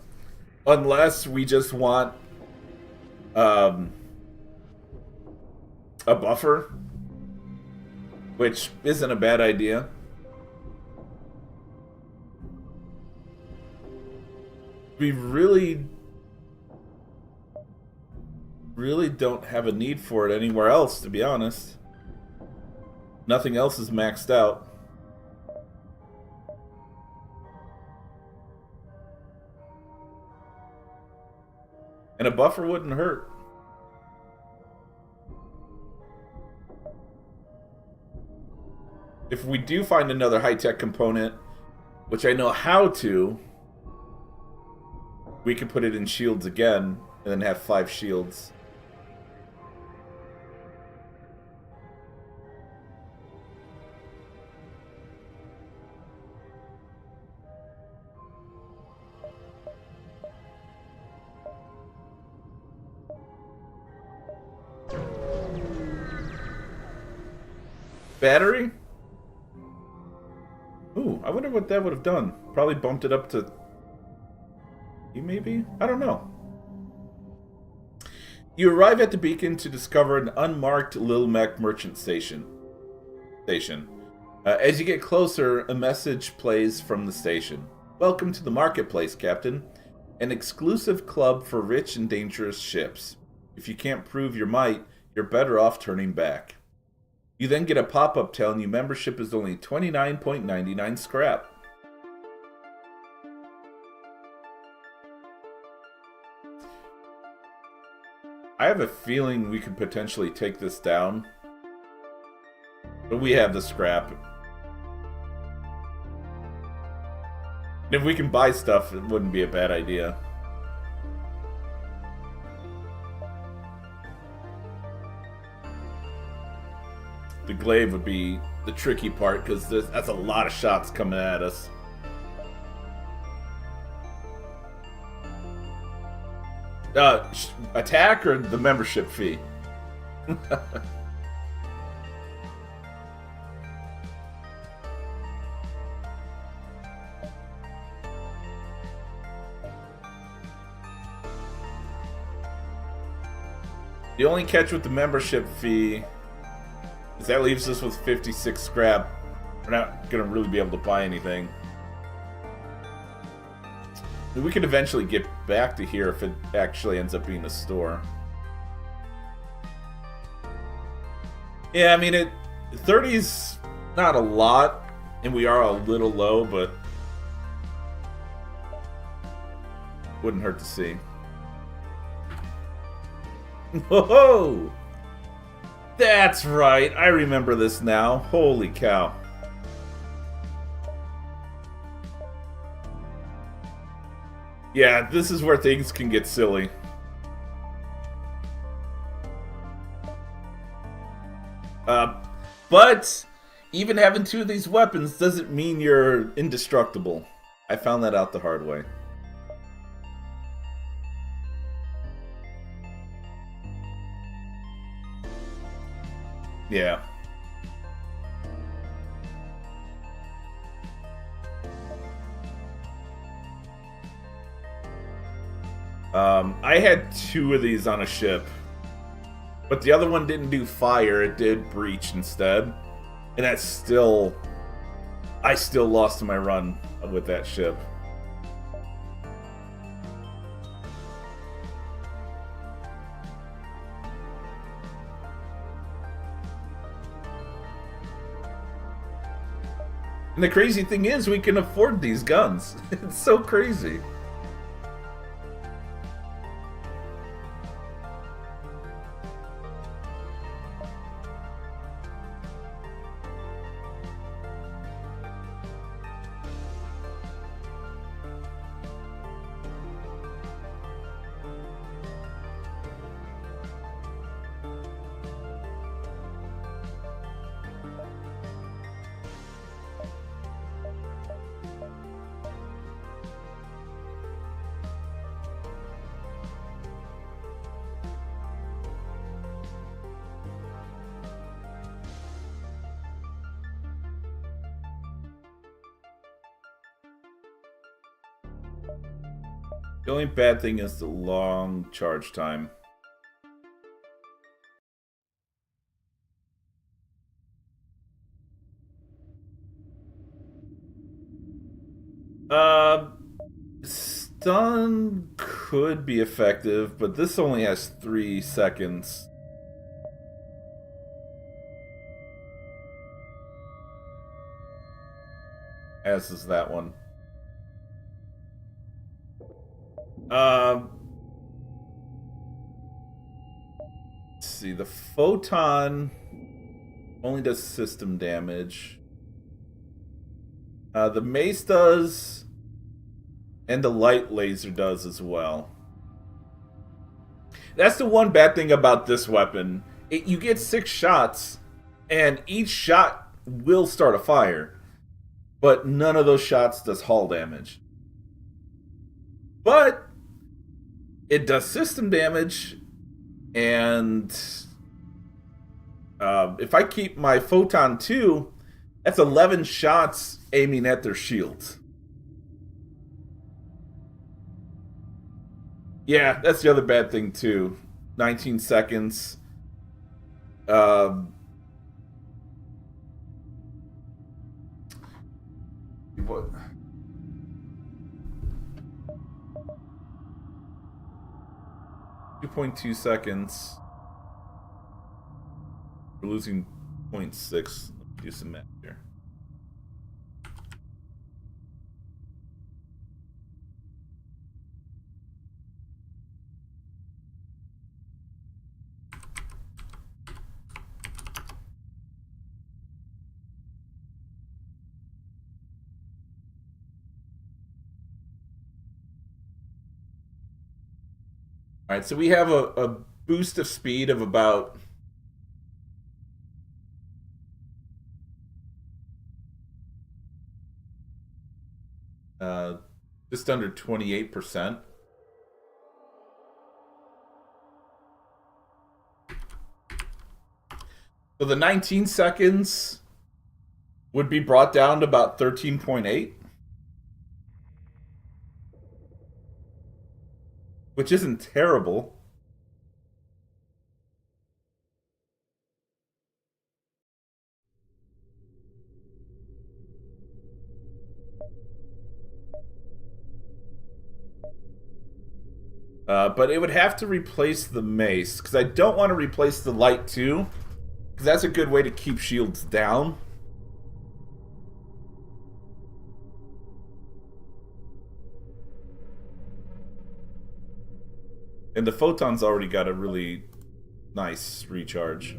Unless we just want a buffer, which isn't a bad idea. We really don't have a need for it anywhere else, to be honest. Nothing else is maxed out. And a buffer wouldn't hurt. If we do find another high-tech component, which I know how to, we can put it in shields again, and then have 5 shields. Battery? Ooh, I wonder what that would have done. Probably bumped it up to... maybe? I don't know. You arrive at the beacon to discover an unmarked Lil Mech merchant station. As you get closer, a message plays from the station. Welcome to the marketplace, Captain. An exclusive club for rich and dangerous ships. If you can't prove your might, you're better off turning back. You then get a pop-up telling you membership is only 29.99 scrap. I have a feeling we could potentially take this down. But we have the scrap. If we can buy stuff, it wouldn't be a bad idea. The glaive would be the tricky part, because that's a lot of shots coming at us. Attack or the membership fee? The only catch with the membership fee is that leaves us with 56 scrap. We're not going to really be able to buy anything. We could eventually get back to here if it actually ends up being a store. Yeah, I mean, 30's not a lot, and we are a little low, but wouldn't hurt to see. Whoa! That's right, I remember this now. Holy cow. Yeah, this is where things can get silly. But even having 2 of these weapons doesn't mean you're indestructible. I found that out the hard way. Yeah. I had 2 of these on a ship, but the other one didn't do fire, it did breach instead. And that's still... I still lost my run with that ship. And the crazy thing is, we can afford these guns. It's so crazy. The only bad thing is the long charge time. Stun could be effective, but this only has 3 seconds. As is that one. Let's see, the photon only does system damage. The mace does, and the light laser does as well. That's the one bad thing about this weapon. You get 6 shots, and each shot will start a fire, but none of those shots does hull damage. But it does system damage, and if I keep my photon 2, that's 11 shots aiming at their shields. Yeah, that's the other bad thing too. 19 seconds. What? 2.2 seconds. We're losing 0.6. Let's do some math here. All right, so we have a boost of speed of about uh, just under 28%. So the 19 seconds would be brought down to about 13.8, which isn't terrible. But it would have to replace the mace, because I don't want to replace the light too, because that's a good way to keep shields down. And the photon's already got a really nice recharge.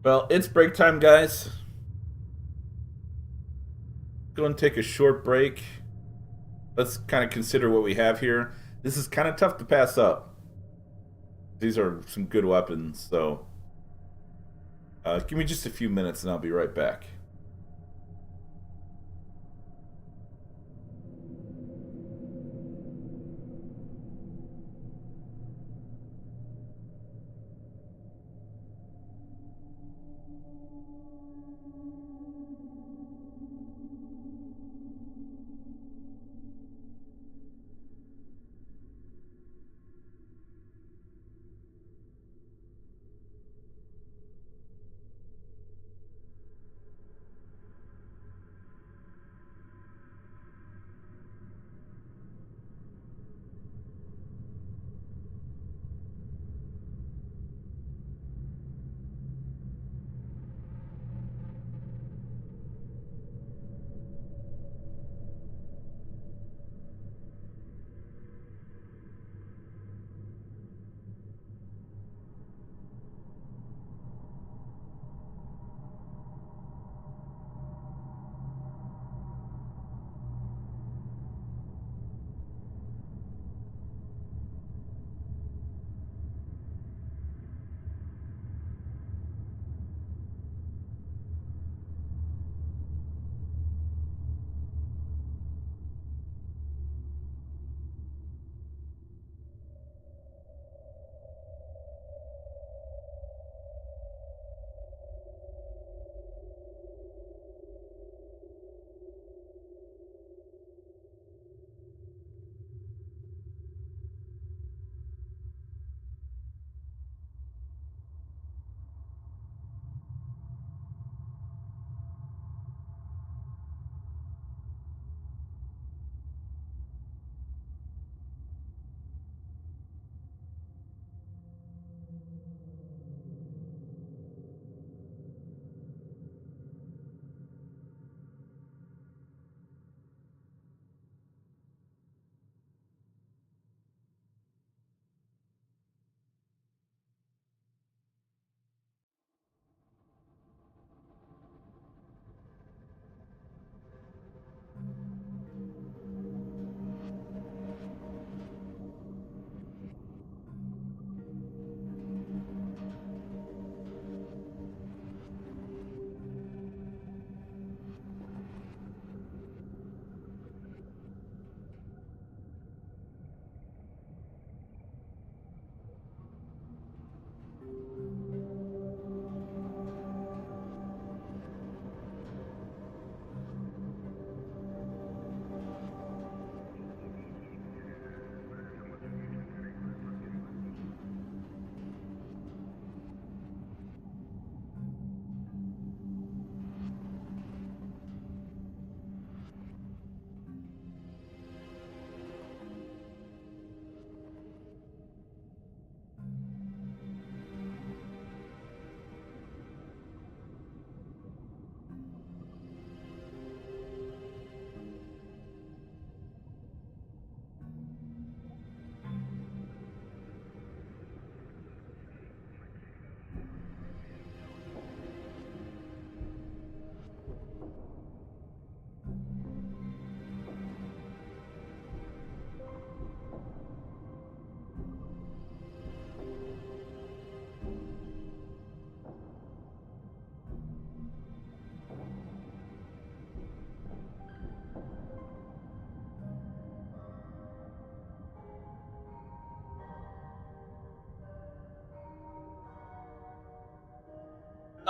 Well, it's break time, guys. Go and take a short break. Let's kind of consider what we have here. This is kind of tough to pass up. These are some good weapons, so give me just a few minutes and I'll be right back.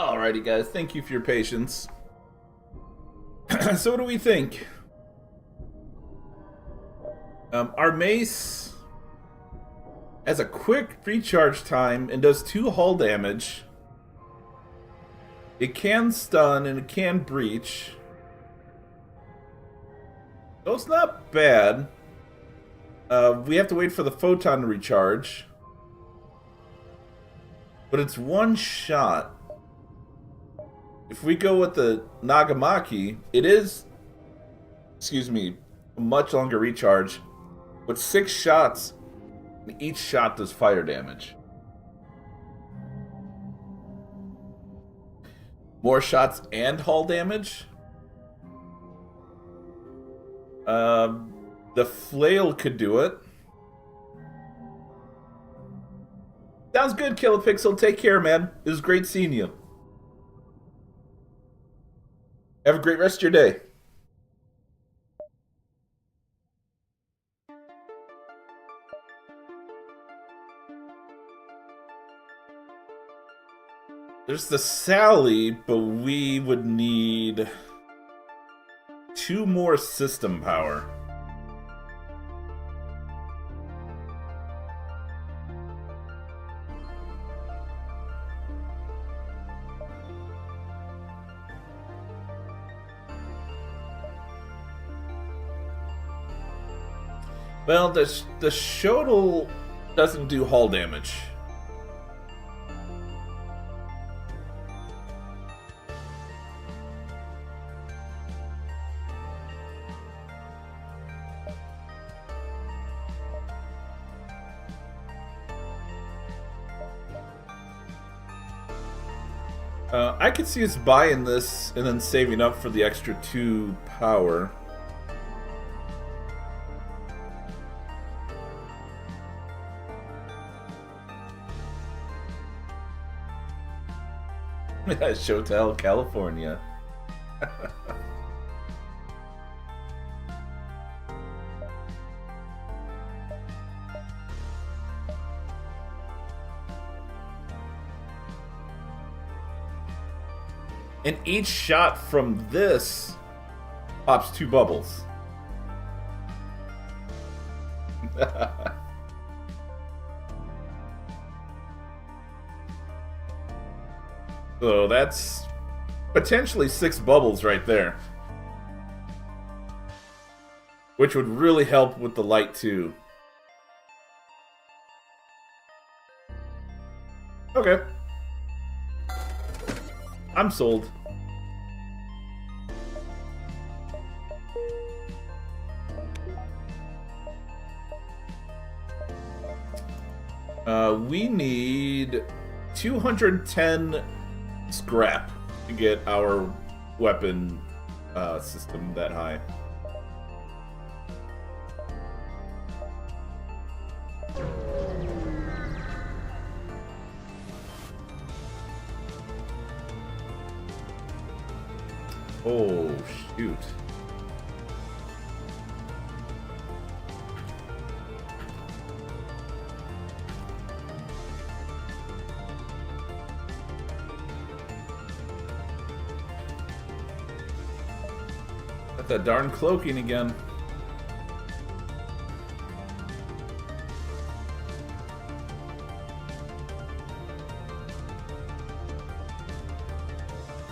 Alrighty, guys. Thank you for your patience. So what do we think? Our mace has a quick recharge time and does 2 hull damage. It can stun and it can breach. So it's not bad. We have to wait for the photon to recharge. But it's 1 shot. If we go with the Nagamaki, it is, excuse me, a much longer recharge. With 6 shots, and each shot does fire damage. More shots and hull damage? The flail could do it. Sounds good, Kilopixel. Take care, man. It was great seeing you. Have a great rest of your day. There's the Sally, but we would need 2 more system power. Well, the Shodel doesn't do hull damage. I could see us buying this and then saving up for the extra 2 power. Shotel, California. And each shot from this pops 2 bubbles. So that's potentially 6 bubbles right there. Which would really help with the light too. Okay. I'm sold. We need 210 scrap to get our weapon system that high. Oh, shoot. Got that darn cloaking again.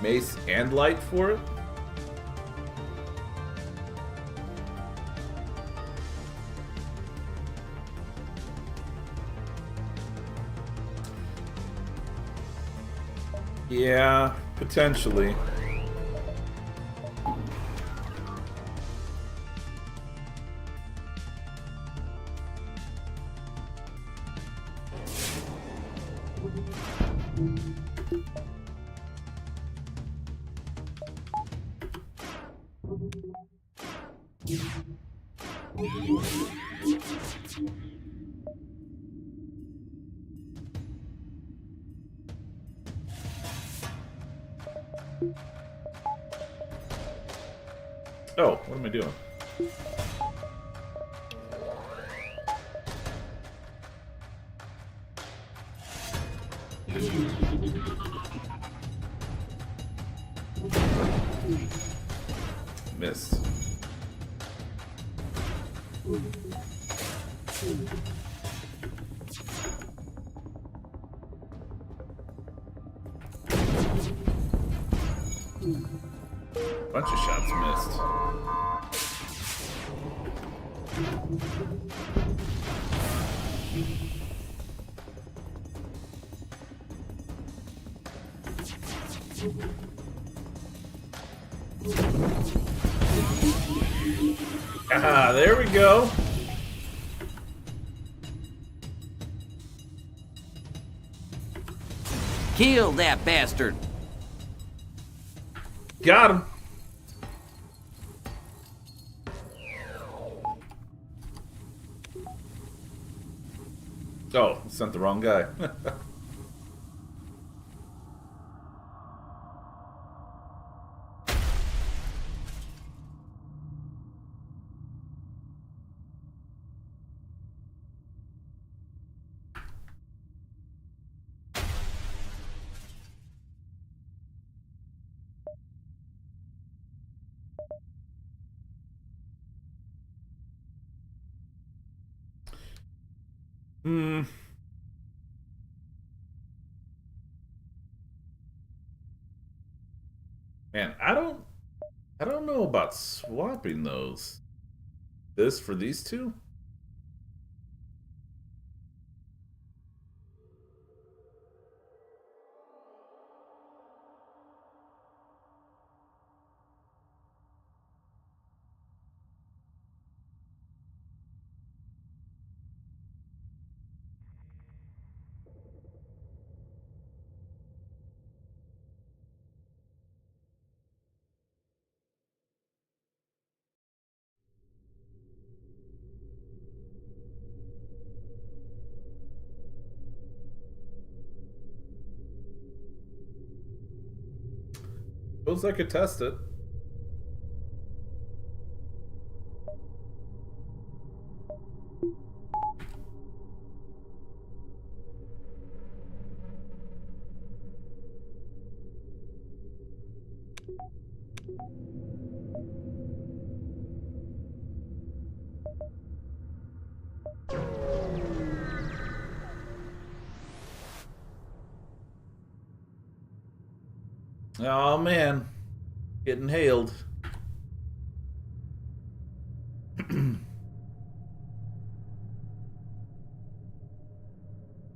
Mace and light for it? Yeah, potentially. Oh, what am I doing? Missed. Bunch of shots missed. Ah, there we go. Kill that bastard. Got him. Oh, sent the wrong guy. Hmm. Man, I don't know about swapping those. This for these two? Suppose I could test it. Oh man, getting hailed.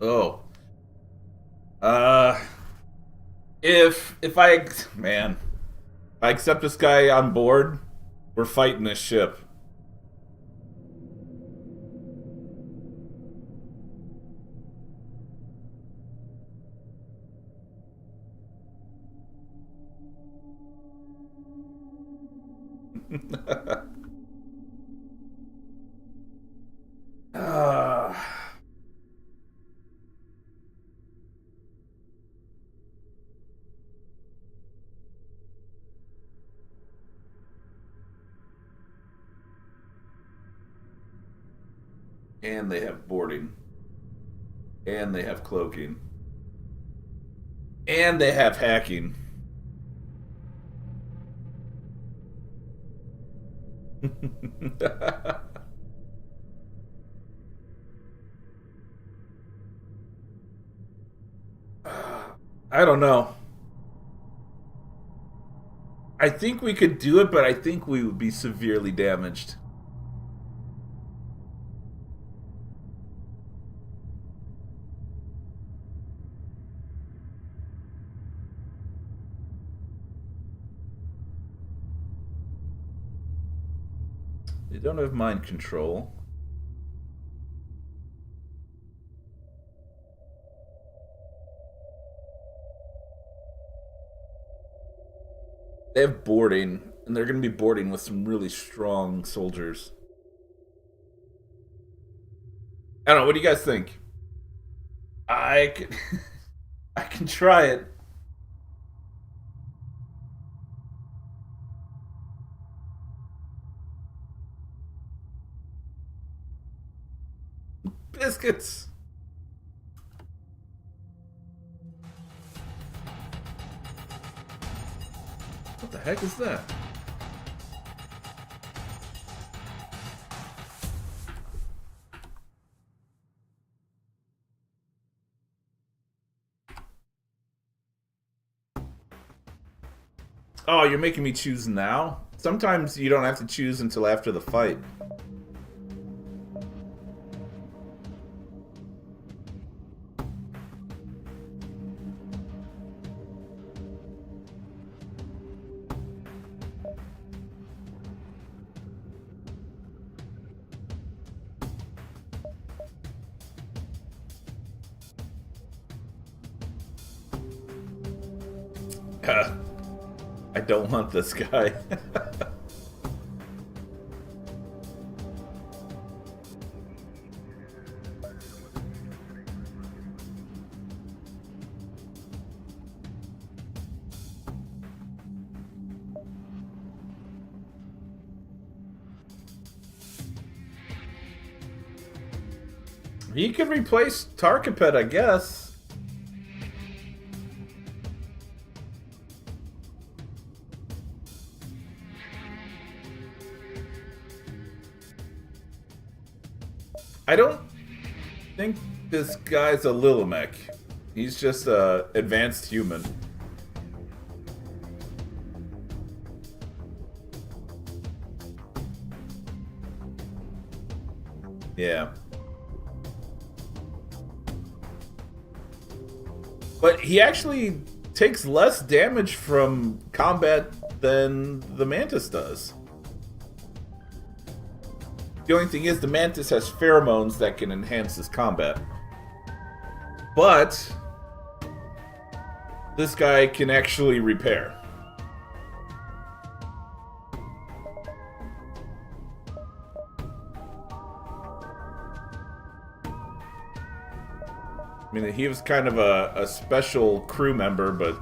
Oh. Uh if I man, if I accept this guy on board, we're fighting this ship. uh, and they have boarding. And they have cloaking. And they have hacking. I don't know. I think we could do it, but I think we would be severely damaged. They don't have mind control. They have boarding, and they're going to be boarding with some really strong soldiers. I don't know. What do you guys think? I can, I can try it. Biscuits. What the heck is that? Oh, you're making me choose now? Sometimes you don't have to choose until after the fight. I don't want this guy. He could replace Tarkapet, I guess. I don't think this guy's a Lilimech. He's just a advanced human. Yeah. But he actually takes less damage from combat than the Mantis does. The only thing is, the Mantis has pheromones that can enhance his combat. But this guy can actually repair. I mean, he was kind of a special crew member, but...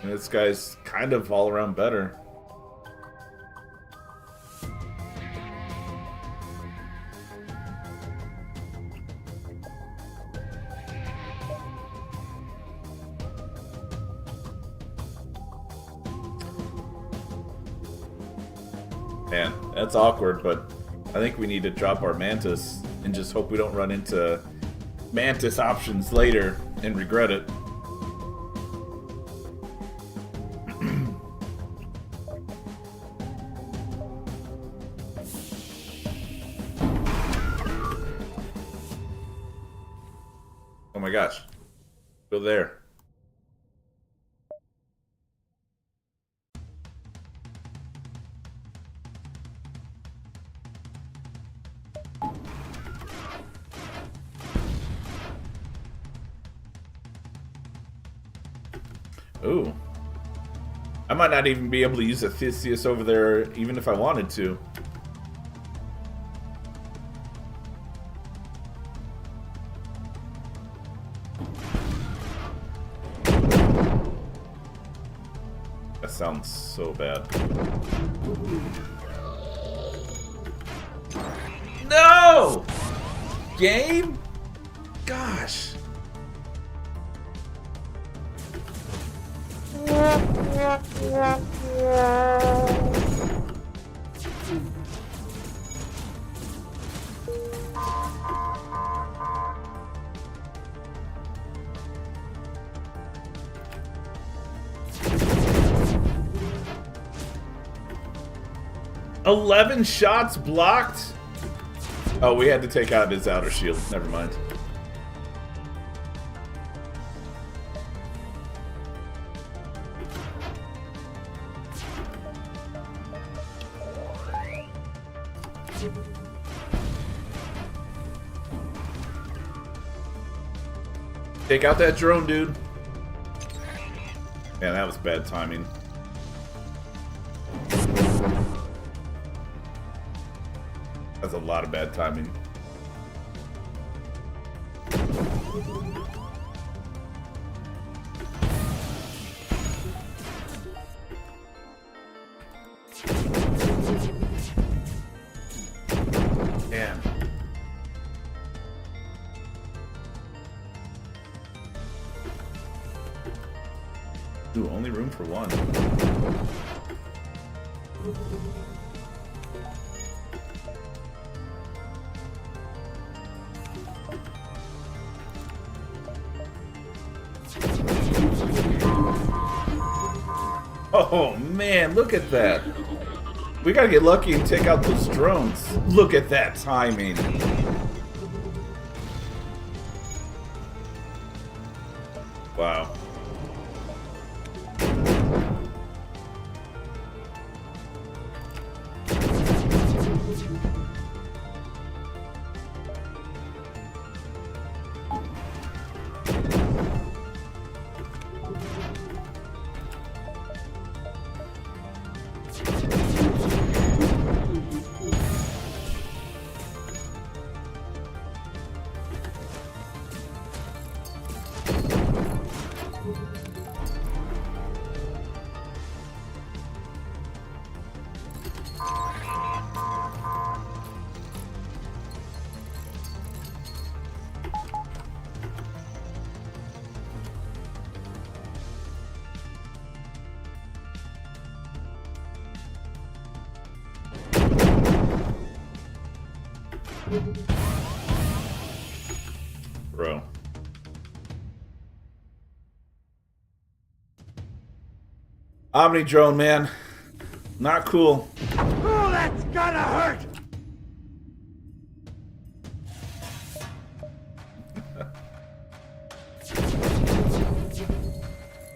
And this guy's kind of all around better. Man, that's awkward, but I think we need to drop our Mantis and just hope we don't run into Mantis options later and regret it. Oh my gosh. Go there. Ooh. I might not even be able to use a Theseus over there even if I wanted to. That sounds so bad. No! Game? Gosh. "11 shots blocked?" Oh, we had to take out his outer shield. Never mind. Take out that drone, dude. Man, that was bad timing. That's a lot of bad timing. Damn. only room for one. Oh man, look at that. We gotta get lucky and take out those drones. Look at that timing. Wow. Bro. Omni drone, man. Not cool. Oh, that's gotta hurt!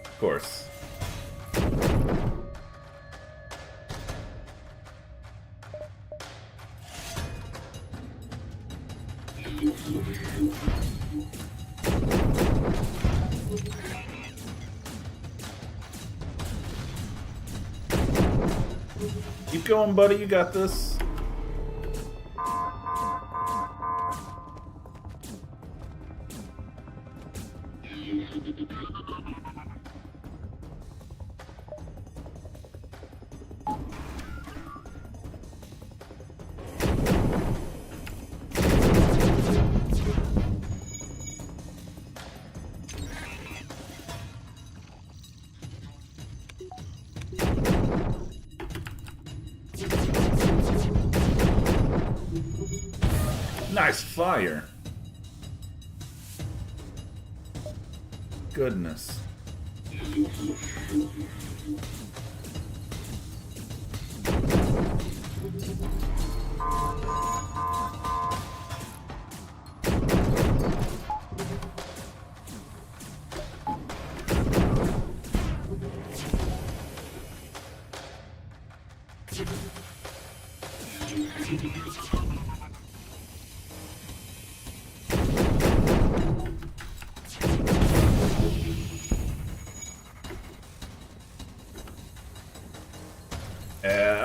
Of course. Keep going, buddy. You got this. Nice fire. Goodness.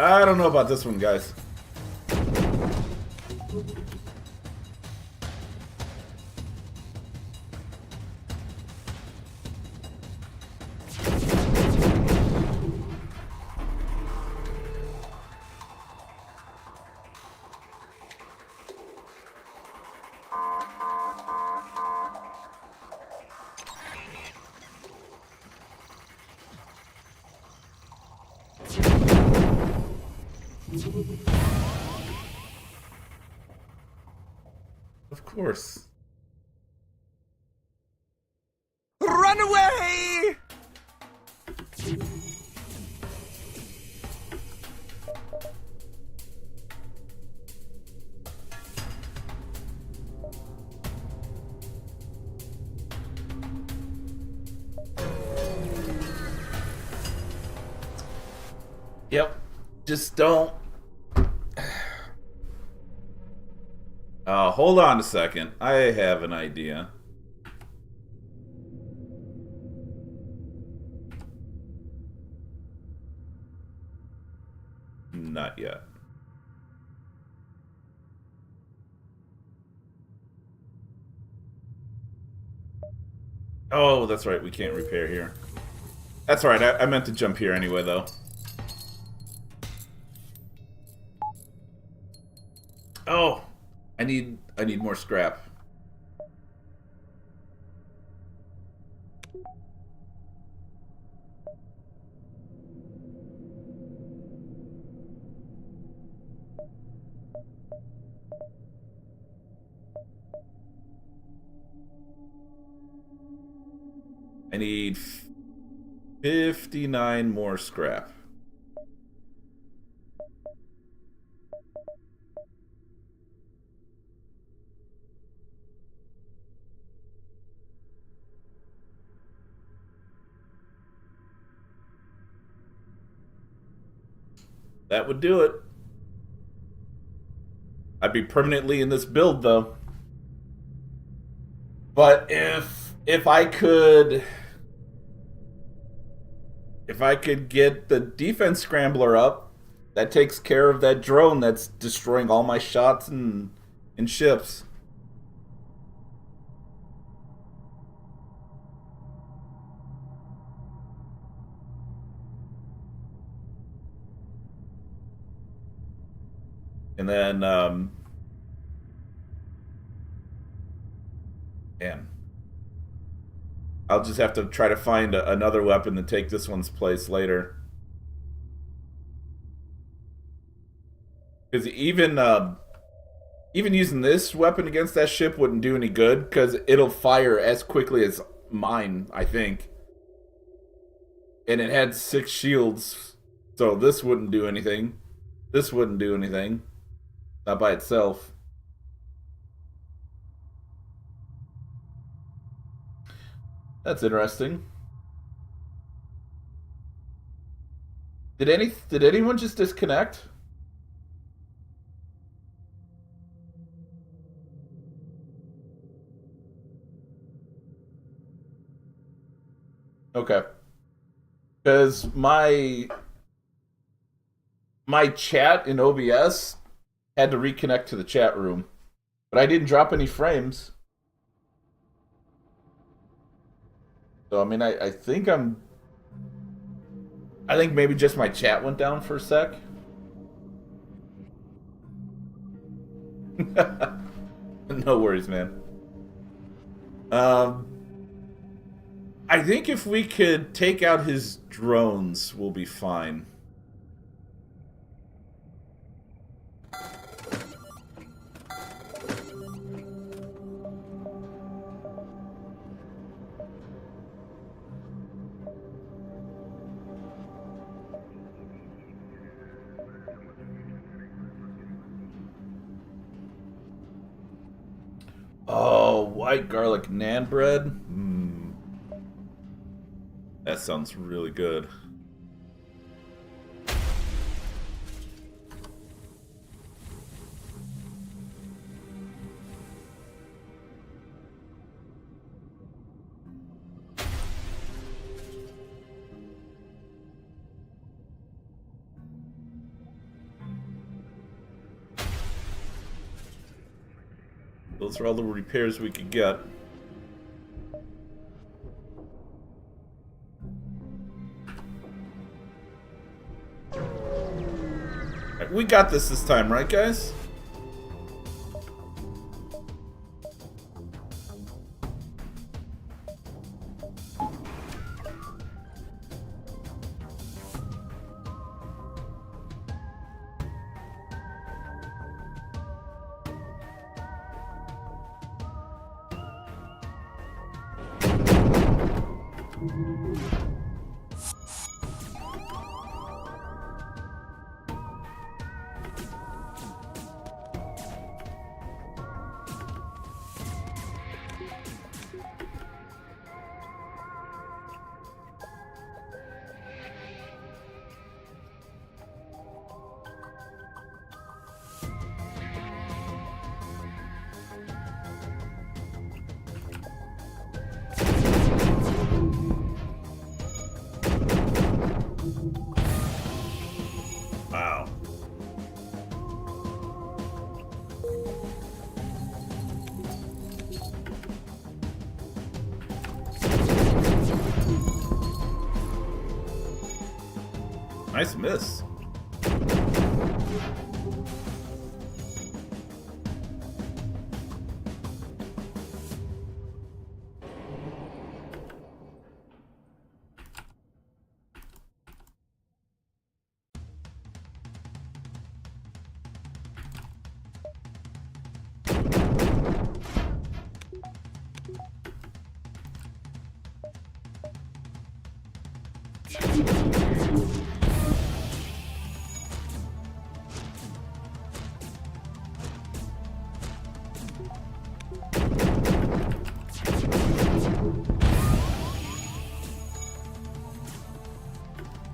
I don't know about this one, guys. Of course. Run away! Yep. Just don't. Hold on a second. I have an idea. Not yet. Oh, that's right. We can't repair here. That's right. I meant to jump here anyway, though. Oh, I need more scrap. need 59 more scrap. That would do it. I'd be permanently in this build, though. But if I could get the defense scrambler up, that takes care of that drone that's destroying all my shots and ships. And then, man, I'll just have to try to find another weapon to take this one's place later. Because even using this weapon against that ship wouldn't do any good, because it'll fire as quickly as mine, I think. And it had 6 shields, so this wouldn't do anything. This wouldn't do anything. Not by itself. That's interesting. Did anyone just disconnect? Okay. Because my chat in OBS had to reconnect to the chat room. But I didn't drop any frames. So, I mean, I think maybe just my chat went down for a sec. No worries, man. I think if we could take out his drones, we'll be fine. Oh, white garlic naan bread? That sounds really good. Those are all the repairs we could get. We got this time, right, guys? Wow. Nice miss.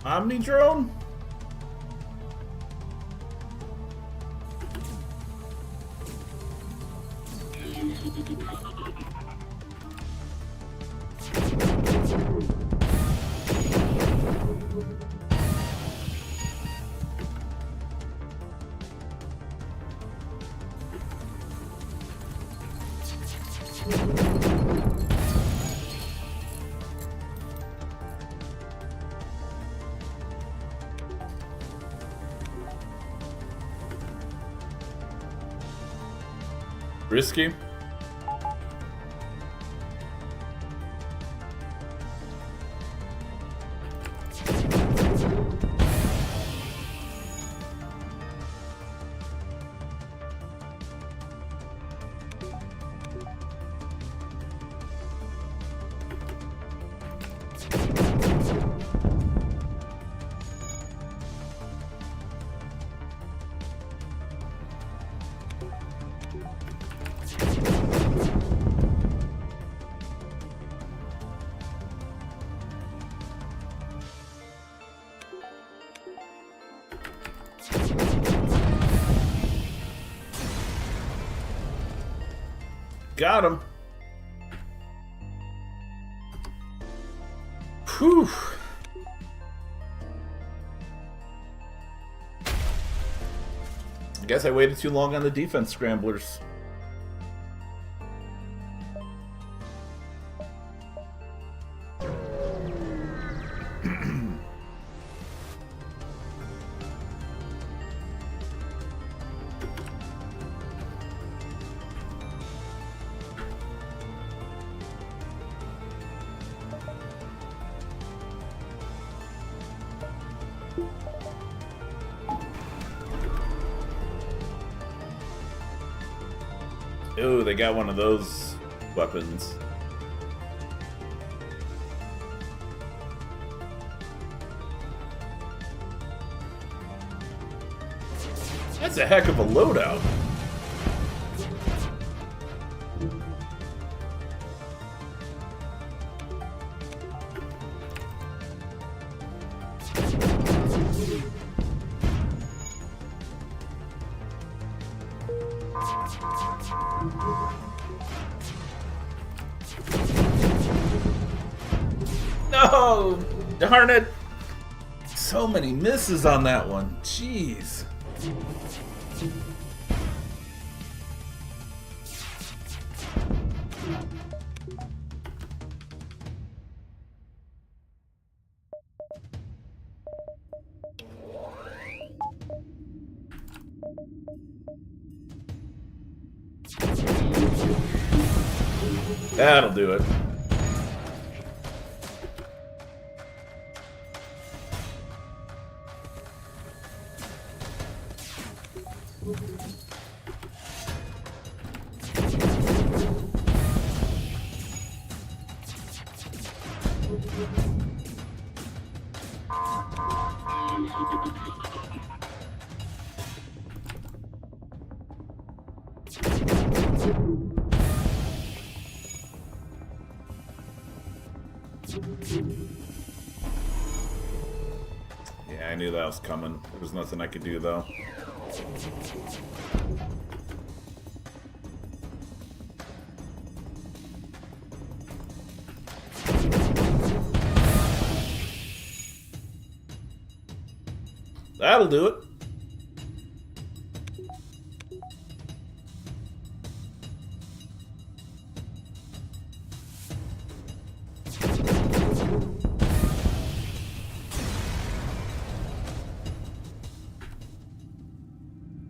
Omni drone? Risky. Got him. Whew. I guess I waited too long on the defense scramblers. Ooh, they got one of those weapons. That's a heck of a loadout. No! Darn it! So many misses on that one. Jeez. That'll do it. Yeah, I knew that was coming. There was nothing I could do, though. That'll do it.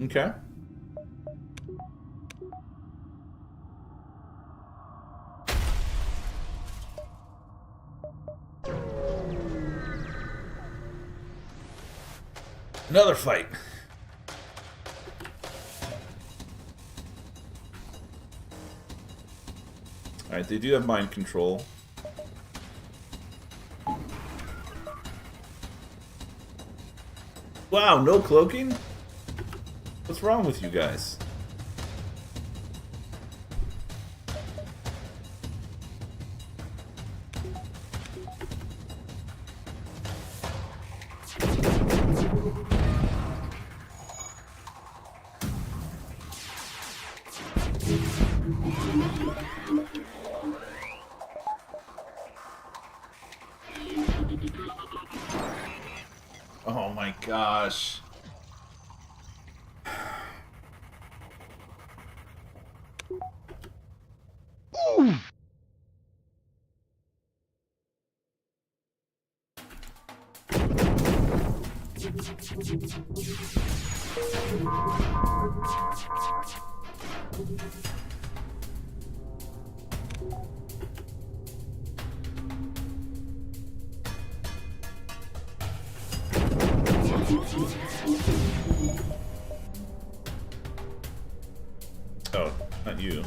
Okay. Another fight. Alright, they do have mind control. Wow, no cloaking? What's wrong with you guys? Oh my gosh. Oh, not you.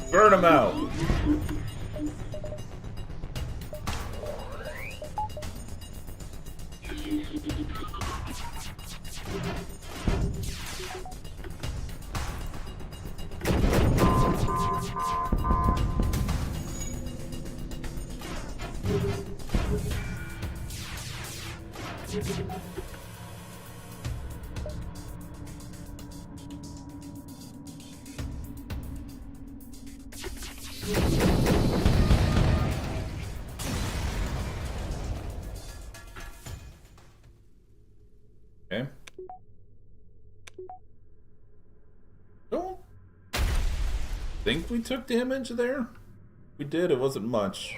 Burn him out. Okay. Don't think we took damage there. We did, it wasn't much.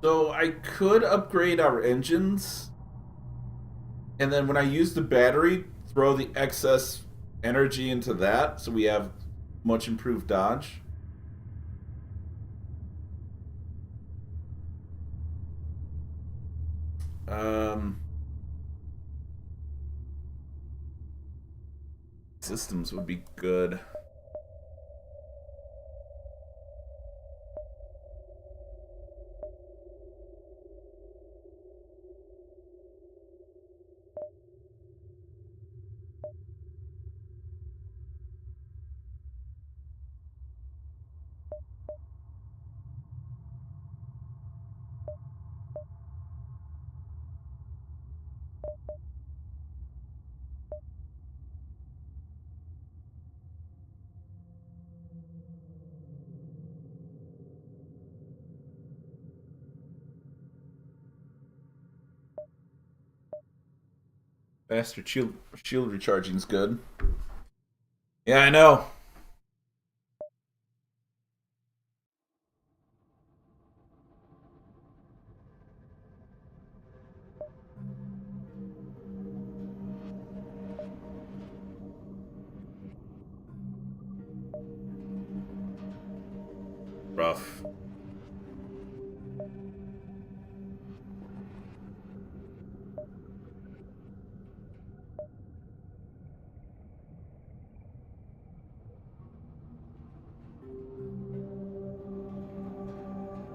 So I could upgrade our engines, and then when I use the battery, throw the excess energy into that, so we have much improved dodge. Systems would be good. Faster shield recharging's good. Yeah, I know. Rough.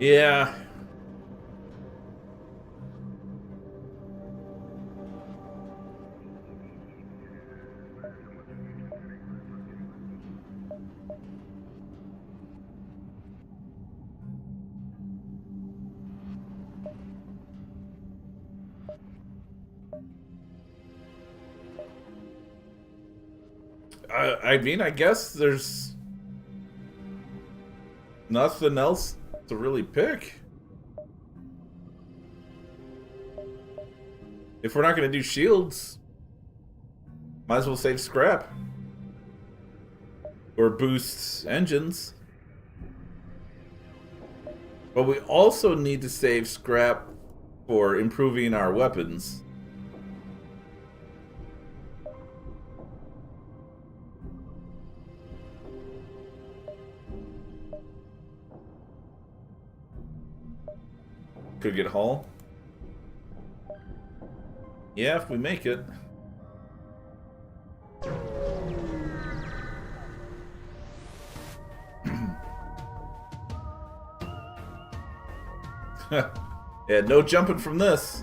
Yeah. I mean, I guess there's nothing else to really pick. If we're not going to do shields, Might as well save scrap. Or boost engines. But we also need to save scrap for improving our weapons. Could get hull. Yeah, if we make it. Yeah, no jumping from this.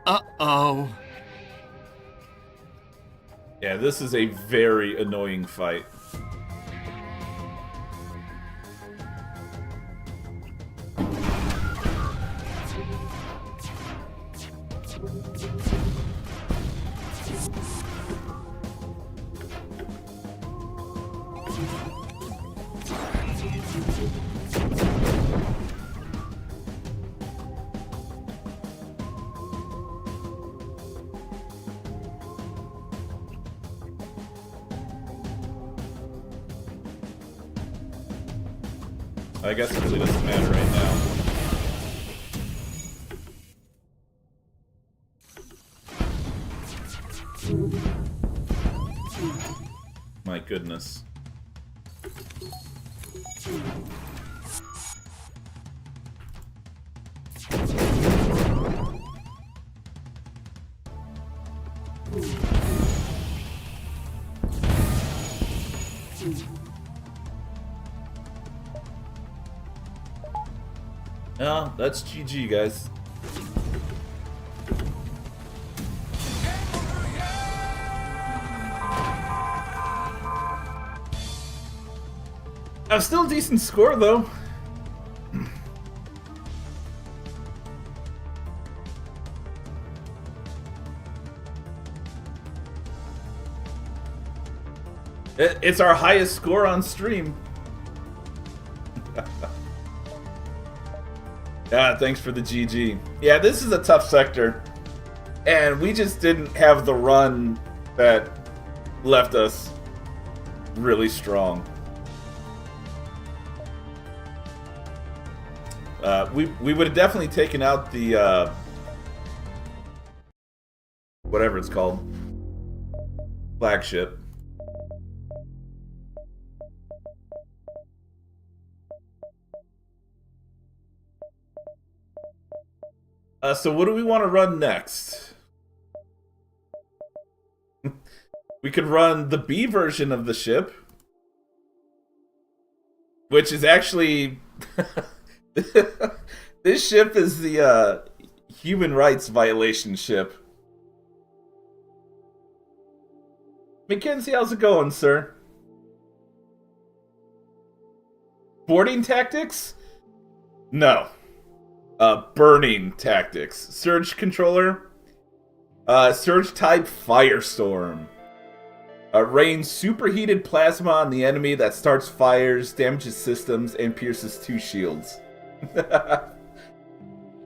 Uh-oh. Yeah, this is a very annoying fight. I guess it really doesn't matter right now. My goodness. No, that's GG, guys. Still a decent score, though. It's our highest score on stream. Yeah, thanks for the GG. Yeah, this is a tough sector. And we just didn't have the run that left us really strong. We would have definitely taken out the whatever it's called, flagship. So what do we want to run next? We could run the B version of the ship, which is actually this ship is the human rights violation ship. Mackenzie, how's it going, sir? Boarding tactics? No. Burning tactics. Surge controller. Surge type Firestorm. Rains superheated plasma on the enemy that starts fires, damages systems, and pierces 2 shields.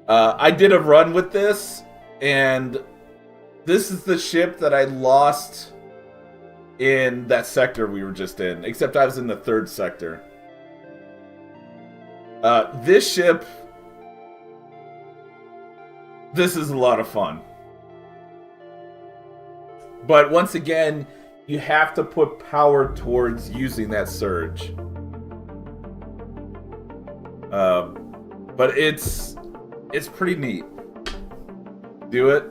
I did a run with this, and this is the ship that I lost in that sector we were just in, except I was in the 3rd sector. This ship, this is a lot of fun. But once again, you have to put power towards using that surge. But it's pretty neat. Do it.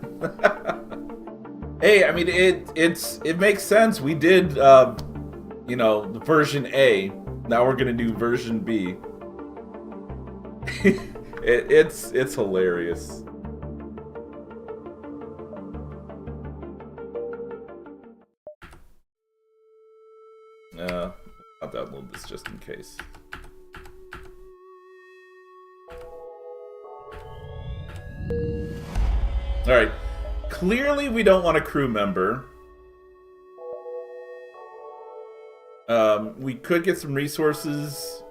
Hey, I mean it makes sense. We did you know, the version A. Now we're gonna do version B. It's hilarious. I'll download this just in case. Alright. Clearly we don't want a crew member. We could get some resources.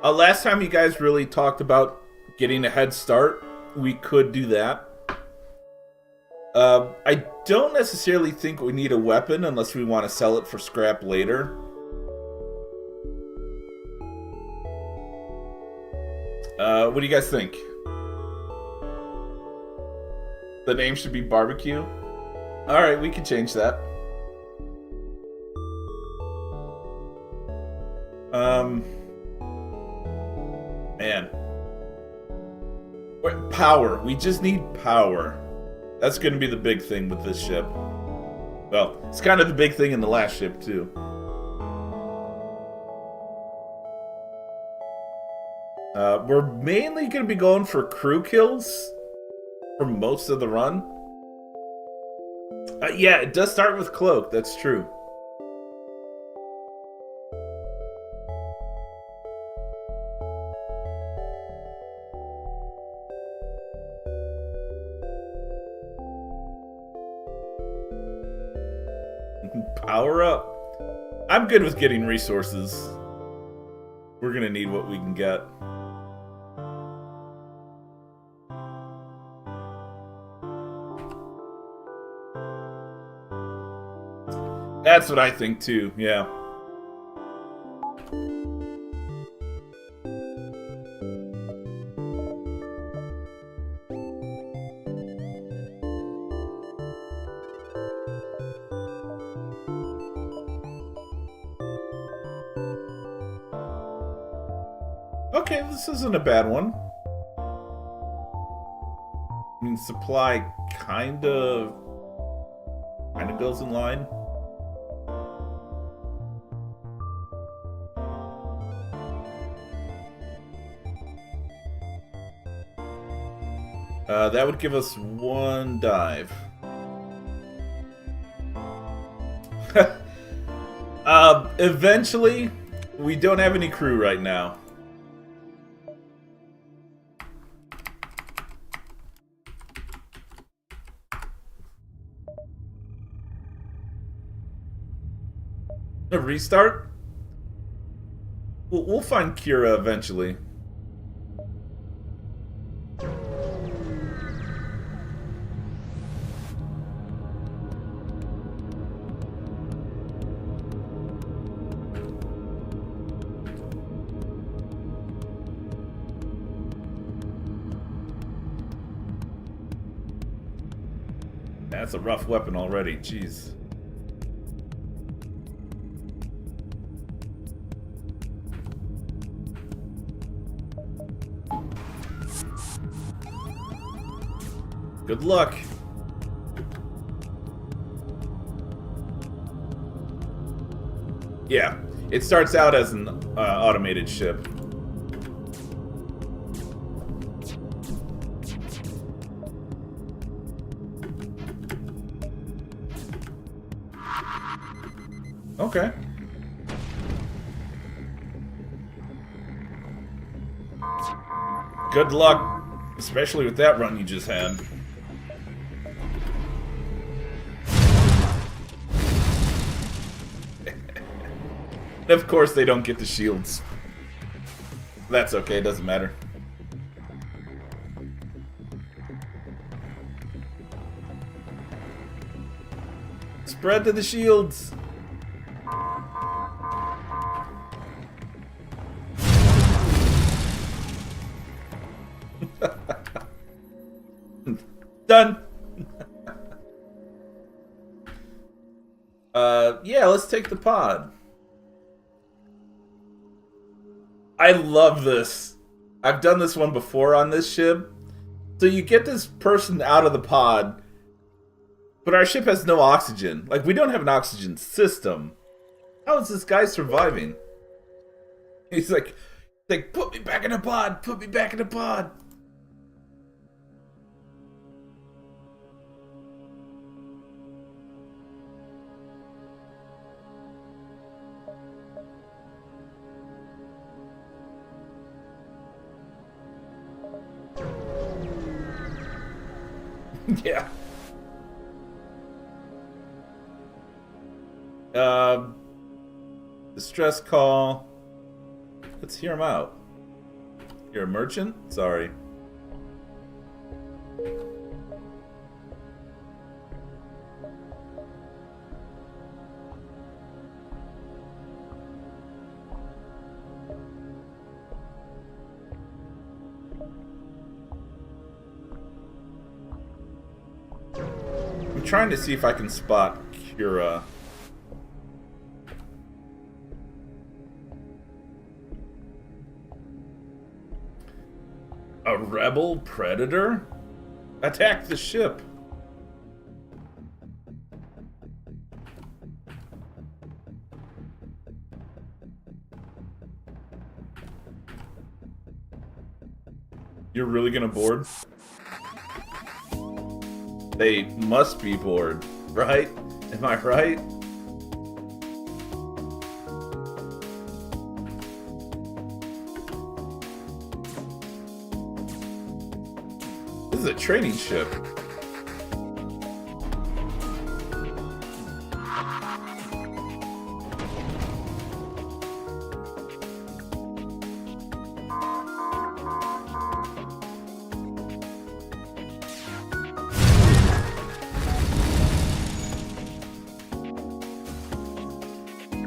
Last time you guys really talked about getting a head start, we could do that. I don't necessarily think we need a weapon unless we want to sell it for scrap later. What do you guys think? The name should be Barbecue? Alright, we can change that. Man. Power. We just need power. That's going to be the big thing with this ship. Well, it's kind of the big thing in the last ship, too. We're mainly going to be going for crew kills for most of the run. Yeah, it does start with Cloak. That's true. Power up. I'm good with getting resources. We're gonna need what we can get. That's what I think too, yeah. Okay, this isn't a bad one. I mean, supply kinda goes in line. That would give us one dive. Eventually, we don't have any crew right now. A restart? We'll find Kira eventually. That's a rough weapon already, jeez. Good luck. Yeah, it starts out as an automated ship. Okay. Good luck, especially with that run you just had. Of course they don't get the shields. That's okay, it doesn't matter. Spread to the shields. Done. Yeah, let's take the pod. I love this. I've done this one before on this ship. So you get this person out of the pod, but our ship has no oxygen. Like, we don't have an oxygen system. How is this guy surviving? He's like, put me back in the pod, put me back in the pod. Yeah. Distress call. Let's hear him out. You're a merchant? Sorry. I'm trying to see if I can spot Kira. A rebel predator? Attack the ship. You're really gonna board? They must be bored, right? Am I right? This is a training ship.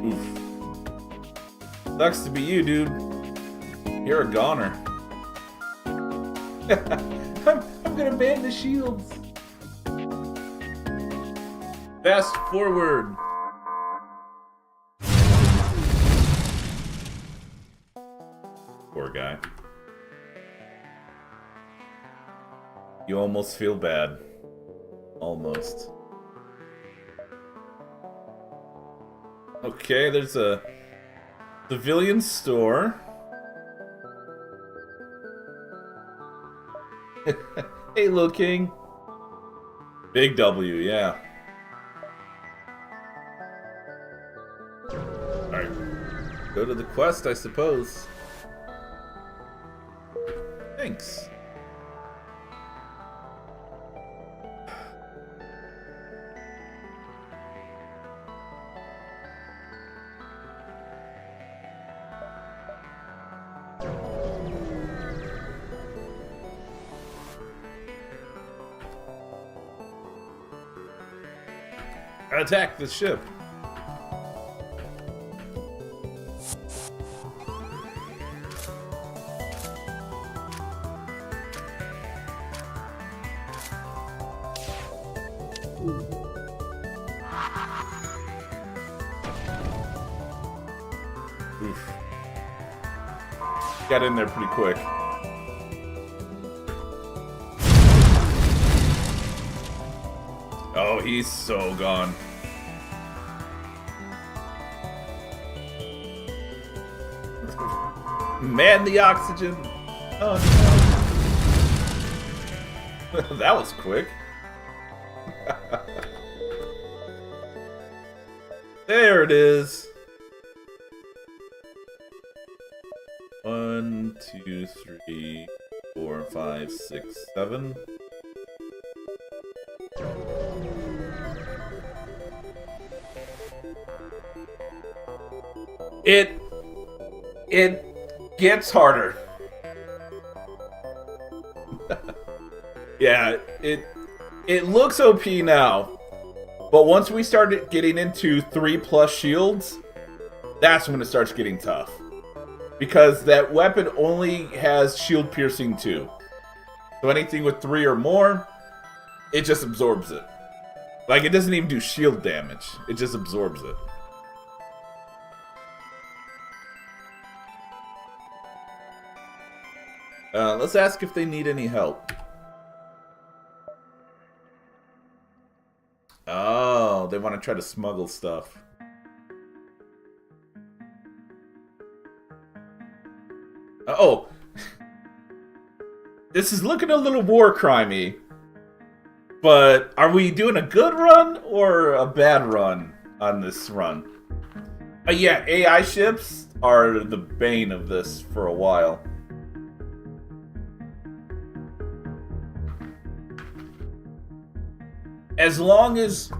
Oof. Sucks to be you, dude. You're a goner. I'm gonna ban the shields. Fast forward. Poor guy. You almost feel bad. Almost. Okay, there's a civilian store. Hey, little king. Big W, yeah. Alright. Go to the quest, I suppose. Thanks. Attack the ship. Oof. Got in there pretty quick. Oh, he's so gone. Man, the oxygen. Oh no. That was quick. There it is. 1, 2, 3, 4, 5, 6, 7. It gets harder. Yeah, it looks OP now. But once we start getting into 3+ shields, that's when it starts getting tough. Because that weapon only has shield piercing 2. So anything with 3 or more, it just absorbs it. Like, it doesn't even do shield damage. It just absorbs it. Let's ask if they need any help. Oh, they want to try to smuggle stuff. Oh. This is looking a little war crimey. But are we doing a good run or a bad run on this run? Yeah, AI ships are the bane of this for a while. As long as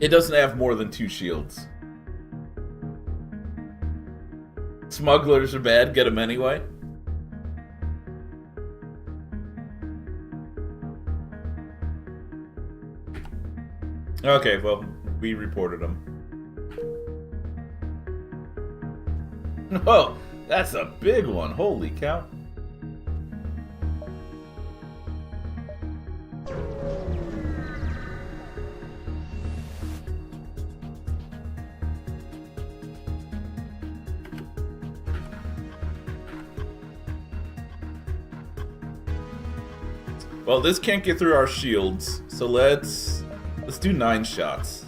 it doesn't have more than 2 shields. Smugglers are bad, get them anyway. Okay, well, we reported them. Oh, that's a big one. Holy cow. Well, this can't get through our shields, so let's do 9 shots.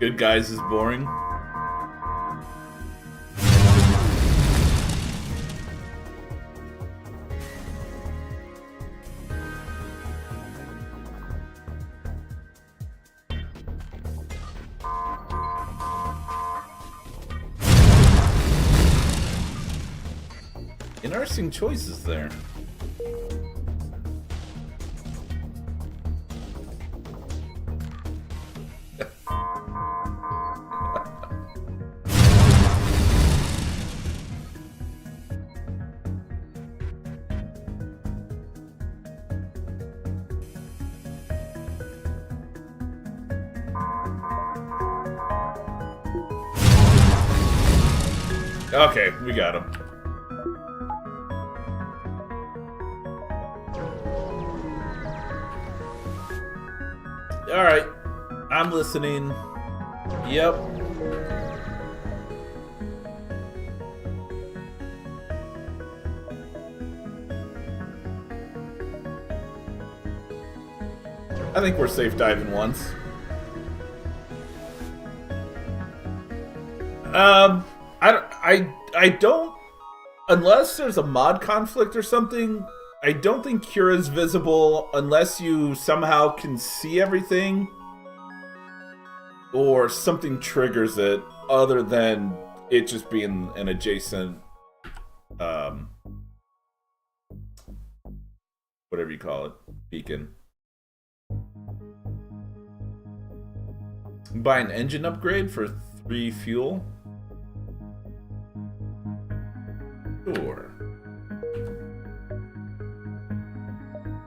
Good guys is boring. Interesting choices there. Okay, we got him. Alright, I'm listening. Yep. I think we're safe diving once. I don't, unless there's a mod conflict or something, I don't think Cura's visible unless you somehow can see everything or something triggers it other than it just being an adjacent, whatever you call it, beacon. Buy an engine upgrade for 3 fuel. Sure.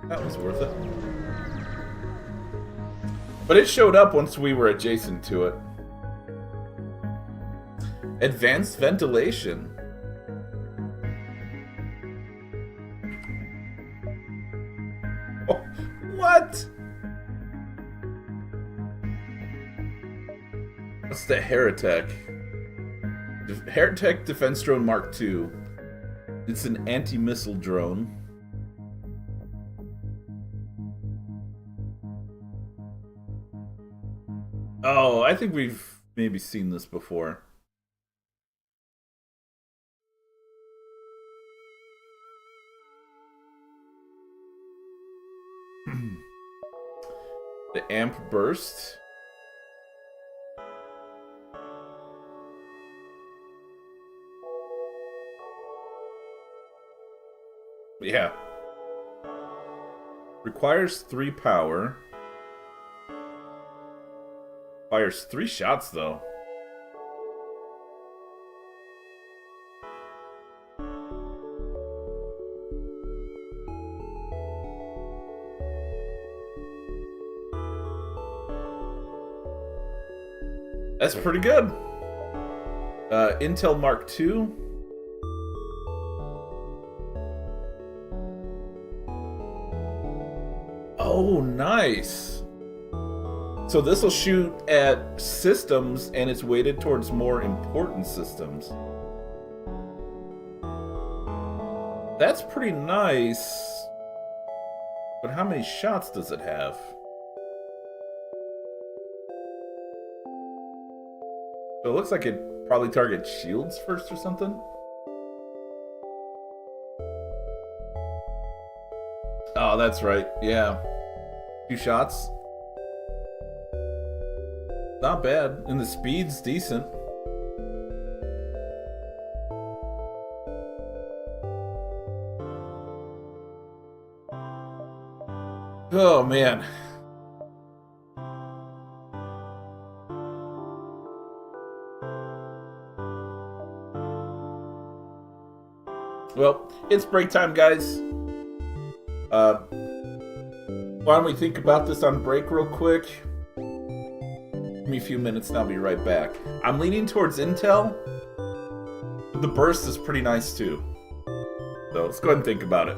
That was worth it. But it showed up once we were adjacent to it. Advanced ventilation. Oh, what? What's the Heretic? Heretic Defense Drone Mark II. It's an anti-missile drone. Oh, I think we've maybe seen this before. The amp burst. Yeah. Requires 3 power. Fires 3 shots, though. That's pretty good. Intel Mark II. Oh, nice. So this will shoot at systems, and it's weighted towards more important systems. That's pretty nice. But how many shots does it have? So it looks like it probably targets shields first or something. Oh, that's right. Yeah. 2 shots. Not bad. And the speed's decent. Oh, man. Well, it's break time, guys. Why don't we think about this on break real quick? Give me a few minutes and I'll be right back. I'm leaning towards Intel. But the burst is pretty nice too. So let's go ahead and think about it.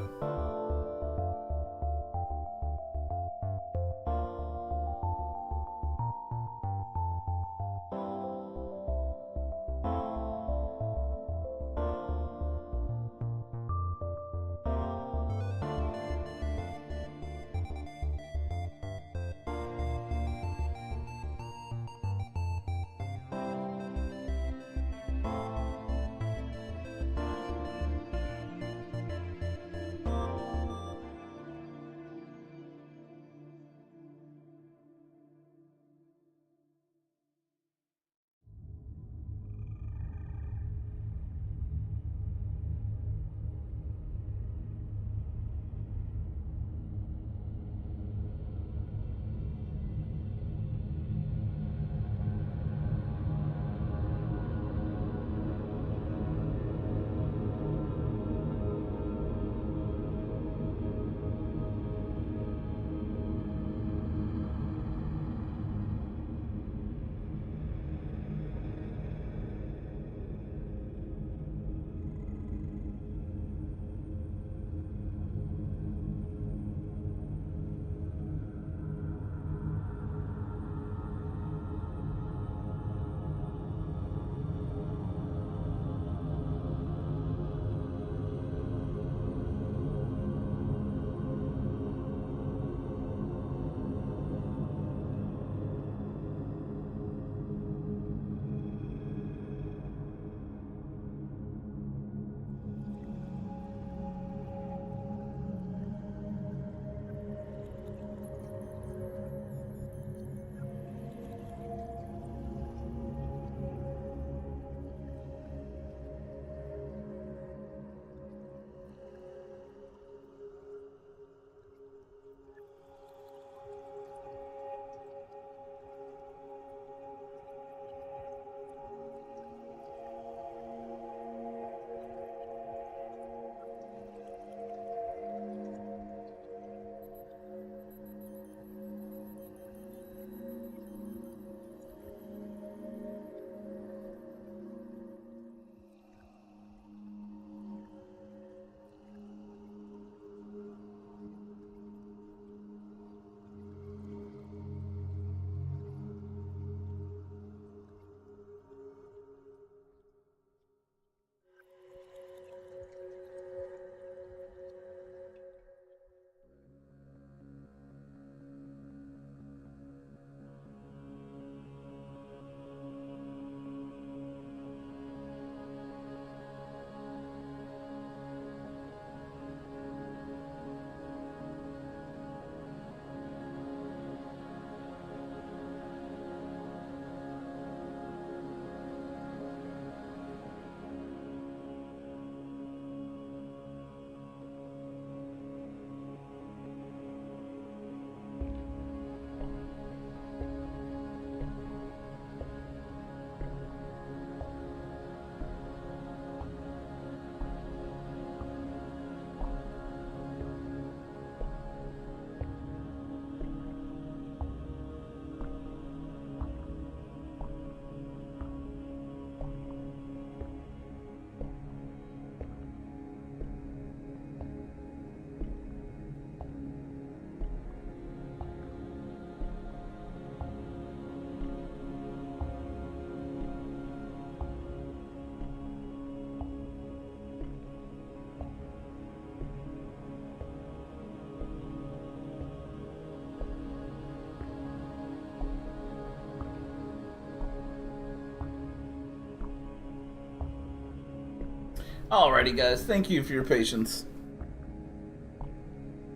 Alrighty, guys. Thank you for your patience.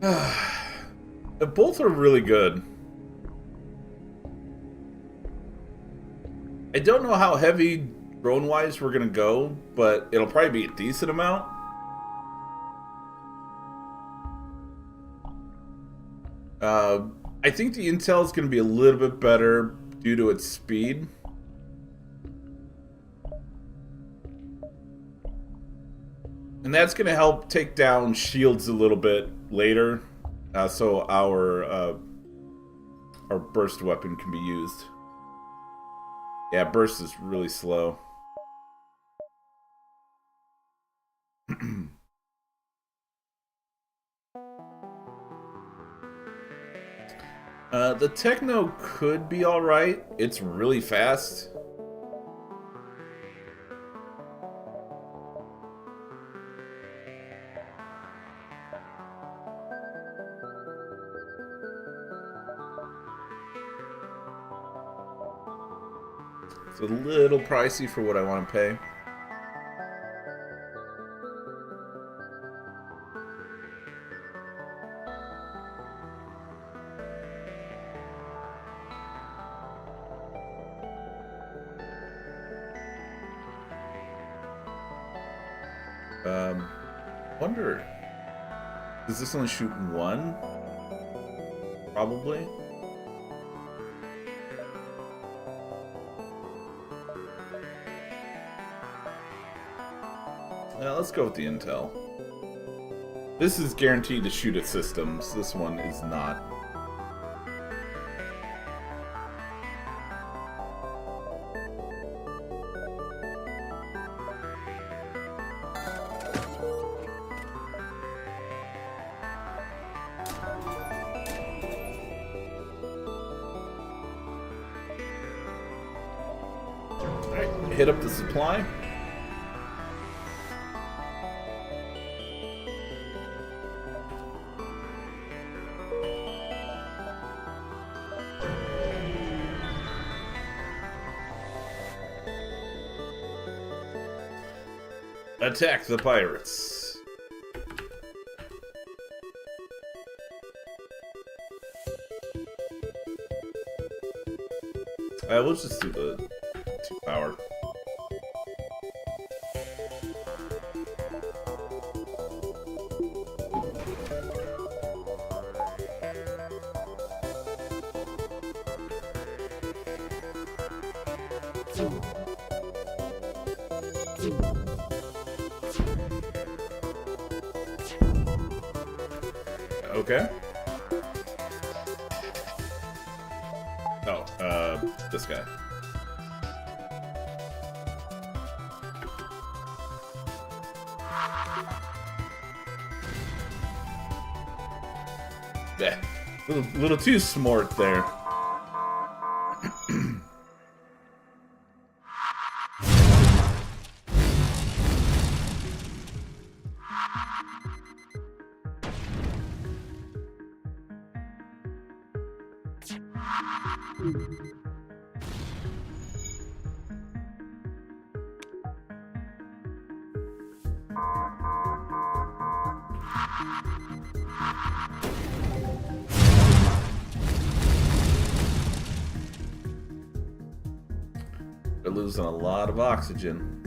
Both are really good. I don't know how heavy drone-wise we're going to go, but it'll probably be a decent amount. I think the intel is going to be a little bit better due to its speed. And that's going to help take down shields a little bit later, so our burst weapon can be used. Yeah, burst is really slow. The Techno could be alright. It's really fast. It's a little pricey for what I want to pay. Wonder, does this only shoot one? Probably. Well, let's go with the intel. This is guaranteed to shoot at systems. This one is not. Alright, hit up the supply. Attack the pirates. We'll just do the 2-power. Okay. Oh, this guy. Yeah, little too smart there. They're losing a lot of oxygen.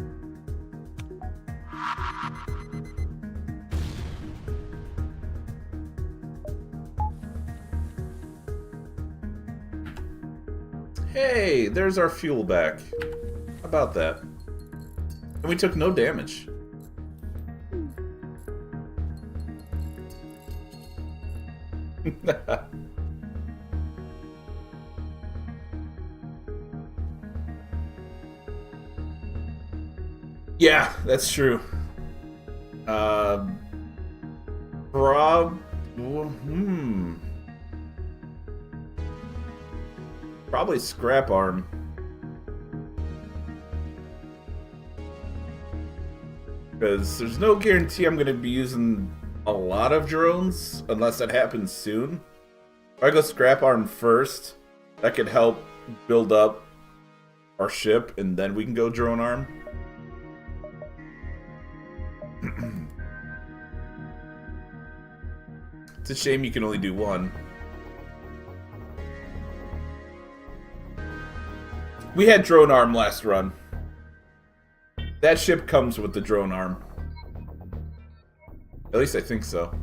Hey, there's our fuel back. How about that? And we took no damage. Yeah, that's true. Probably scrap arm. Because there's no guarantee I'm going to be using a lot of drones unless that happens soon. If I go scrap arm first, that could help build up our ship, and then we can go drone arm. It's a shame you can only do one. We had drone arm last run. That ship comes with the drone arm. At least I think so.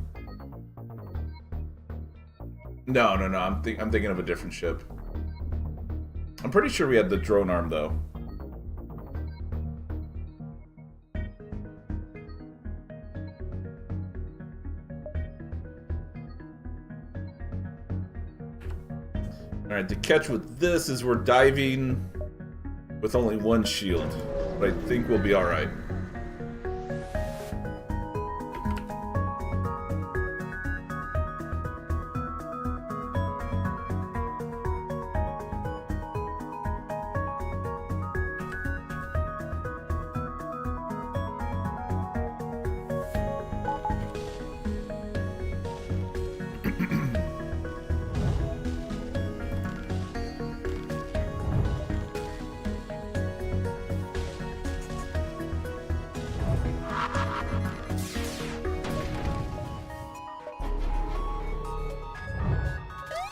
No. I'm thinking of a different ship. I'm pretty sure we had the drone arm though. All right. The catch with this is we're diving with only one shield, but I think we'll be all right.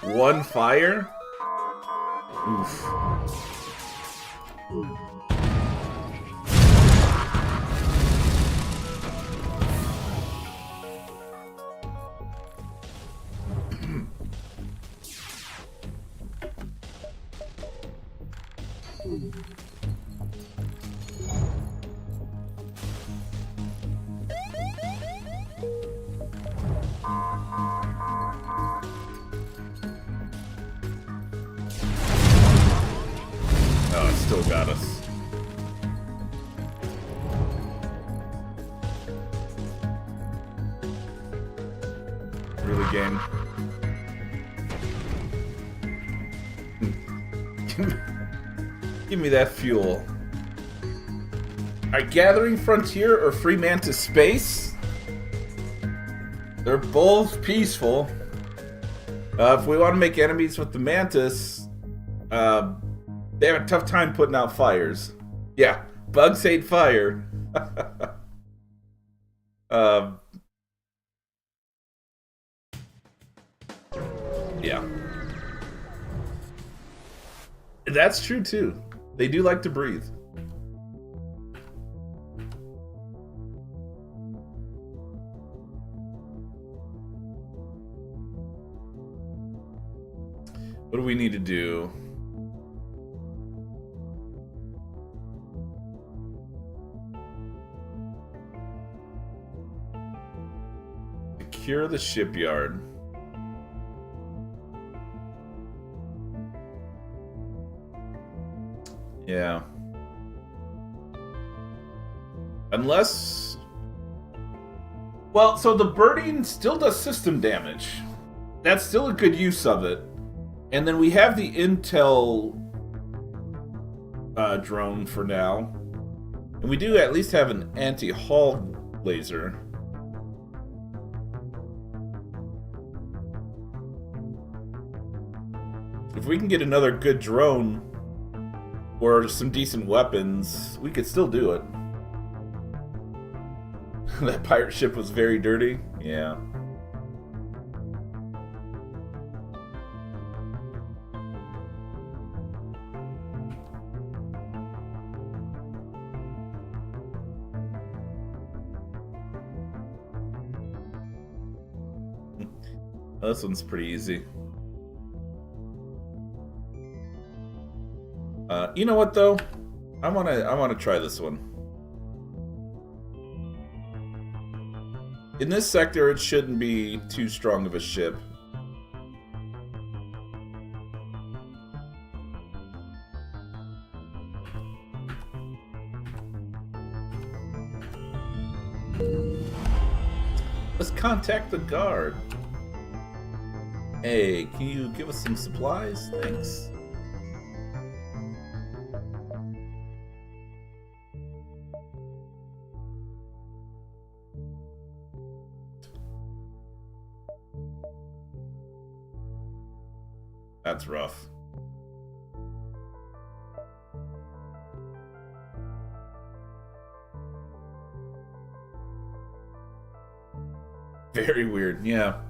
One fire? Oof. Oh, it still got us. Really, game? Give me that fuel. Alright, Gathering Frontier or Free Mantis Space? They're both peaceful. If we want to make enemies with the Mantis, they have a tough time putting out fires. Yeah, bugs hate fire. Yeah. That's true too. They do like to breathe. What do we need to do? Secure the shipyard. Yeah. Unless... Well, so the birding still does system damage. That's still a good use of it. And then we have the Intel drone for now. And we do at least have an anti-hull laser. If we can get another good drone or some decent weapons, we could still do it. That pirate ship was very dirty. Yeah. This one's pretty easy. You know what though? I wanna try this one. In this sector, it shouldn't be too strong of a ship. Let's contact the guard. Hey, can you give us some supplies? Thanks. That's rough. Very weird, yeah.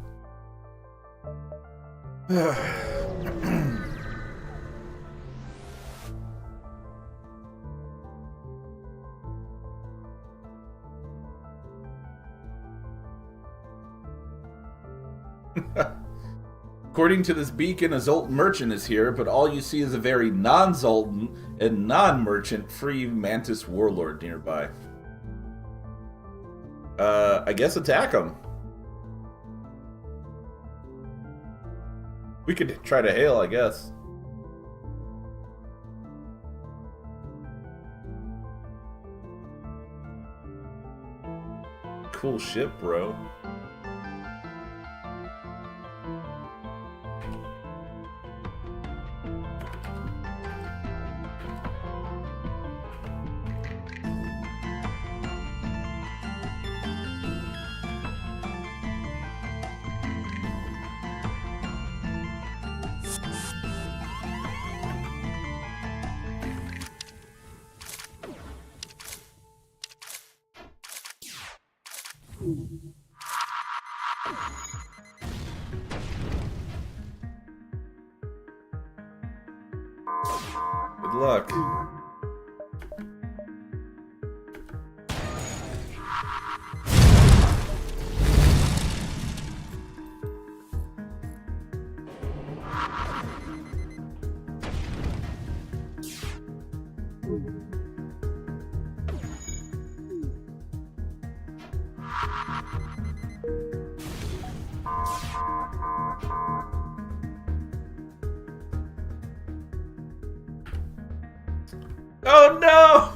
According to this beacon, a Zoltan merchant is here, but all you see is a very non-Zoltan and non-merchant free Mantis warlord nearby. I guess attack him. We could try to hail, I guess. Cool ship, bro. Good luck. Oh no!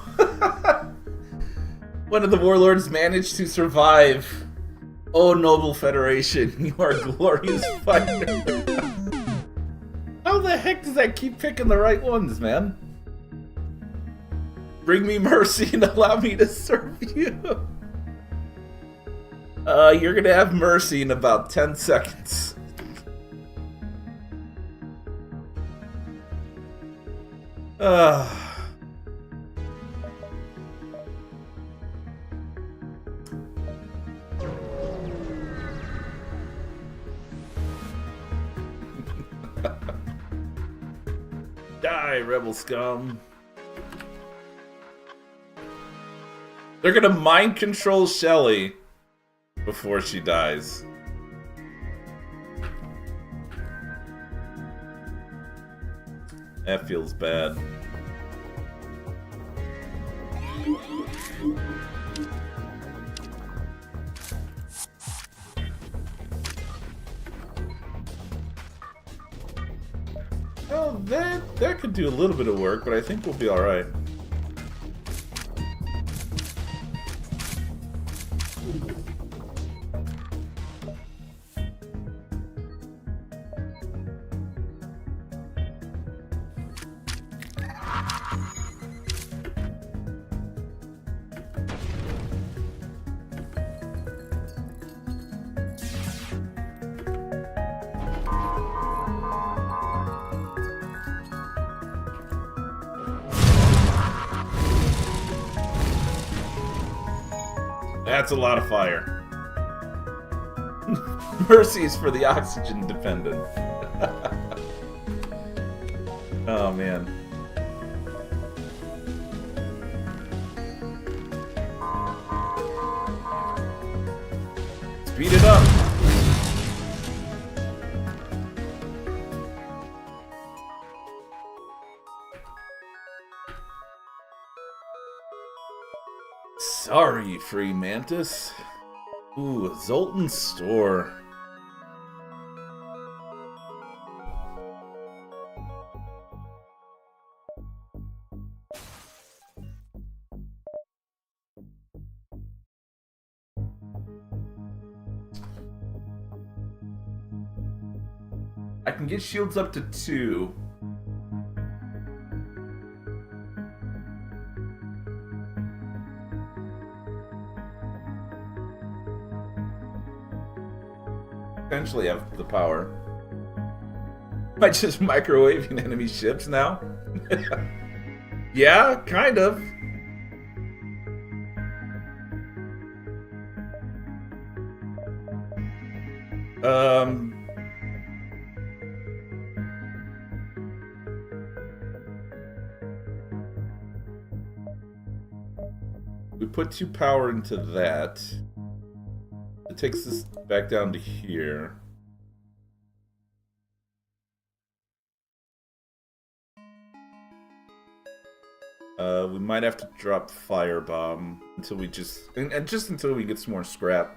One of the warlords managed to survive. Oh, noble Federation, you are a glorious fighter. How the heck does that keep picking the right ones, man? Bring me mercy and allow me to serve you. You're gonna have mercy in about 10 seconds. Die, rebel scum. They're gonna mind control Shelly before she dies. That feels bad. Well, that could do a little bit of work, but I think we'll be alright. That's a lot of fire. Mercy is for the oxygen dependent. Oh man. Speed it up. Sorry, free Mantis. Ooh, a Zoltan store. I can get shields up to 2. Potentially have the power. Am I just microwaving enemy ships now? Yeah, kind of. We put 2 power into that. It takes this back down to here. We might have to drop firebomb until we and just until we get some more scrap.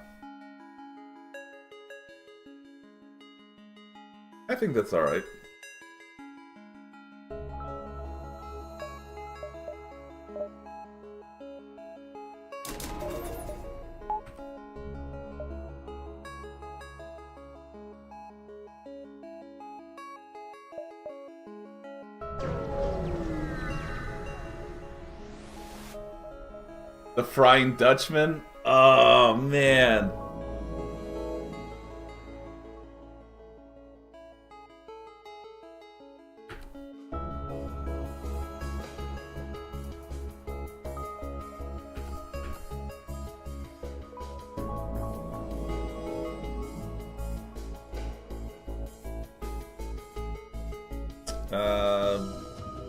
I think that's alright. The Frying Dutchman? Oh, man.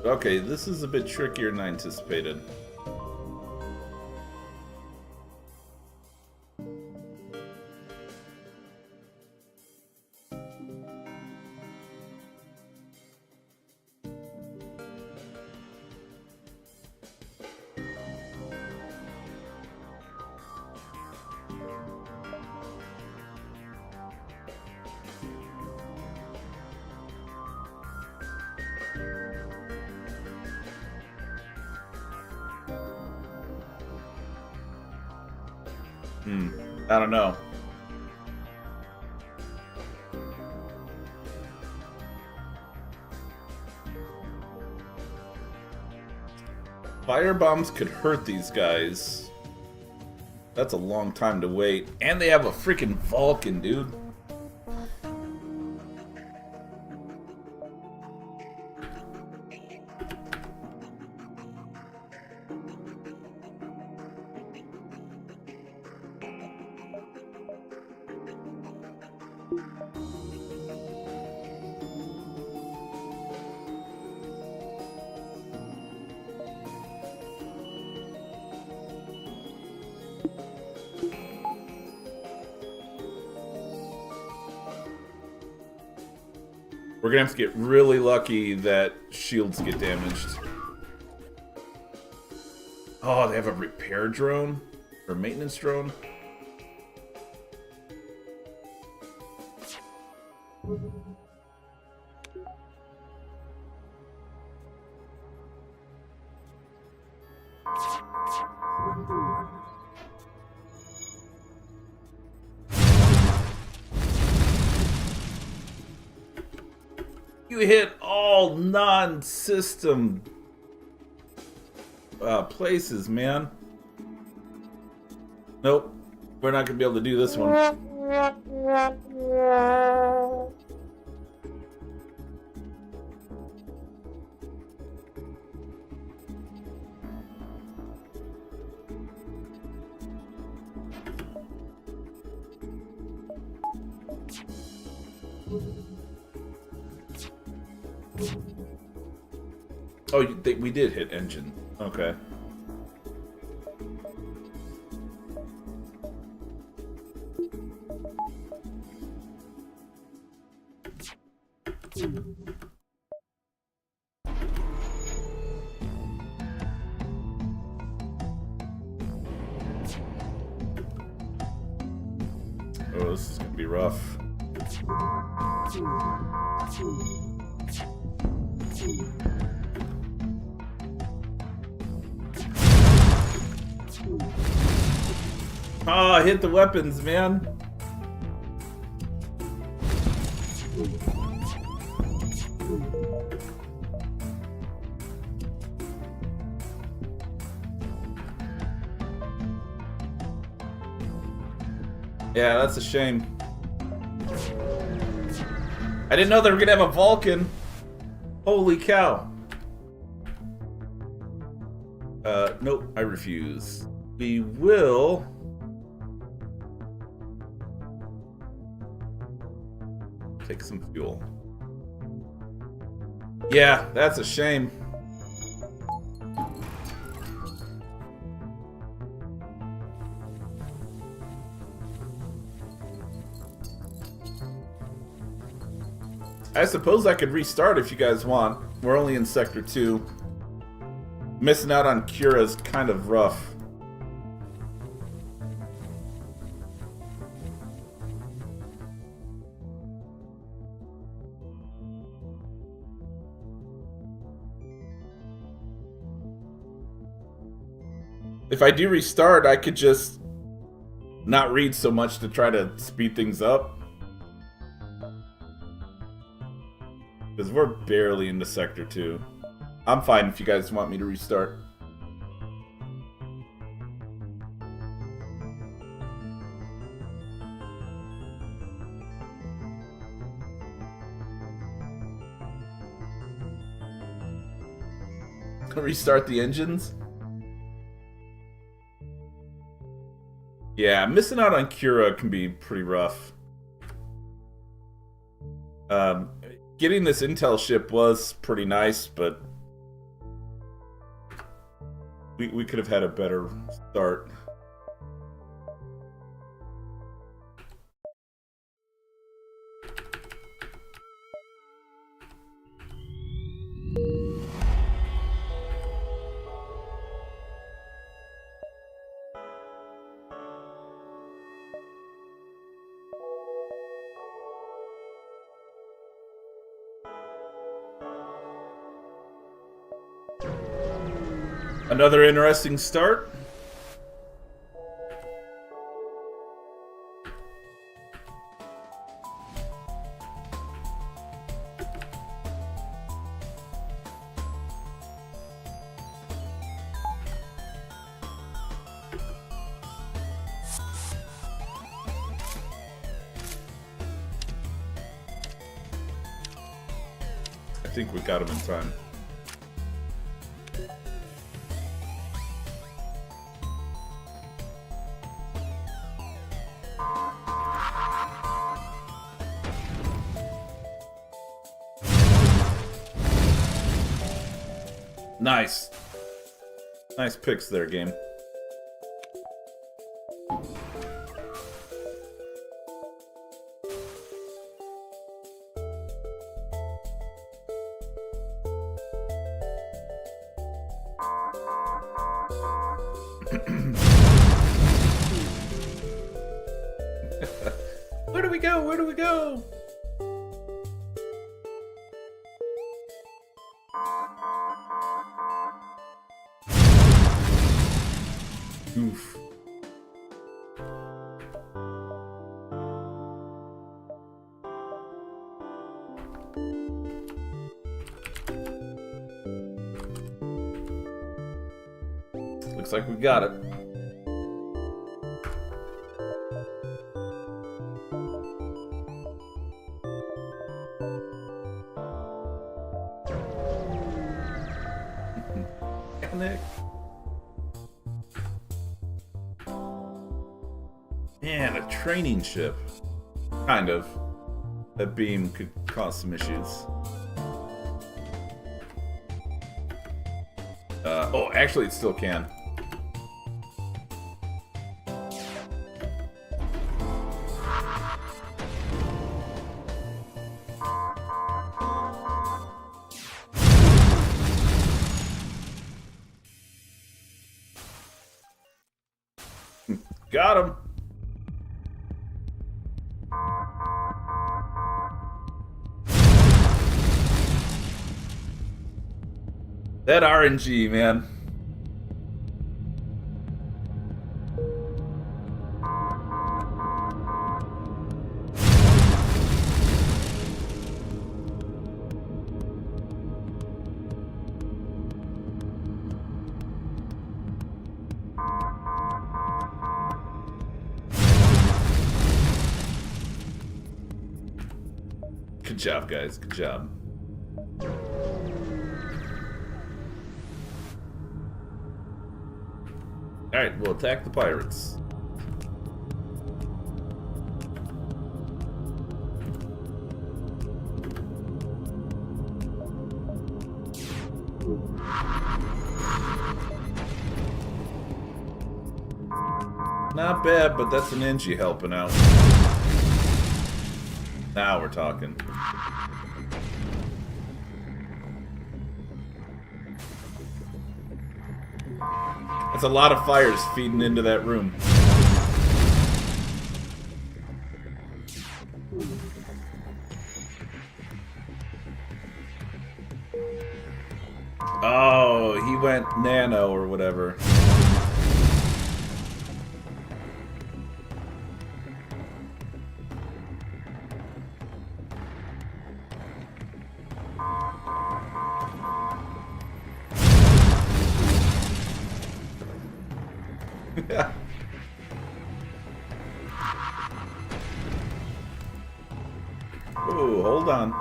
Okay, this is a bit trickier than I anticipated. I don't know. Firebombs could hurt these guys. That's a long time to wait. And they have a freaking Vulcan, dude. We're gonna have to get really lucky that shields get damaged. Oh, they have a repair drone? Or maintenance drone? You hit all non-system places, man. Nope. We're not gonna be able to do this one. Oh, we did hit engine. Okay. Oh, this is gonna be rough. Oh, hit the weapons, man. Yeah, that's a shame. I didn't know they were gonna have a Vulcan. Holy cow. Nope, I refuse. We will... take some fuel. Yeah, that's a shame. I suppose I could restart if you guys want. We're only in Sector 2. Missing out on Cura is kind of rough. If I do restart, I could just not read so much to try to speed things up. Because we're barely into Sector 2. I'm fine if you guys want me to restart. Restart the engines? Yeah, missing out on Cura can be pretty rough. Getting this intel ship was pretty nice, but we could have had a better start. Another interesting start. I think we got him in time. Nice. Nice picks there, game. Where do we go? Where do we go? Oof. Looks like we got it. Connect. Man, a training ship. Kind of. That beam could cause some issues. Oh, actually it still can. Got him. That RNG, man. Good job, guys. Good job. Alright, we'll attack the pirates. Not bad, but that's an NG helping out. Now we're talking. That's a lot of fires feeding into that room. Oh, he went nano or whatever. Yeah. Ooh, hold on.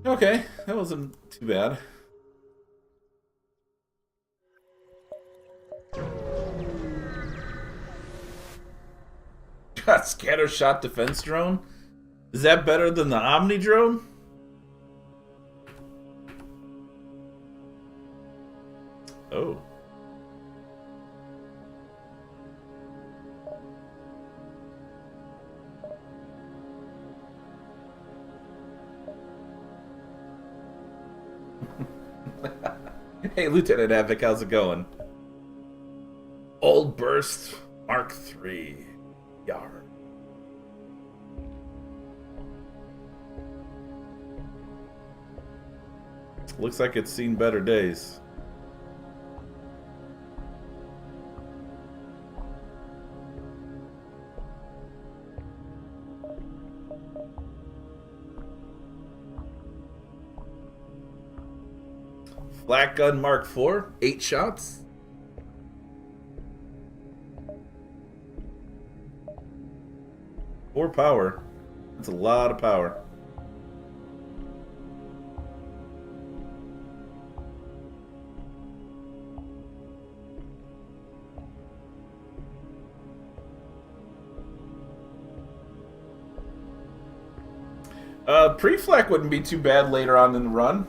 Okay, that wasn't too bad. Got scatter shot defense drone? Is that better than the Omni drone? Oh. Hey, Lieutenant Avic, how's it going? Old Burst Mark III. Yar. Looks like it's seen better days. Flak Gun Mark IV, 8 shots. More power. That's a lot of power. Pre-flak wouldn't be too bad later on in the run.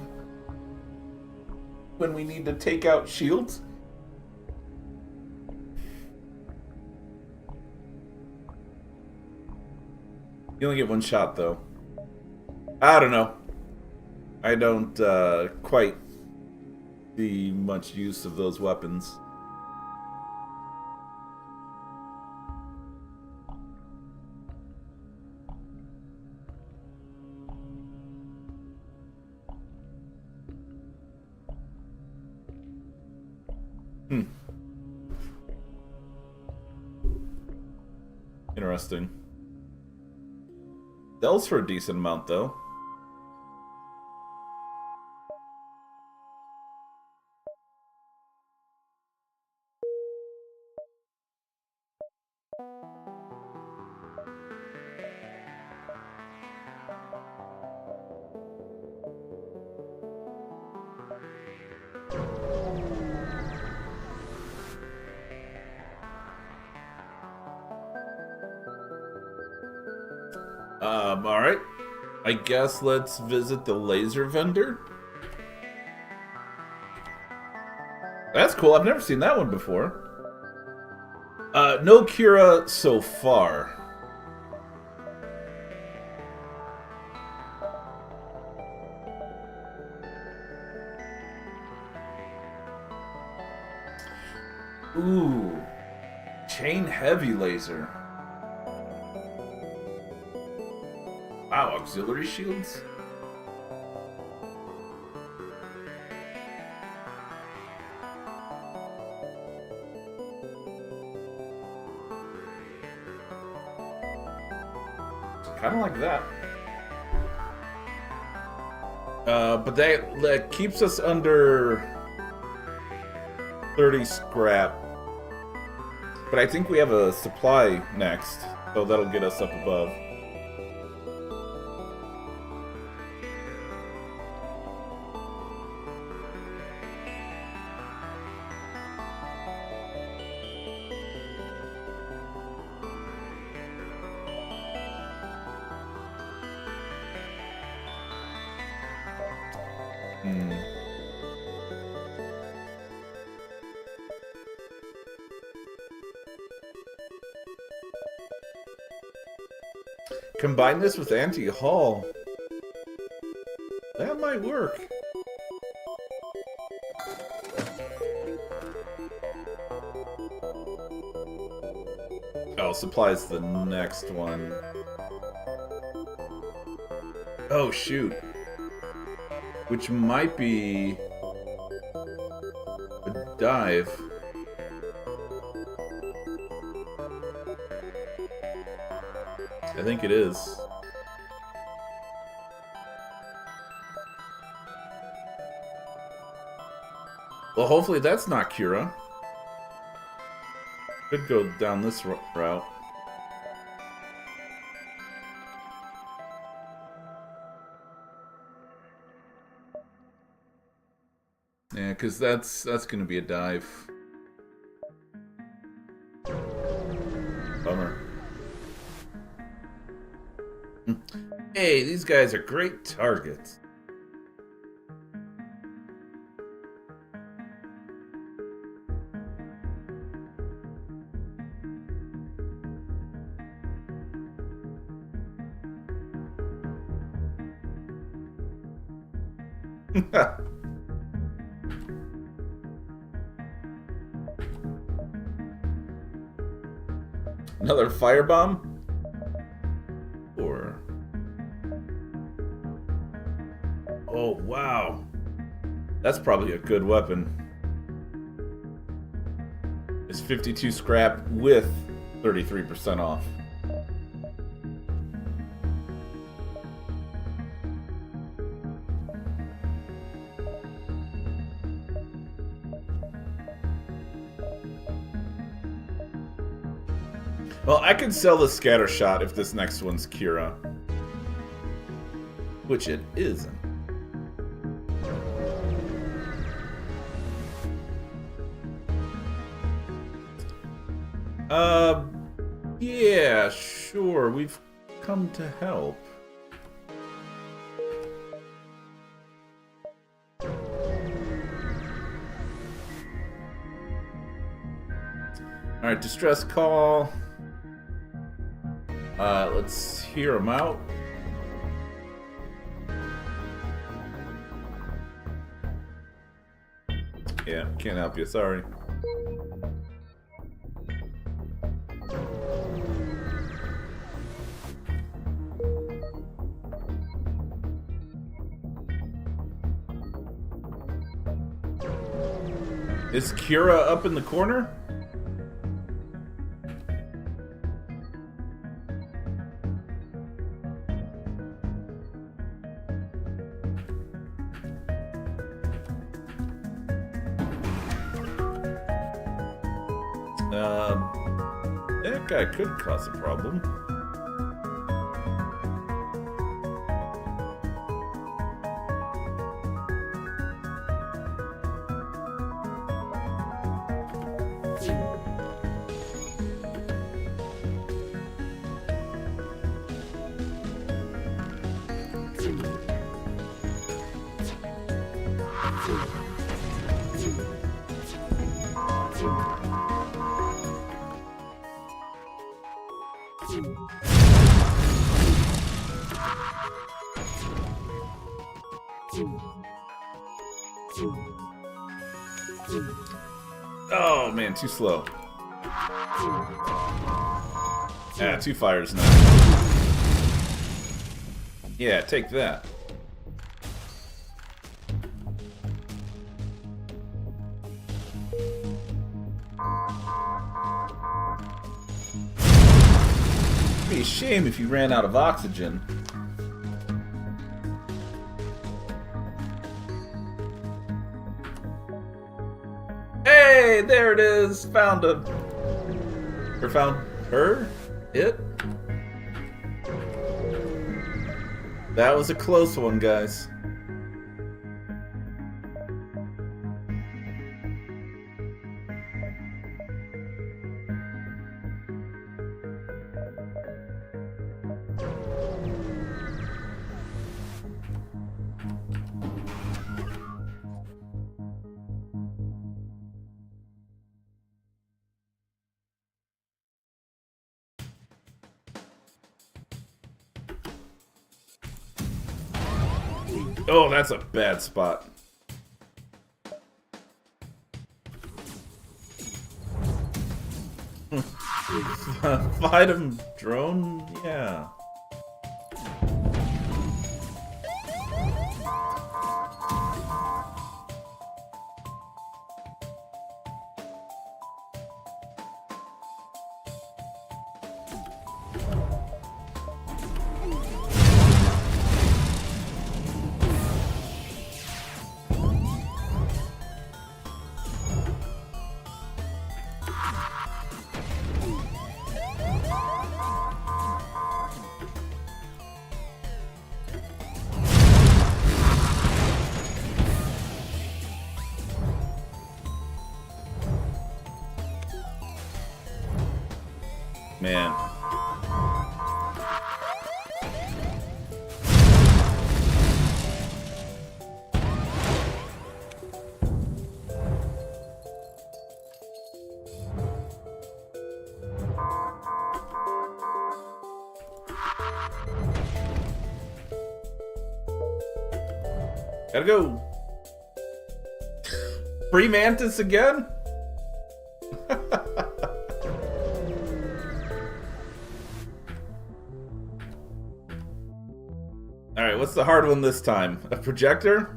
When we need to take out shields. You only get one shot, though. I don't know. I don't quite see much use of those weapons. Interesting. Sells for a decent amount, though. Alright. I guess let's visit the laser vendor. That's cool. I've never seen that one before. No Cura so far. Ooh. Chain heavy laser. Wow, auxiliary shields? Kind of like that. But that keeps us under 30 scrap. But I think we have a supply next, so that'll get us up above. Combine this with anti-hull. That might work. Oh, supply's the next one. Oh, shoot. Which might be a dive. I think it is. Well, hopefully that's not Kira. Could go down this route. Yeah, because that's going to be a dive. Bummer. Hey, these guys are great targets. Another firebomb? Or... Oh, wow. That's probably a good weapon. It's 52 scrap with 33% off. Well, I could sell the scatter shot if this next one's Kira. Which it isn't. Yeah, sure. We've come to help. Alright, distress call. Let's hear him out. Yeah, can't help you, sorry. Is Kira up in the corner? That guy could cause a problem. Oh man, too slow. Yeah, 2 fires now. Yeah, take that. It'd be a shame if you ran out of oxygen. Hey, there it is. Found him. Or found her? It? That was a close one, guys. Oh, that's a bad spot. Fight him, drone? Yeah. Man. Gotta go. Free Mantis again? Alright, what's the hard one this time? A projector?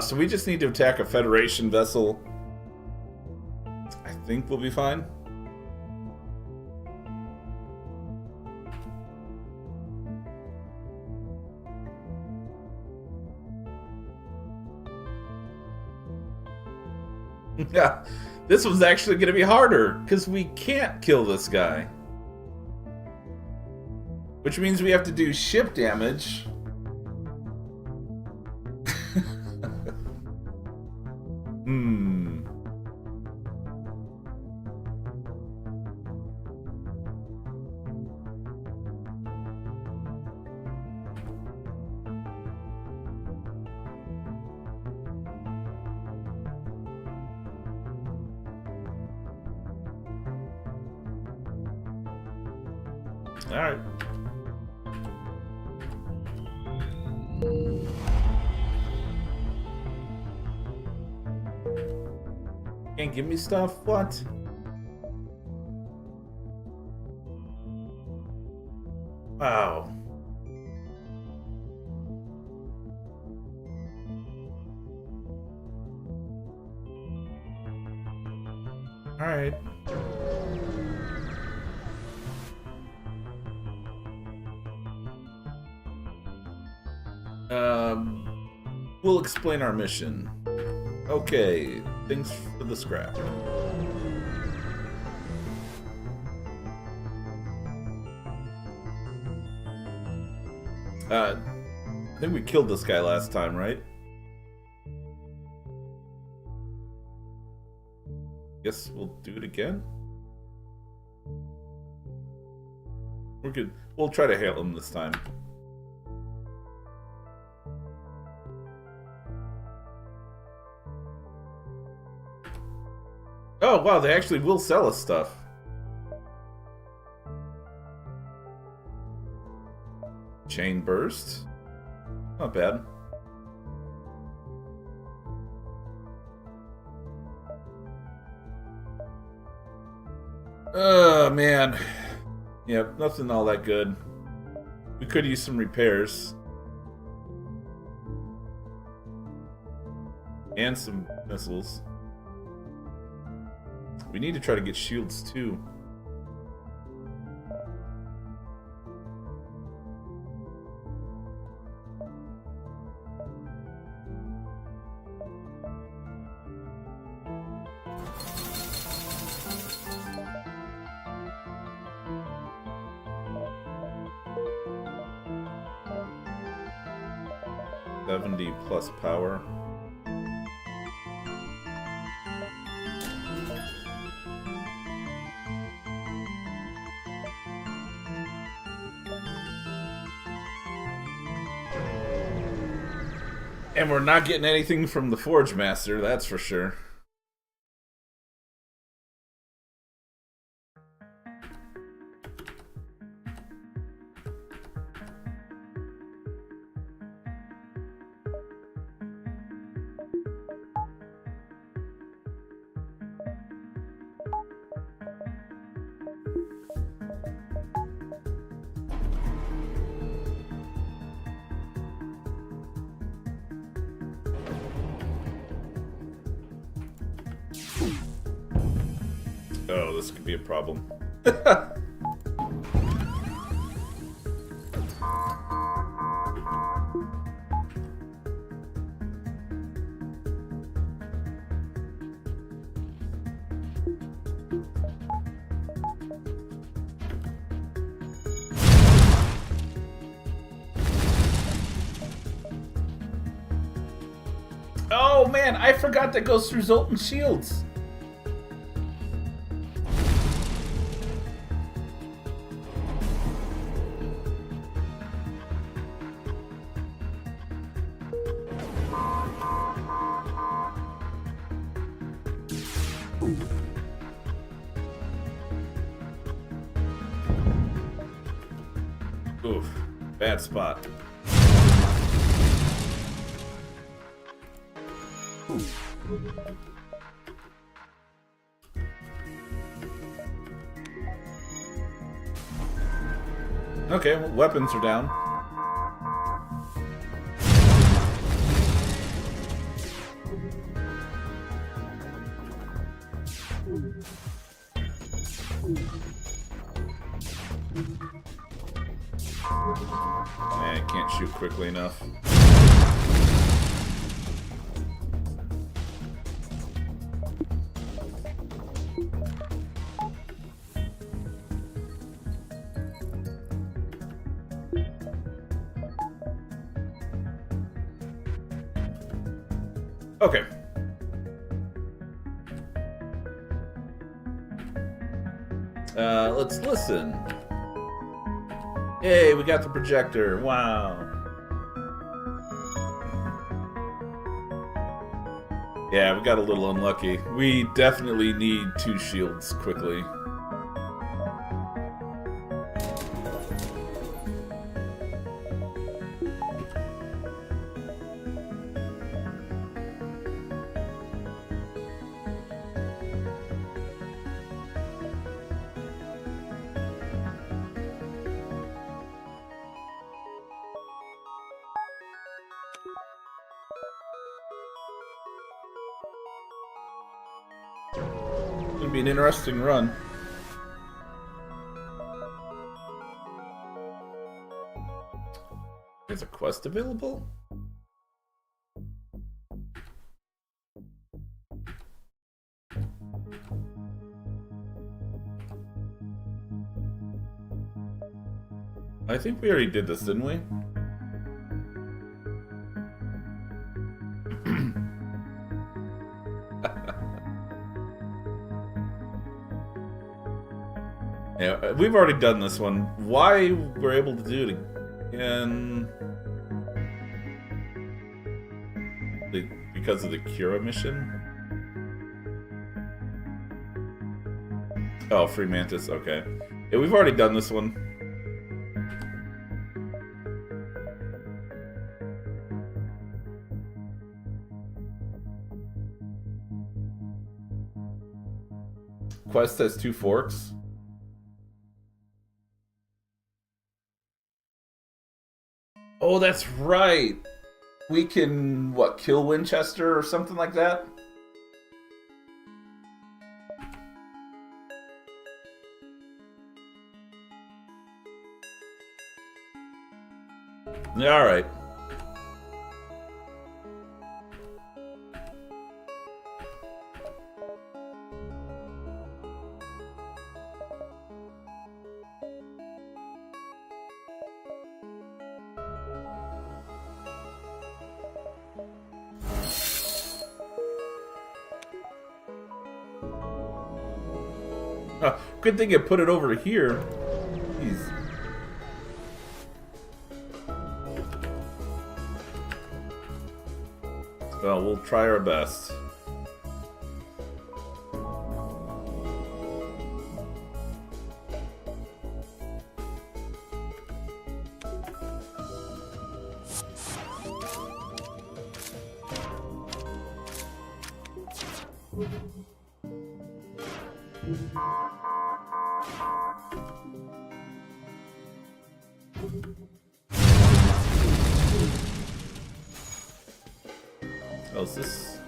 So we just need to attack a Federation vessel. I think we'll be fine. Yeah, this was actually going to be harder, because we can't kill this guy. Which means we have to do ship damage. Alright. Can't give me stuff? What? Wow. Alright. We'll explain our mission. Okay, thanks for the scrap. I think we killed this guy last time, right? Guess we'll do it again? We're good. We'll try to hail him this time. Oh, wow, they actually will sell us stuff. Chain burst. Not bad. Oh, man. Yeah, nothing all that good. We could use some repairs. And some missiles. We need to try to get shields too. +70 power. And we're not getting anything from the Forge Master, that's for sure. Oh, this could be a problem. Oh man, I forgot that goes through Zoltan shields. Oof, bad spot. Okay, well, weapons are down. Man, I can't shoot quickly enough. Okay. Let's listen. Hey, we got the projector. Wow. Yeah, we got a little unlucky. We definitely need 2 shields quickly. It's gonna be an interesting run. There's a quest available? I think we already did this, didn't we? Yeah, we've already done this one. Why we're able to do it again? Because of the Cura mission? Oh, Free Mantis, okay. Yeah, we've already done this one. Quest has 2 forks. Oh, that's right. We can, what, kill Winchester or something like that? Yeah, alright. Good thing I put it over here. Jeez. Well, we'll try our best. Oh, is this?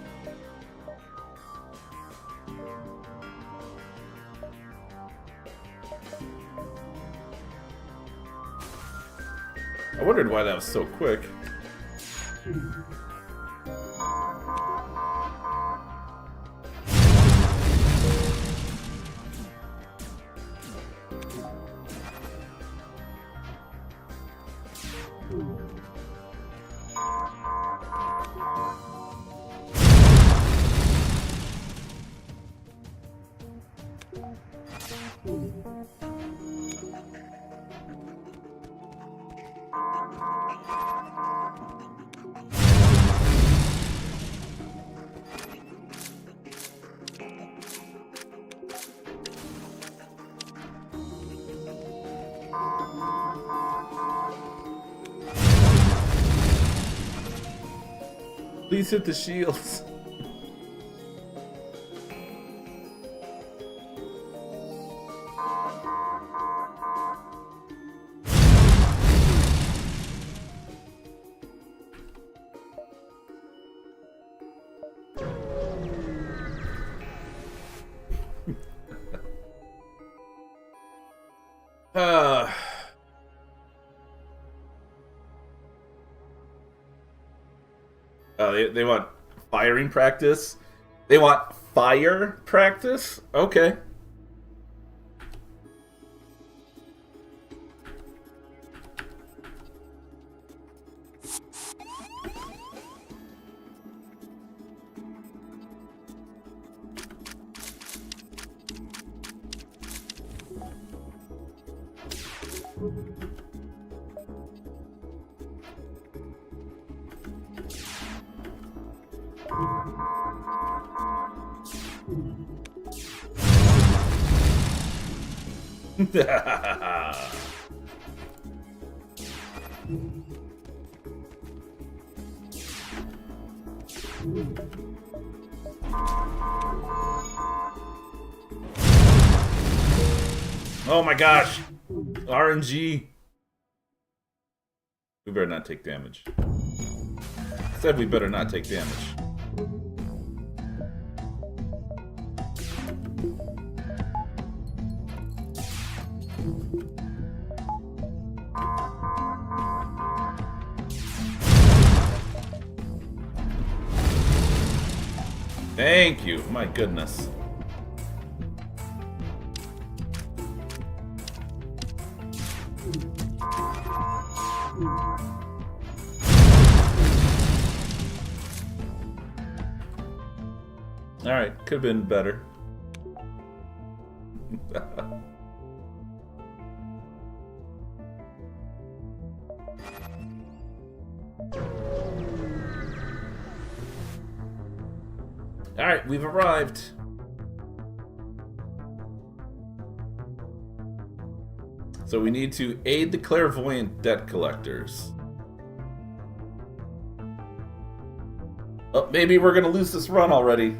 wondered why that was so quick. Please hit the shields. They want firing practice. They want fire practice? Okay. Oh my gosh. RNG. We better not take damage. Said we better not take damage. Thank you. My goodness. Alright, could have been better. Alright, we've arrived. So we need to aid the clairvoyant debt collectors. Oh, maybe we're gonna lose this run already.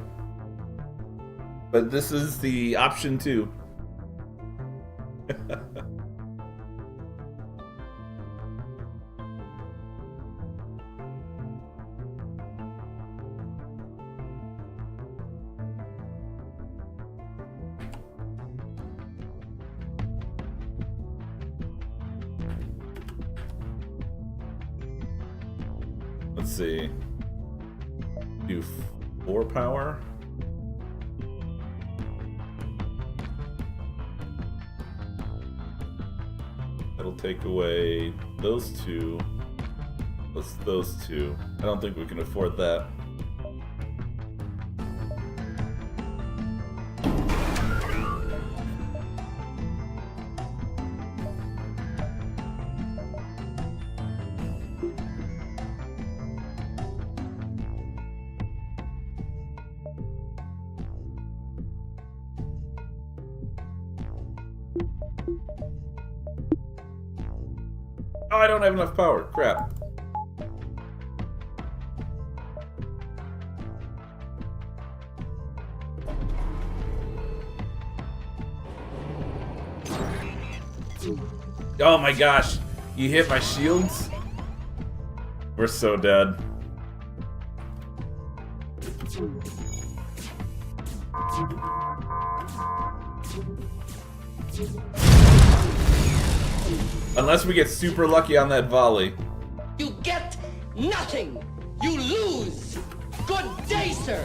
But this is the option 2. Let's see. Do 4 power. That'll take away those 2. Plus those 2. I don't think we can afford that. Oh, I don't have enough power. Crap. Oh my gosh. You hit my shields? We're so dead. Unless we get super lucky on that volley. You get nothing. You lose. Good day, sir.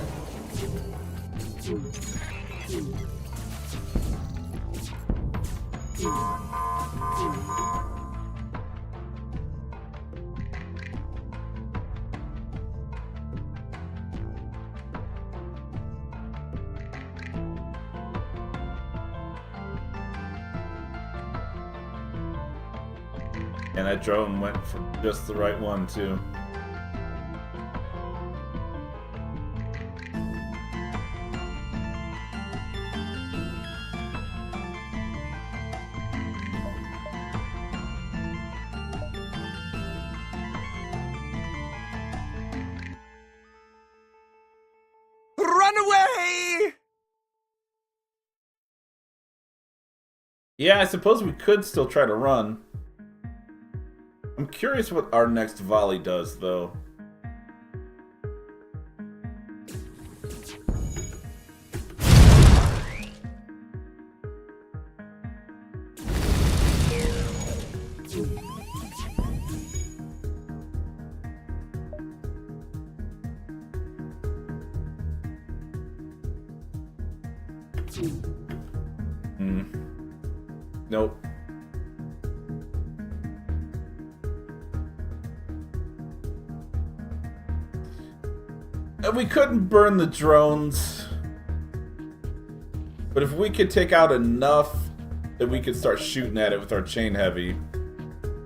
And that drone went for just the right one, too. Run away! Yeah, I suppose we could still try to run. I'm curious what our next volley does, though. Nope. And we couldn't burn the drones. But if we could take out enough that we could start shooting at it with our chain heavy,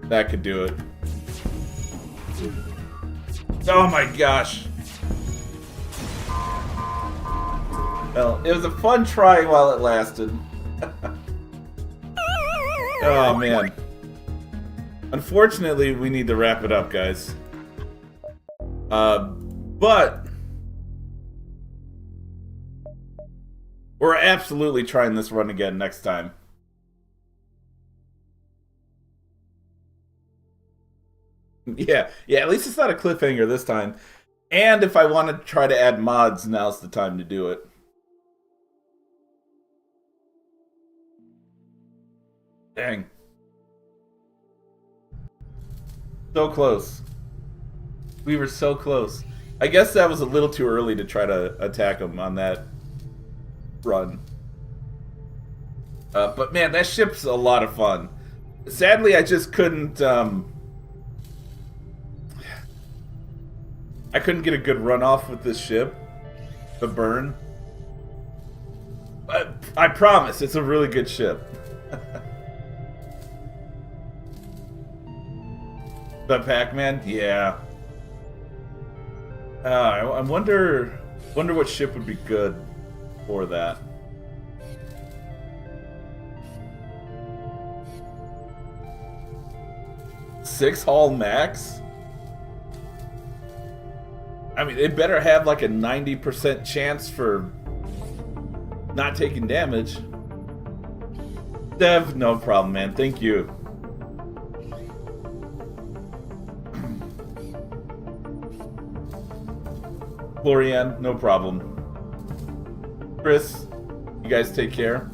that could do it. Oh my gosh. Well, it was a fun try while it lasted. Oh man. Unfortunately, we need to wrap it up, guys. But we're absolutely trying this run again next time. Yeah, at least it's not a cliffhanger this time. And if I want to try to add mods, now's the time to do it. Dang. So close. We were so close. I guess that was a little too early to try to attack them on that run. But man, that ship's a lot of fun. Sadly, I just couldn't... I couldn't get a good run off with this ship. The burn. But I promise, it's a really good ship. The Pac-Man? Yeah. I wonder what ship would be good for that. Six hull max? I mean, it better have like a 90% chance for not taking damage. Dev, no problem, man. Thank you. Florian, no problem. Chris, you guys take care.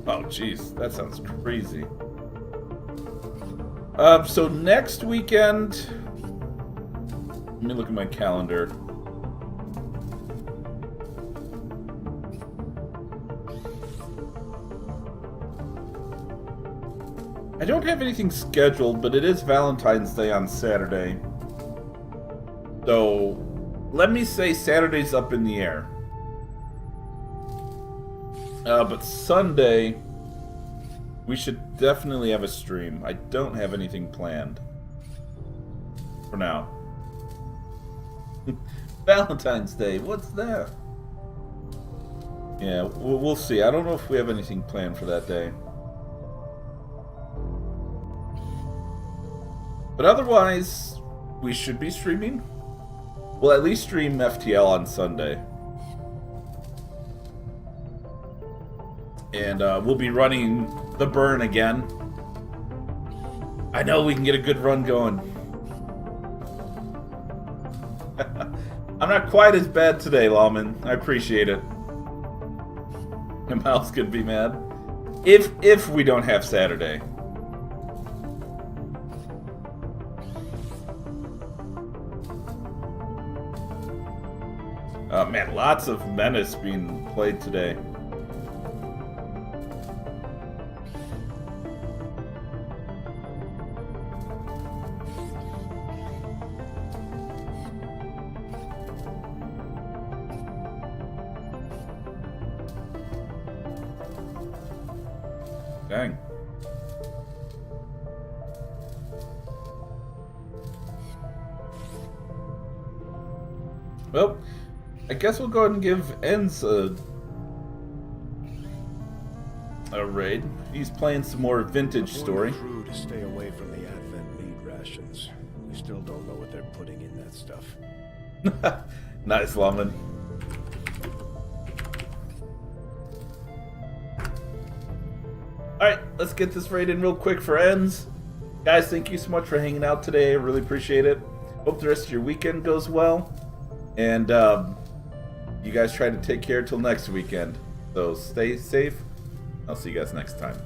Oh, jeez, that sounds crazy. So next weekend... Let me look at my calendar. I don't have anything scheduled, but it is Valentine's Day on Saturday. So, let me say Saturday's up in the air. But Sunday, we should definitely have a stream. I don't have anything planned. For now. Valentine's Day, what's that? Yeah, we'll see. I don't know if we have anything planned for that day. But otherwise, we should be streaming. We'll at least stream FTL on Sunday. And we'll be running the burn again. I know we can get a good run going. I'm not quite as bad today, Lawman. I appreciate it. My mouse could be mad. If we don't have Saturday. Oh man, lots of Menace being played today. Dang. Well, I guess we'll go ahead and give Enz a raid. He's playing some more vintage story. Crew to stay away from the Advent meat rations. We still don't know what they're putting in that stuff. Nice, Lawman. Alright, let's get this raid in real quick for Enz. Guys, thank you so much for hanging out today. I really appreciate it. Hope the rest of your weekend goes well. And you guys try to take care till next weekend. So stay safe. I'll see you guys next time.